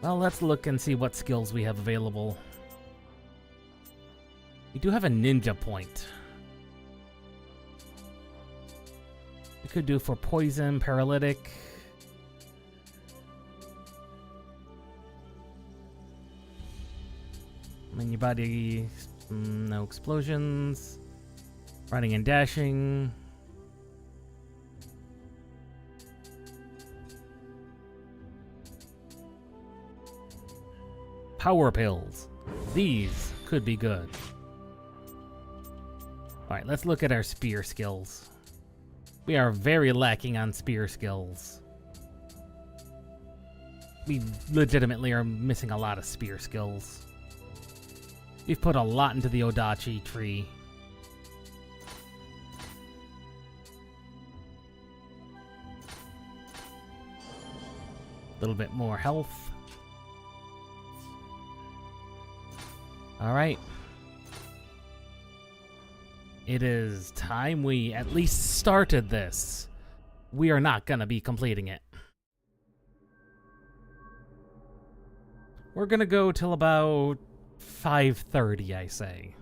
Well, let's look and see what skills we have available. We do have a ninja point. We could do for poison, paralytic. In your body, no explosions. Running and dashing. Power pills. These could be good. Alright, let's look at our spear skills. We are very lacking on spear skills. We legitimately are missing a lot of spear skills. We've put a lot into the Odachi tree. A little bit more health. Alright. It is time we at least started this. We are not gonna be completing it. We're gonna go till about 5:30, I say.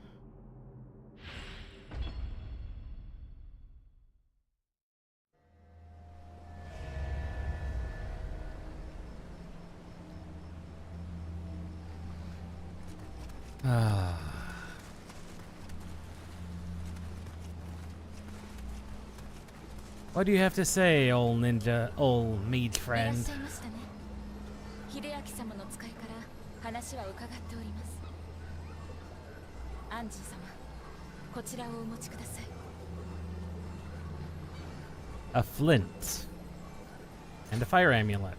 What do you have to say, old ninja, old mage friend? A flint and a fire amulet.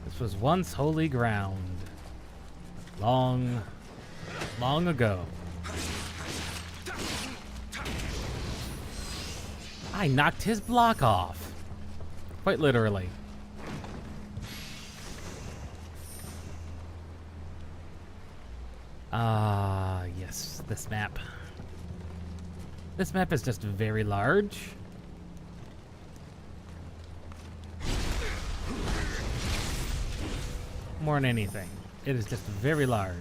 This was once holy ground. Long long ago. I knocked his block off. Quite literally. Yes, this map. This map is just very large. More than anything, it is just very large.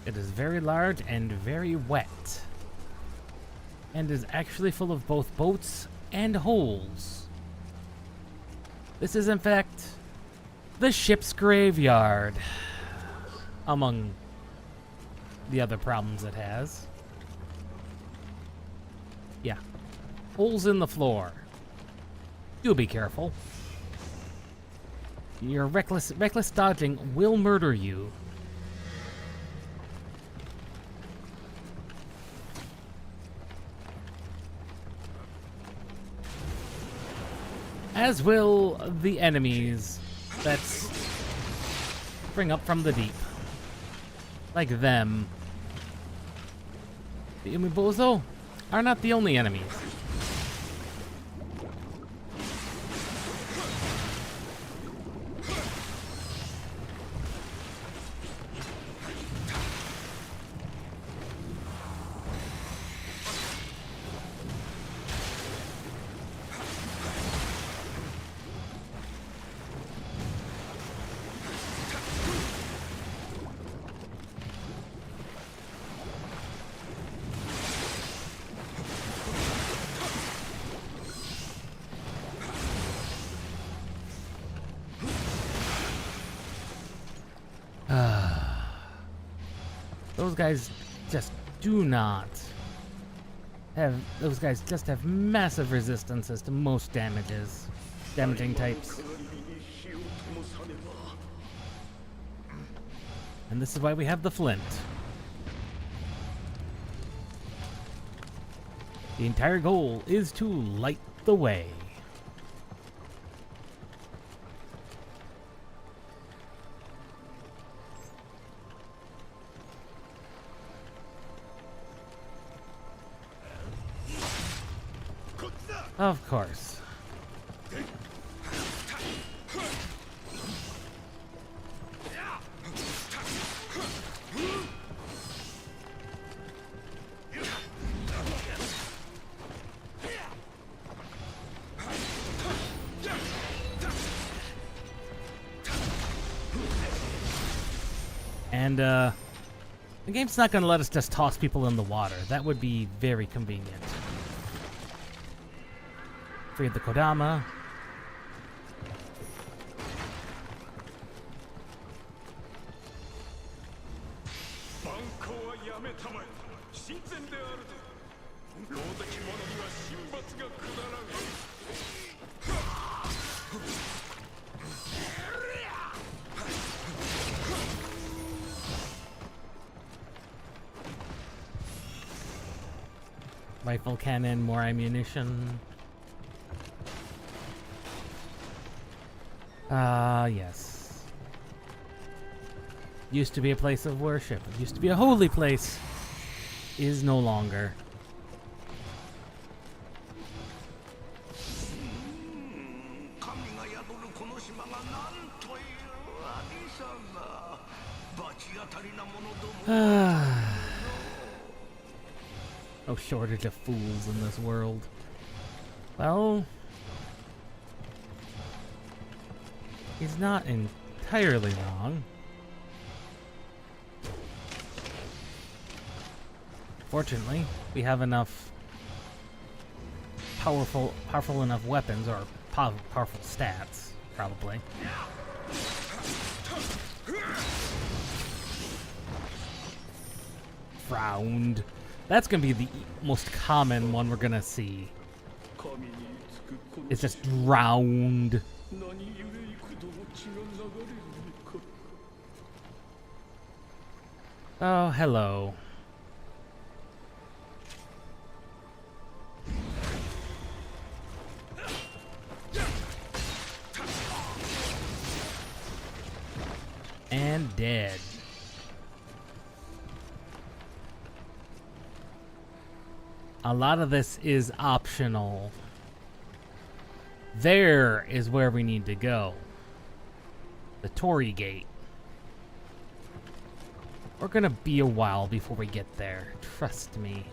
It is very large and very wet. And is actually full of both boats and holes. This is, in fact, the ship's graveyard, among the other problems it has. Yeah. Holes in the floor. Do be careful. Your reckless dodging will murder you. As will the enemies that spring up from the deep. Like them. The Umibozo are not the only enemies. Those guys just do not have... Those guys just have massive resistances to most damaging types. And this is why we have the flint. The entire goal is to light the way. Of course. And, the game's not gonna let us just toss people in the water. That would be very convenient. Freed the Kodama. Rifle cannon, more ammunition. Yes. Used to be a place of worship. It used to be a holy place. Is no longer. No shortage of fools in this world. Well, he's not entirely wrong. Fortunately, we have enough powerful enough weapons, or powerful stats, probably. Frowned. That's gonna be the most common one we're gonna see. It's just drowned. Oh, hello. dead. A lot of this is optional. There is where we need to go. The Torii Gate. We're gonna be a while before we get there. Trust me.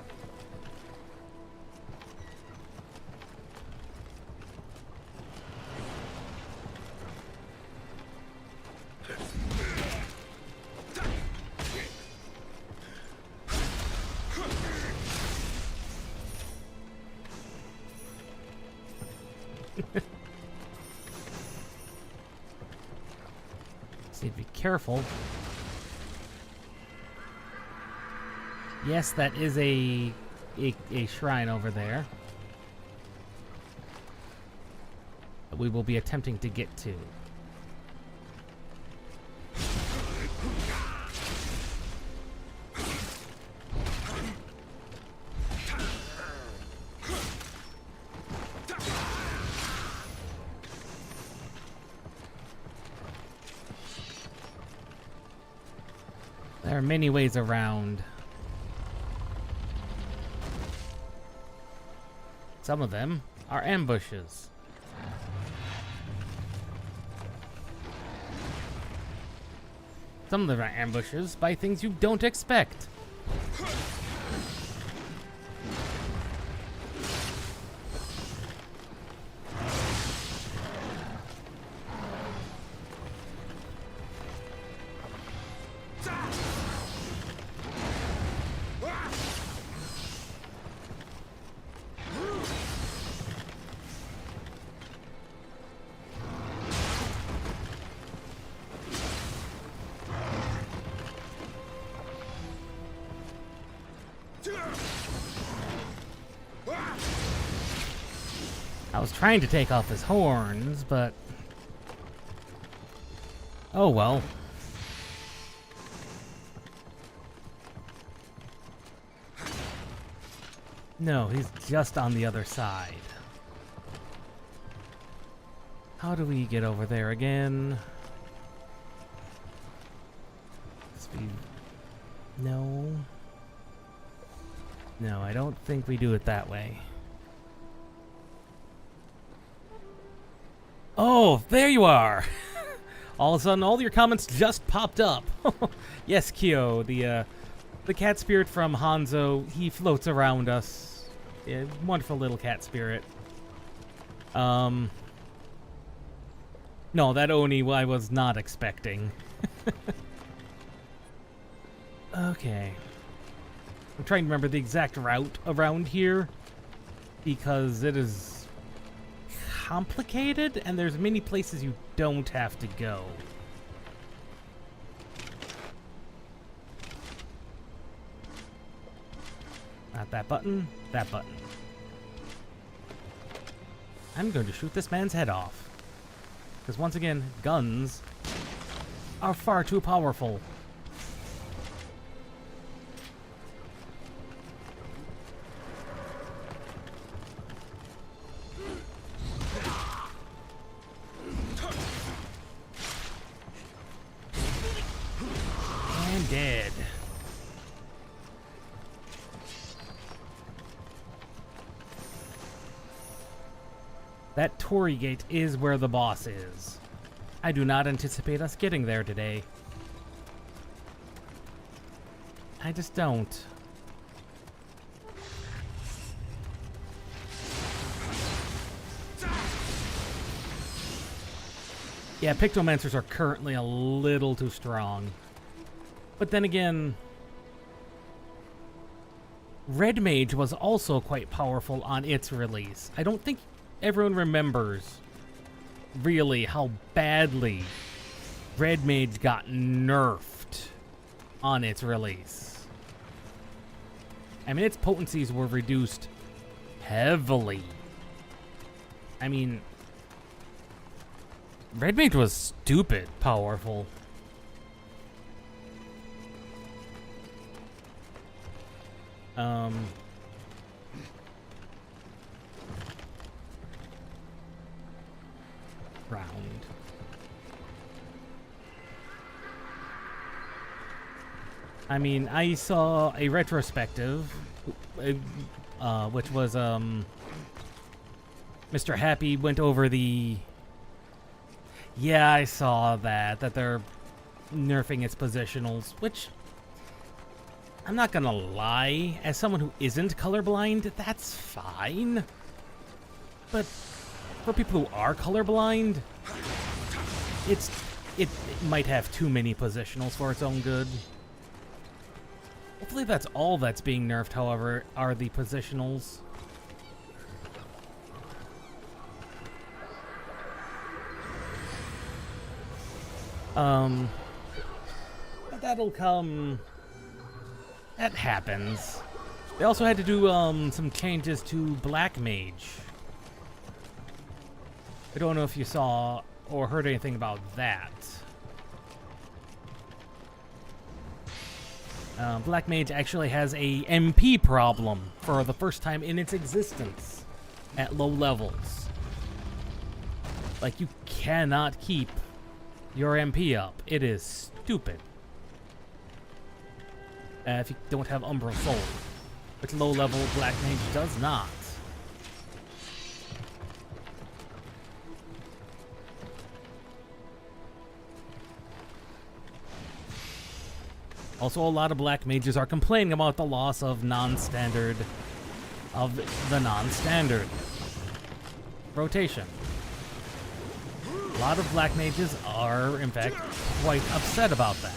Just need to be careful. Yes, that is a shrine over there that we will be attempting to get to. There are many ways around. Some of them are ambushes. Some of them are ambushes by things you don't expect. I was trying to take off his horns, but... oh well. No, he's just on the other side. How do we get over there again? No. No, I don't think we do it that way. Oh, there you are! All of a sudden, all your comments just popped up. Yes, Kyo, the cat spirit from Hanzo, he floats around us. Yeah, wonderful little cat spirit. No, that Oni I was not expecting. Okay. I'm trying to remember the exact route around here, because it is complicated, and there's many places you don't have to go. Not that button, that button. I'm going to shoot this man's head off. Because once again, guns are far too powerful. And dead. That Torii Gate is where the boss is. I do not anticipate us getting there today. I just don't. Yeah, Pictomancers are currently a little too strong. But then again, Red Mage was also quite powerful on its release. I don't think everyone remembers really how badly Red Mage got nerfed on its release. I mean, its potencies were reduced heavily. I mean, Red Mage was stupid powerful. Round. I mean, I saw a retrospective, which was, Mr. Happy went over the... Yeah, I saw that they're nerfing its positionals, which... I'm not gonna lie, as someone who isn't colorblind, that's fine. But for people who are colorblind, it might have too many positionals for its own good. Hopefully that's all that's being nerfed, however, are the positionals. But that'll come... That happens. They also had to do some changes to Black Mage. I don't know if you saw or heard anything about that. Black Mage actually has a MP problem for the first time in its existence at low levels. Like, you cannot keep your MP up. It is stupid. If you don't have Umbral Soul, which low-level Black Mage does not. Also, a lot of Black Mages are complaining about the loss of the non-standard rotation. A lot of Black Mages are, in fact, quite upset about that.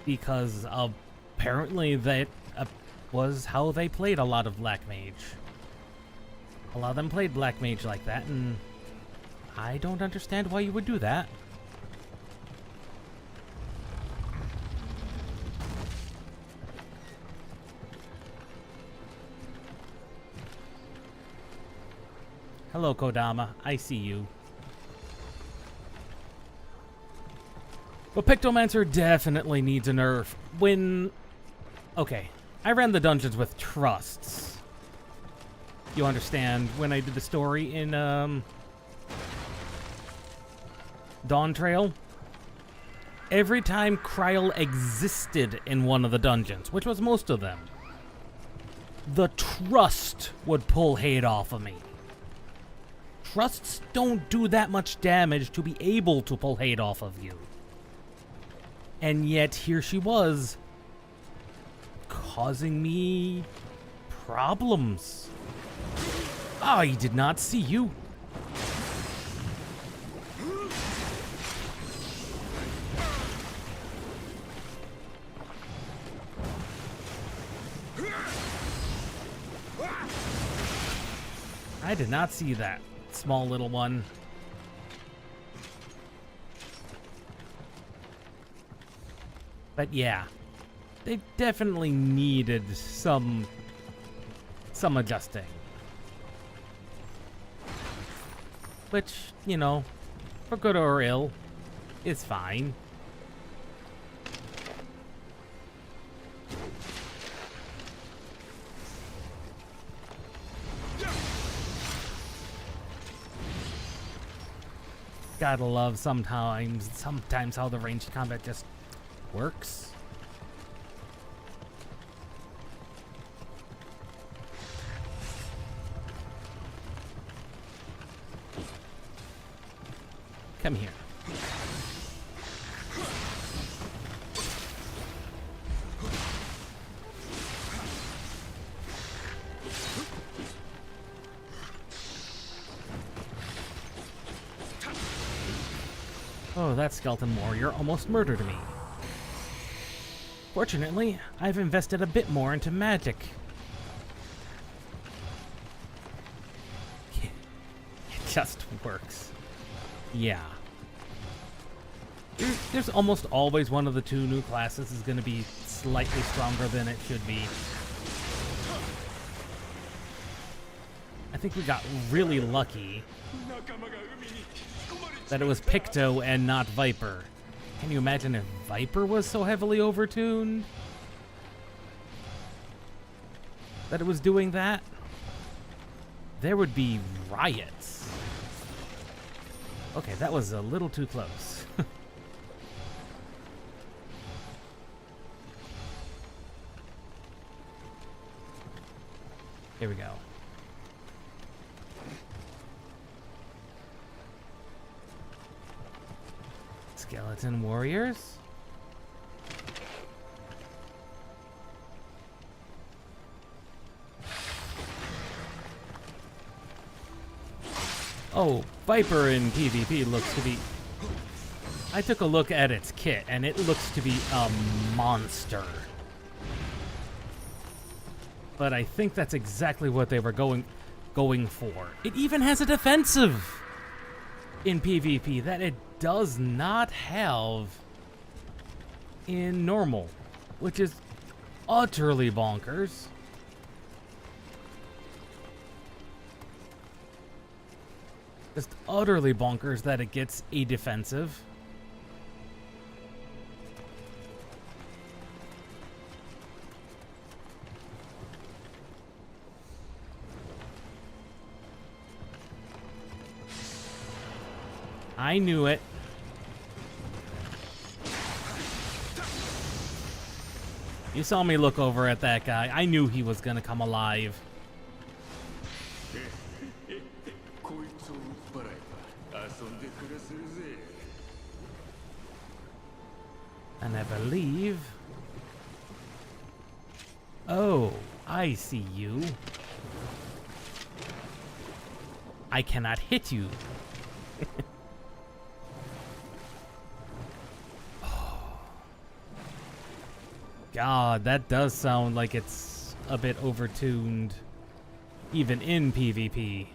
Because apparently that was how they played a lot of Black Mage. A lot of them played Black Mage like that, and I don't understand why you would do that. Hello, Kodama. I see you. But Pictomancer definitely needs a nerf. Okay, I ran the dungeons with trusts. You understand, when I did the story in, Dawn Trail, every time Kryl existed in one of the dungeons, which was most of them, the trust would pull hate off of me. Trusts don't do that much damage to be able to pull hate off of you. And yet, here she was, causing me problems. I did not see you. I did not see that small little one. But yeah, they definitely needed some adjusting. Which, you know, for good or ill, is fine. Gotta love sometimes how the ranged combat just works. Come here. Oh, that skeleton warrior almost murdered me. Fortunately, I've invested a bit more into magic. It just works. Yeah. There's almost always one of the two new classes is going to be slightly stronger than it should be. I think we got really lucky that it was Picto and not Viper. Can you imagine if Viper was so heavily overtuned that it was doing that? There would be riots. Okay, that was a little too close. Here we go. Skeleton warriors. Oh, Viper in PvP looks to be... I took a look at its kit, and it looks to be a monster. But I think that's exactly what they were going for. It even has a defensive in PvP that it does not have in normal, which is utterly bonkers. Just utterly bonkers that it gets a defensive. I knew it. You saw me look over at that guy. I knew he was gonna come alive. And I believe... Oh, I see you. I cannot hit you. God, that does sound like it's a bit overtuned, even in PvP.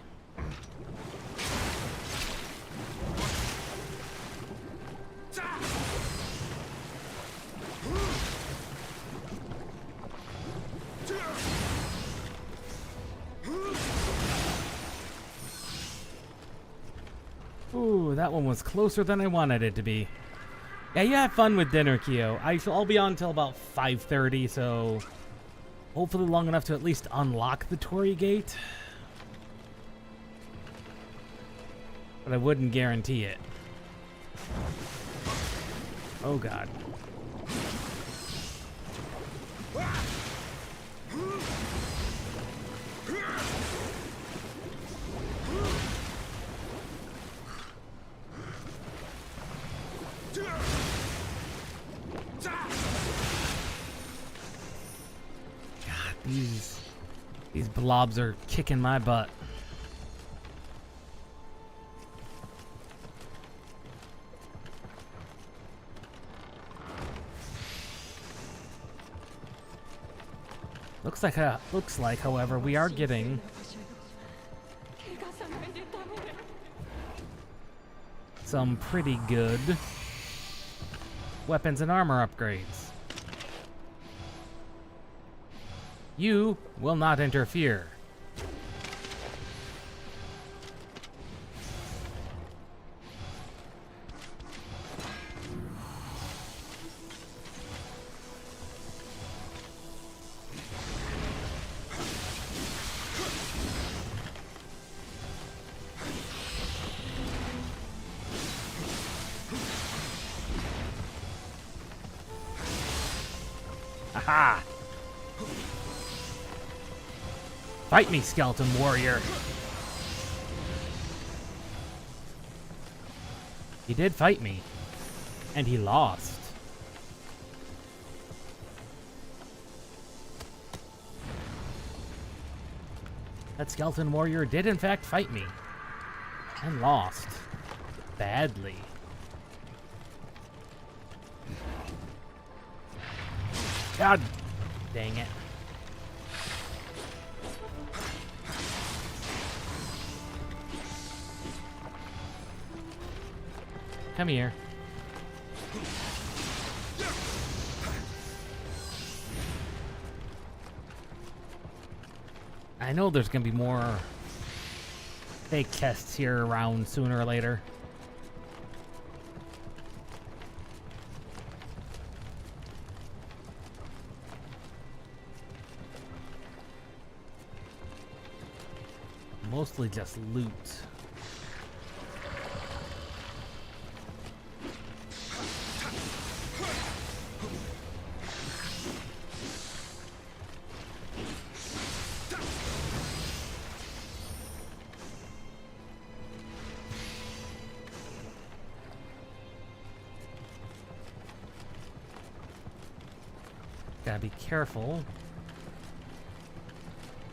Ooh, that one was closer than I wanted it to be. Yeah, you have fun with dinner, Kyo. I'll be on until about 5:30, so hopefully long enough to at least unlock the Torii Gate. But I wouldn't guarantee it. Oh God. These blobs are kicking my butt. Looks like, however, we are getting some pretty good weapons and armor upgrades. You will not interfere. Aha! Fight me, skeleton warrior. He did fight me, and he lost. That skeleton warrior did in fact fight me, and lost. Badly. God dang it. Come here. I know there's gonna be more fake tests here around sooner or later. Mostly just loot. Gotta be careful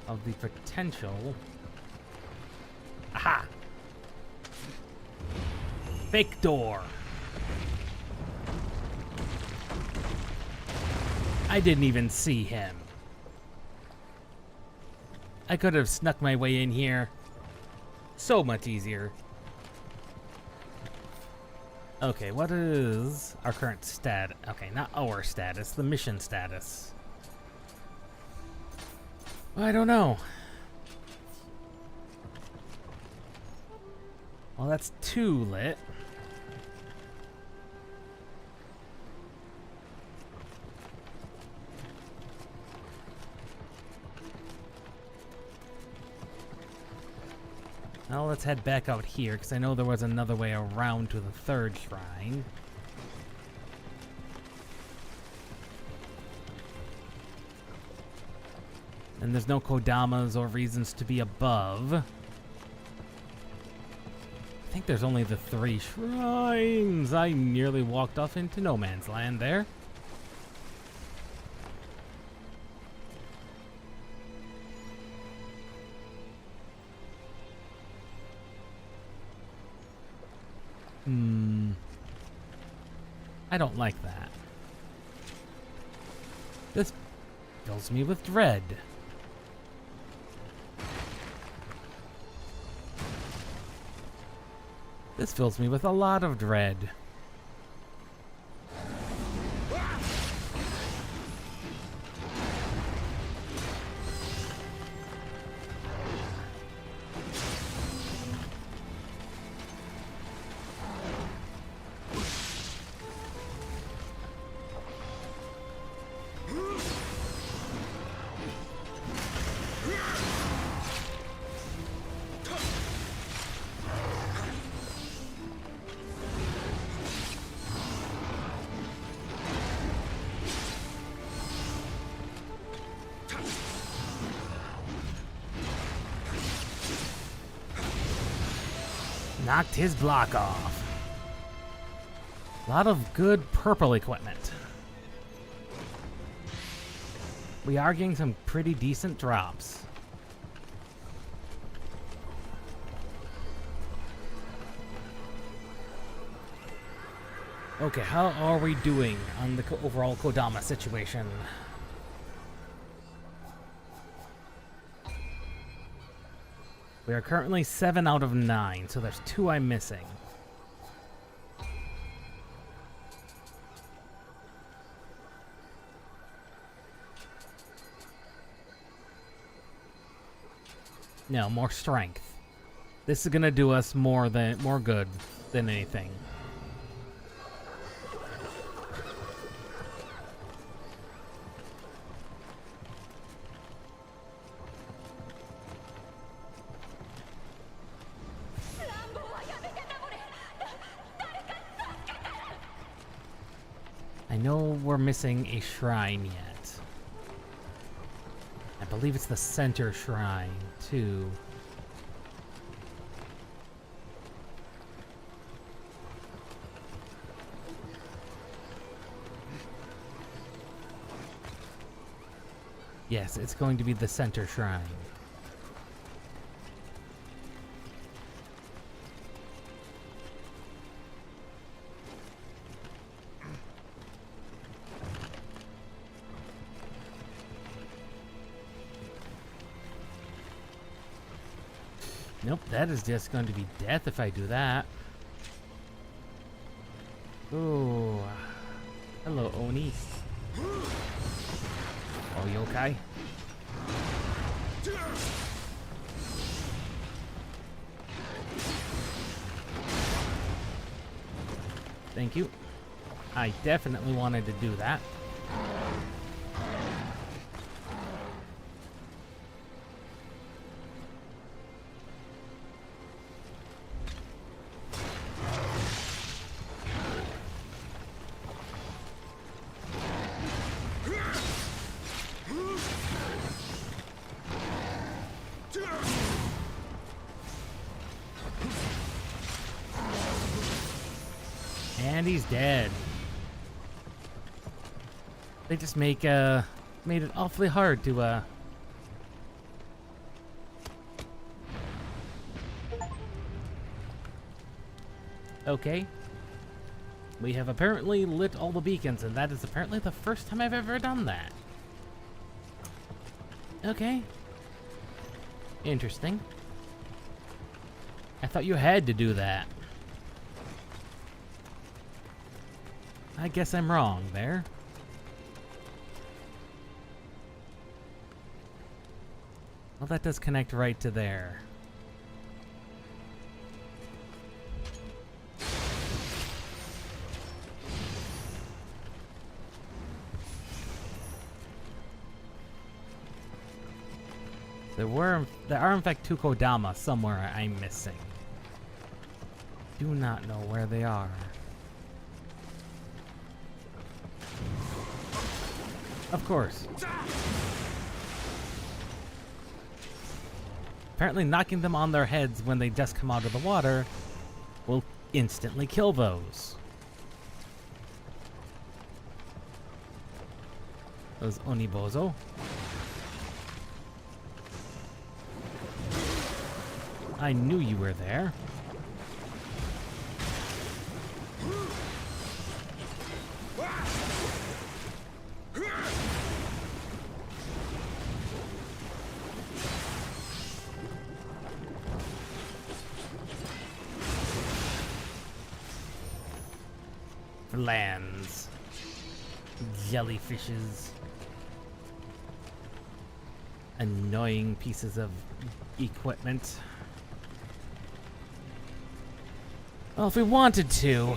of the potential. Aha! Fake door. I didn't even see him. I could have snuck my way in here. So much easier. Okay, what is our current stat? Okay, not our status, the mission status. I don't know. Well, that's 2 lit. Now let's head back out here, because I know there was another way around to the 3rd shrine. And there's no Kodamas or reasons to be above. I think there's only the 3 shrines. I nearly walked off into no man's land there. I don't like that. This fills me with dread. This fills me with a lot of dread. Knocked his block off. A lot of good purple equipment. We are getting some pretty decent drops. Okay, how are we doing on the overall Kodama situation? We are currently 7 out of 9, so there's 2 I'm missing. No, more strength. This is gonna do us more good than anything. I know we're missing a shrine yet. I believe it's the center shrine, too. Yes, it's going to be the center shrine. Nope, that is just going to be death if I do that. Ooh. Hello, Oni. Oh, you okay? Thank you. I definitely wanted to do that. And he's dead. They just made it awfully hard to Okay. We have apparently lit all the beacons, and that is apparently the first time I've ever done that. Okay. Interesting. I thought you had to do that. I guess I'm wrong there. Well, that does connect right to there. There are in fact 2 Kodama somewhere I'm missing. Do not know where they are. Of course. Apparently knocking them on their heads when they just come out of the water will instantly kill those. Those Onibozo. I knew you were there. Lands. Jellyfishes. Annoying pieces of equipment. Well, if we wanted to,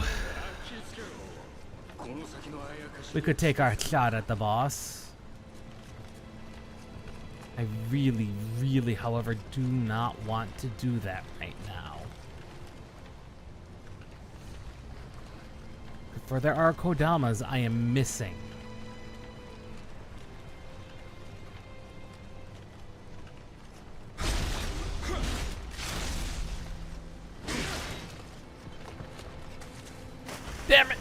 we could take our shot at the boss. I really, really, however, do not want to do that right now. For there are Kodamas I am missing. Damn it!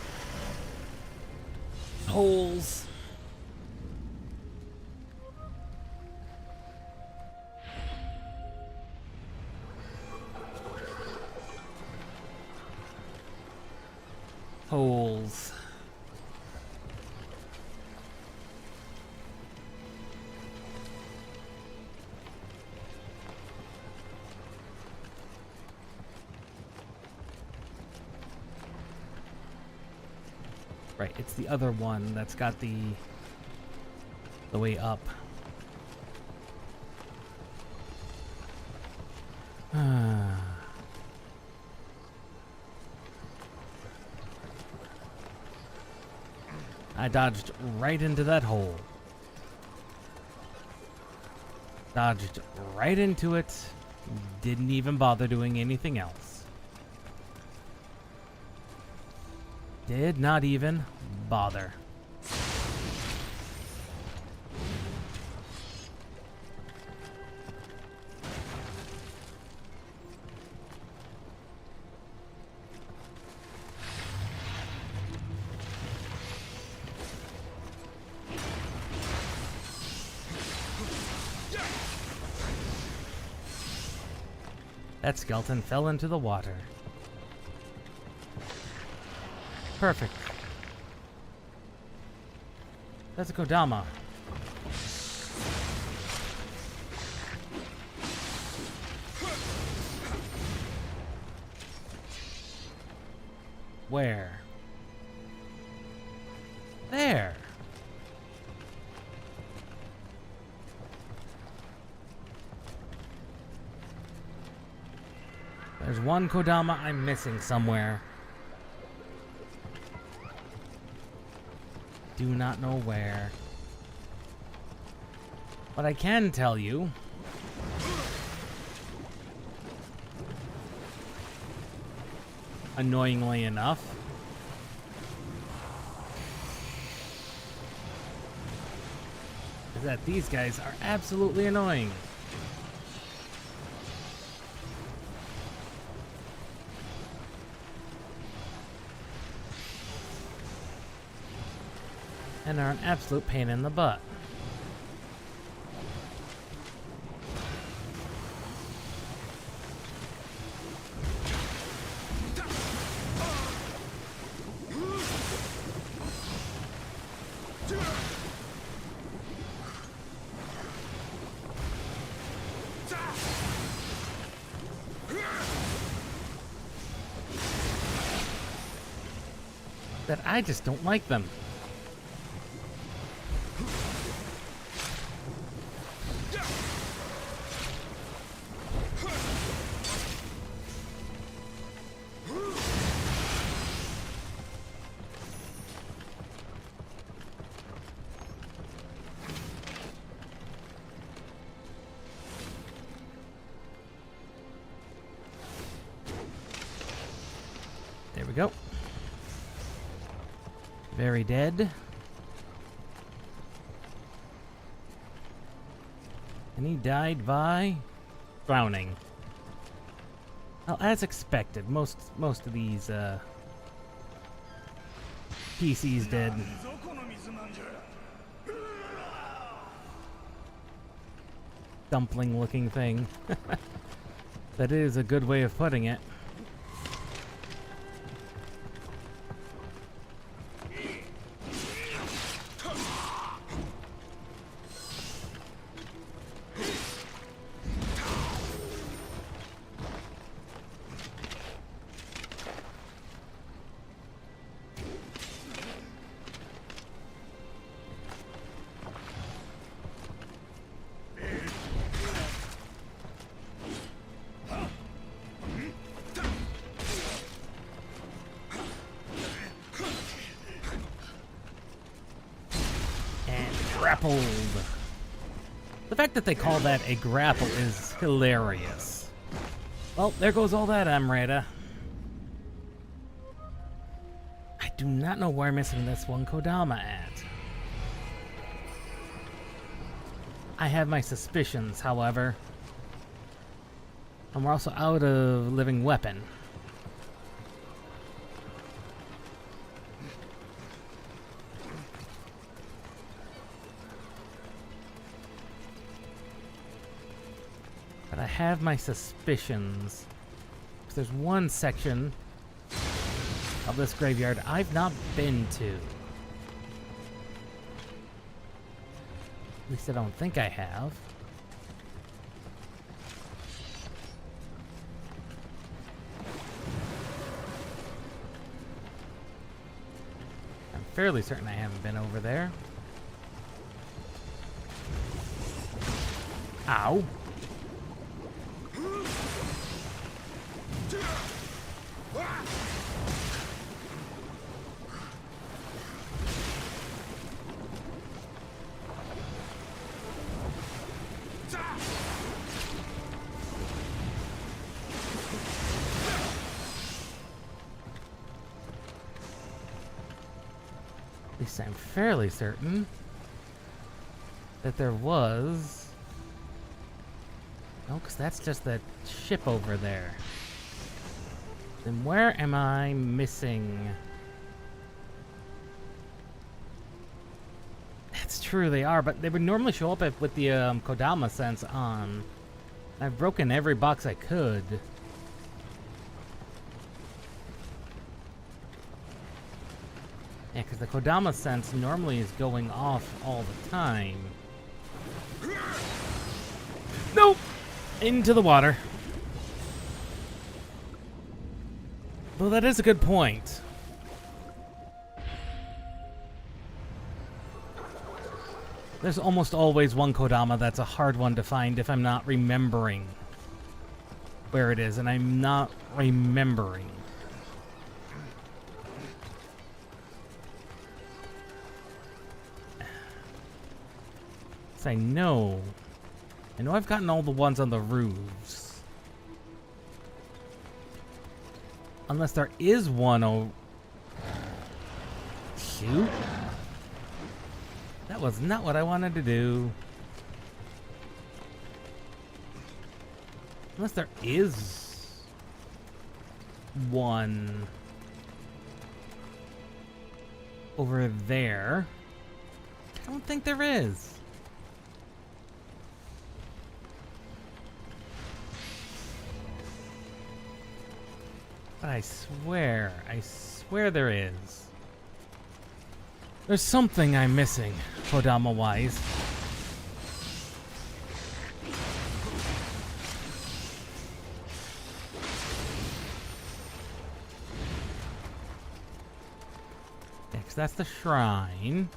Holes. Holes. Right, it's the other one that's got the way up. I dodged right into that hole. Dodged right into it. Didn't even bother doing anything else. Did not even bother. That skeleton fell into the water. Perfect. That's a Kodama. Where? There. There's one Kodama I'm missing somewhere. Do not know where. But I can tell you. Annoyingly enough. Is that these guys are absolutely annoying. and are an absolute pain in the butt. That I just don't like them. There we go. Very dead. And he died by drowning. Well, as expected, most of these PCs dead. Dumpling looking thing. That is a good way of putting it. Grappled. The fact that they call that a grapple is hilarious. Well, there goes all that, Amrita. I do not know where I'm missing this one Kodama at. I have my suspicions, however. And we're also out of living weapon. But I have my suspicions. There's one section of this graveyard I've not been to. At least I don't think I have. I'm fairly certain I haven't been over there. Ow. At least I'm fairly certain that there was... No, because that's just that ship over there. Then where am I missing? That's true, they are, but they would normally show up with the Kodama sense on. I've broken every box I could. Yeah, because the Kodama sense normally is going off all the time. Nope! Into the water. Well, that is a good point. There's almost always one Kodama that's a hard one to find if I'm not remembering where it is, and I'm not remembering. So I know I've gotten all the ones on the roofs. Unless there is one Shoot. That was not what I wanted to do. Unless there is one over there. I don't think there is. But I swear there is. There's something I'm missing, Kodama-wise. Next, that's the shrine.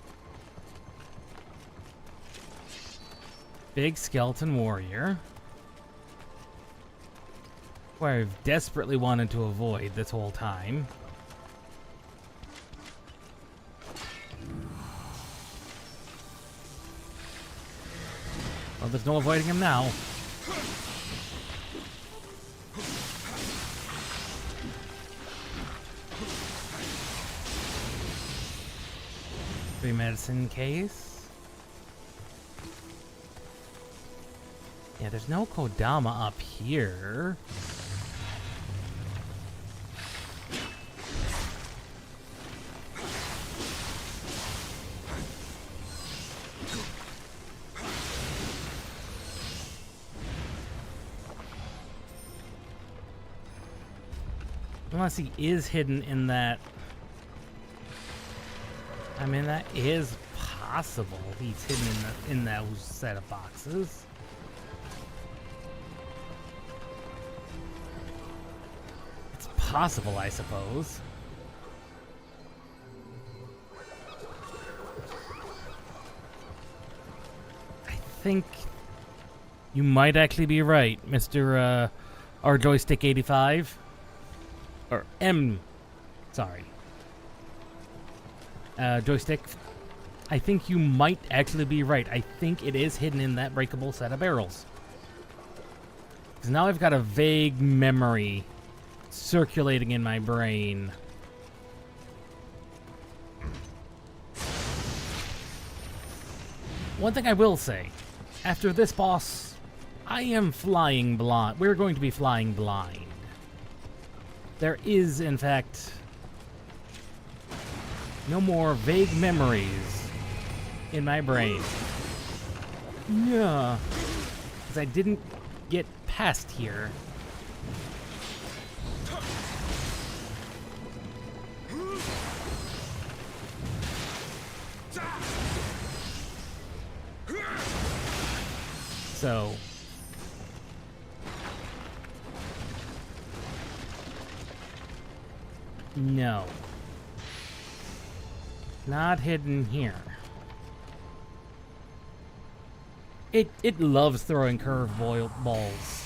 Big skeleton warrior. Where I've desperately wanted to avoid this whole time. Well, there's no avoiding him now. Free medicine case. Yeah, there's no Kodama up here. Unless he is hidden in that. I mean, that is possible. He's hidden in those set of boxes. It's possible, I suppose. I think you might actually be right, Mr. R Joystick 85. Or sorry. Joystick. I think you might actually be right. I think it is hidden in that breakable set of barrels. Because now I've got a vague memory circulating in my brain. One thing I will say, after this boss, I am flying blind. We're going to be flying blind. There is, in fact, no more vague memories in my brain. Yeah. Because I didn't get past here. So... no. Not hidden here. It loves throwing curveball balls.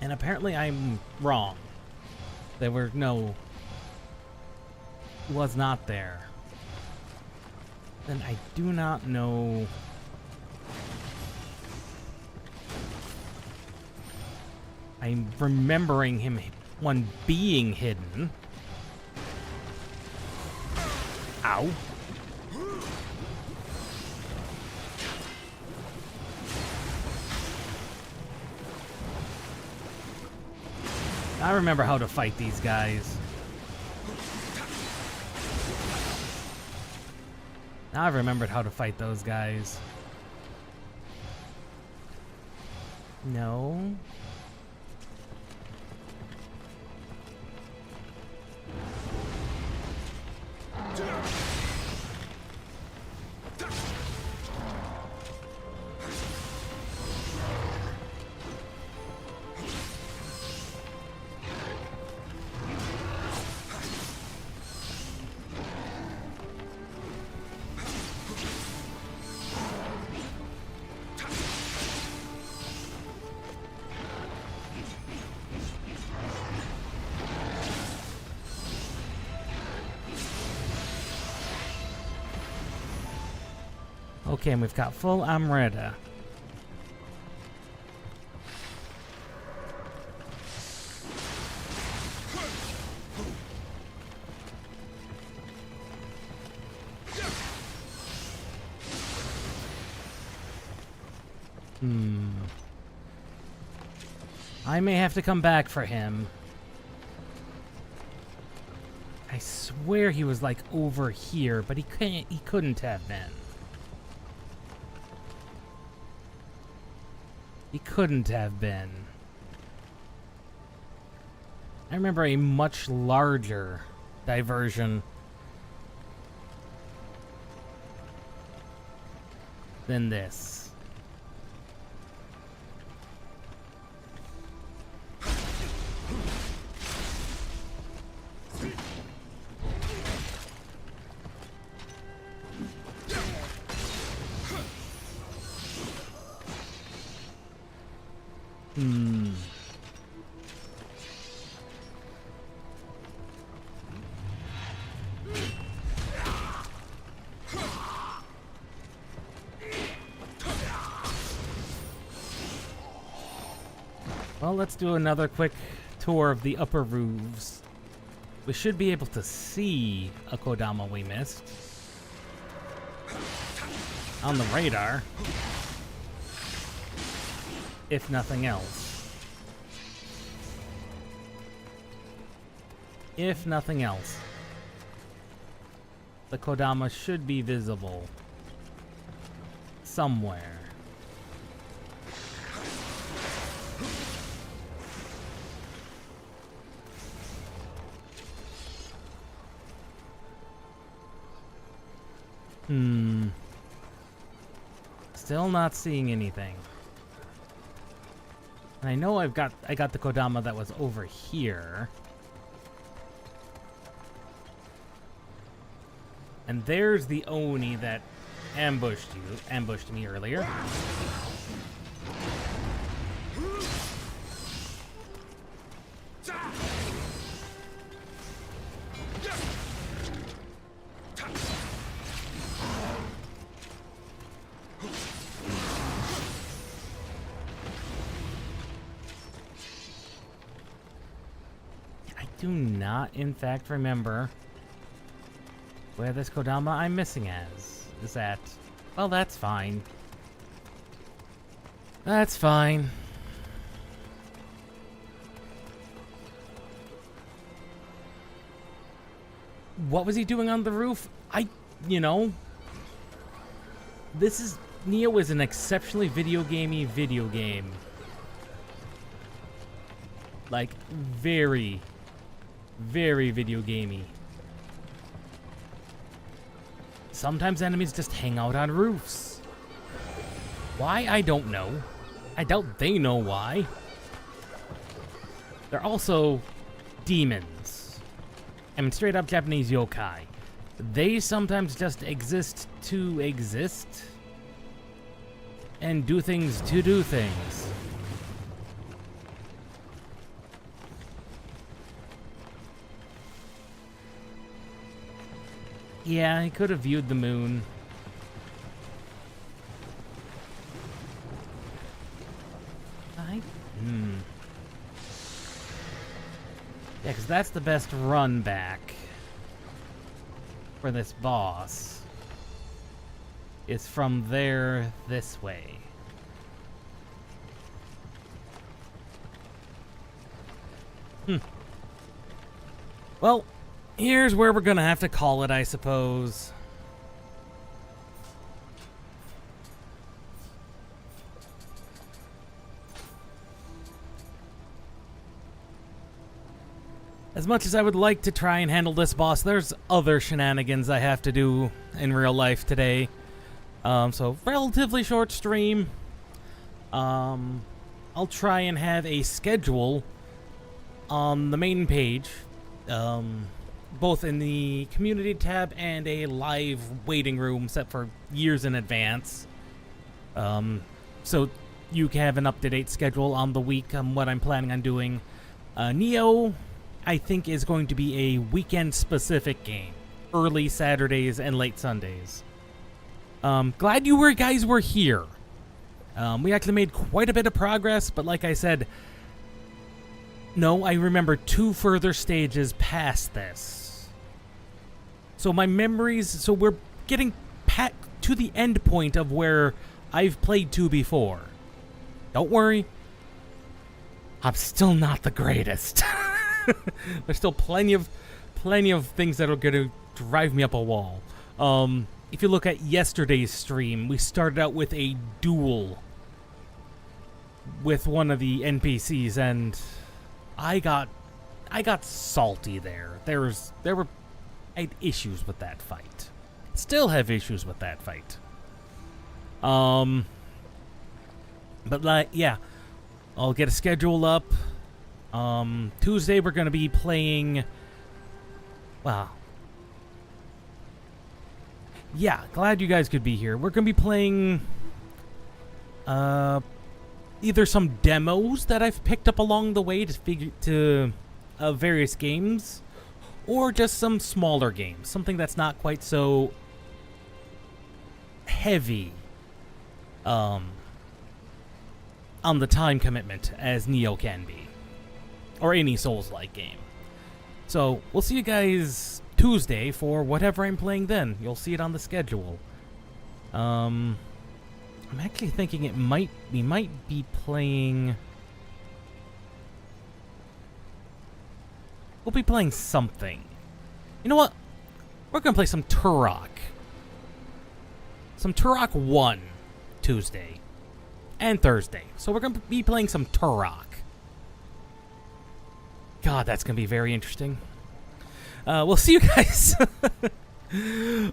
And apparently I'm wrong. There were no... was not there. Then I do not know... I'm remembering him... one being hidden. Ow. I remember how to fight these guys. Now I've remembered how to fight those guys. No. Okay, and we've got full Amrita. I may have to come back for him. I swear he was like over here, but he couldn't have been. He couldn't have been. I remember a much larger diversion than this. Well, let's do another quick tour of the upper roofs. We should be able to see a Kodama we missed on the radar, if nothing else. If nothing else, the Kodama should be visible somewhere. Still not seeing anything. And I know I got the Kodama that was over here. And there's the Oni that ambushed me earlier. Do not, in fact, remember where this Kodama I'm missing is at. Well, that's fine. That's fine. What was he doing on the roof? Nioh is an exceptionally video game. Like, very video gamey. Sometimes enemies just hang out on roofs. Why? I don't know. I doubt they know why. They're also demons. I mean, straight up Japanese yokai. They sometimes just exist to exist and do things to do things. Yeah, he could have viewed the moon. Yeah, because that's the best run back for this boss. Is from there this way. Well, here's where we're gonna have to call it, I suppose. As much as I would like to try and handle this boss, there's other shenanigans I have to do in real life today. So relatively short stream. I'll try and have a schedule on the main page, both in the community tab and a live waiting room set for years in advance. So you can have an up-to-date schedule on the week on what I'm planning on doing. Nioh, I think, is going to be a weekend-specific game. Early Saturdays and late Sundays. Glad you guys were here. We actually made quite a bit of progress, but like I said, no, I remember 2 further stages past this. So my memories, so we're getting to the end point of where I've played 2 before. Don't worry, I'm still not the greatest. There's still plenty of plenty of things that are going to drive me up a wall. If you look at yesterday's stream, we started out with a duel with one of the NPCs, and I got salty there. I had issues with that fight. Still have issues with that fight. But like, yeah, I'll get a schedule up. Tuesday we're gonna be playing. Wow. Yeah, glad you guys could be here. We're gonna be playing either some demos that I've picked up along the way to various games, or just some smaller games, something that's not quite so heavy on the time commitment as Nioh can be, or any Souls-like game. So we'll see you guys Tuesday for whatever I'm playing then. You'll see it on the schedule. I'm actually thinking we might be playing. We'll be playing something. You know what? We're gonna play some Turok. Some Turok 1 Tuesday and Thursday. So we're gonna be playing some Turok. God, that's gonna be very interesting. We'll see you guys.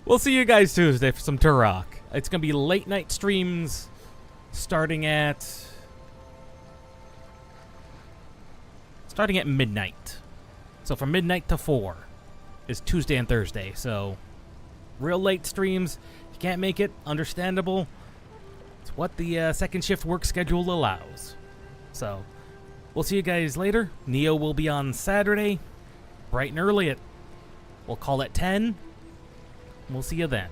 We'll see you guys Tuesday for some Turok. It's gonna be late night streams, starting at midnight. So from midnight to 4 is Tuesday and Thursday. So real late streams. If you can't make it, understandable. It's what the second shift work schedule allows. So we'll see you guys later. Nioh will be on Saturday, bright and early we'll call it 10. We'll see you then.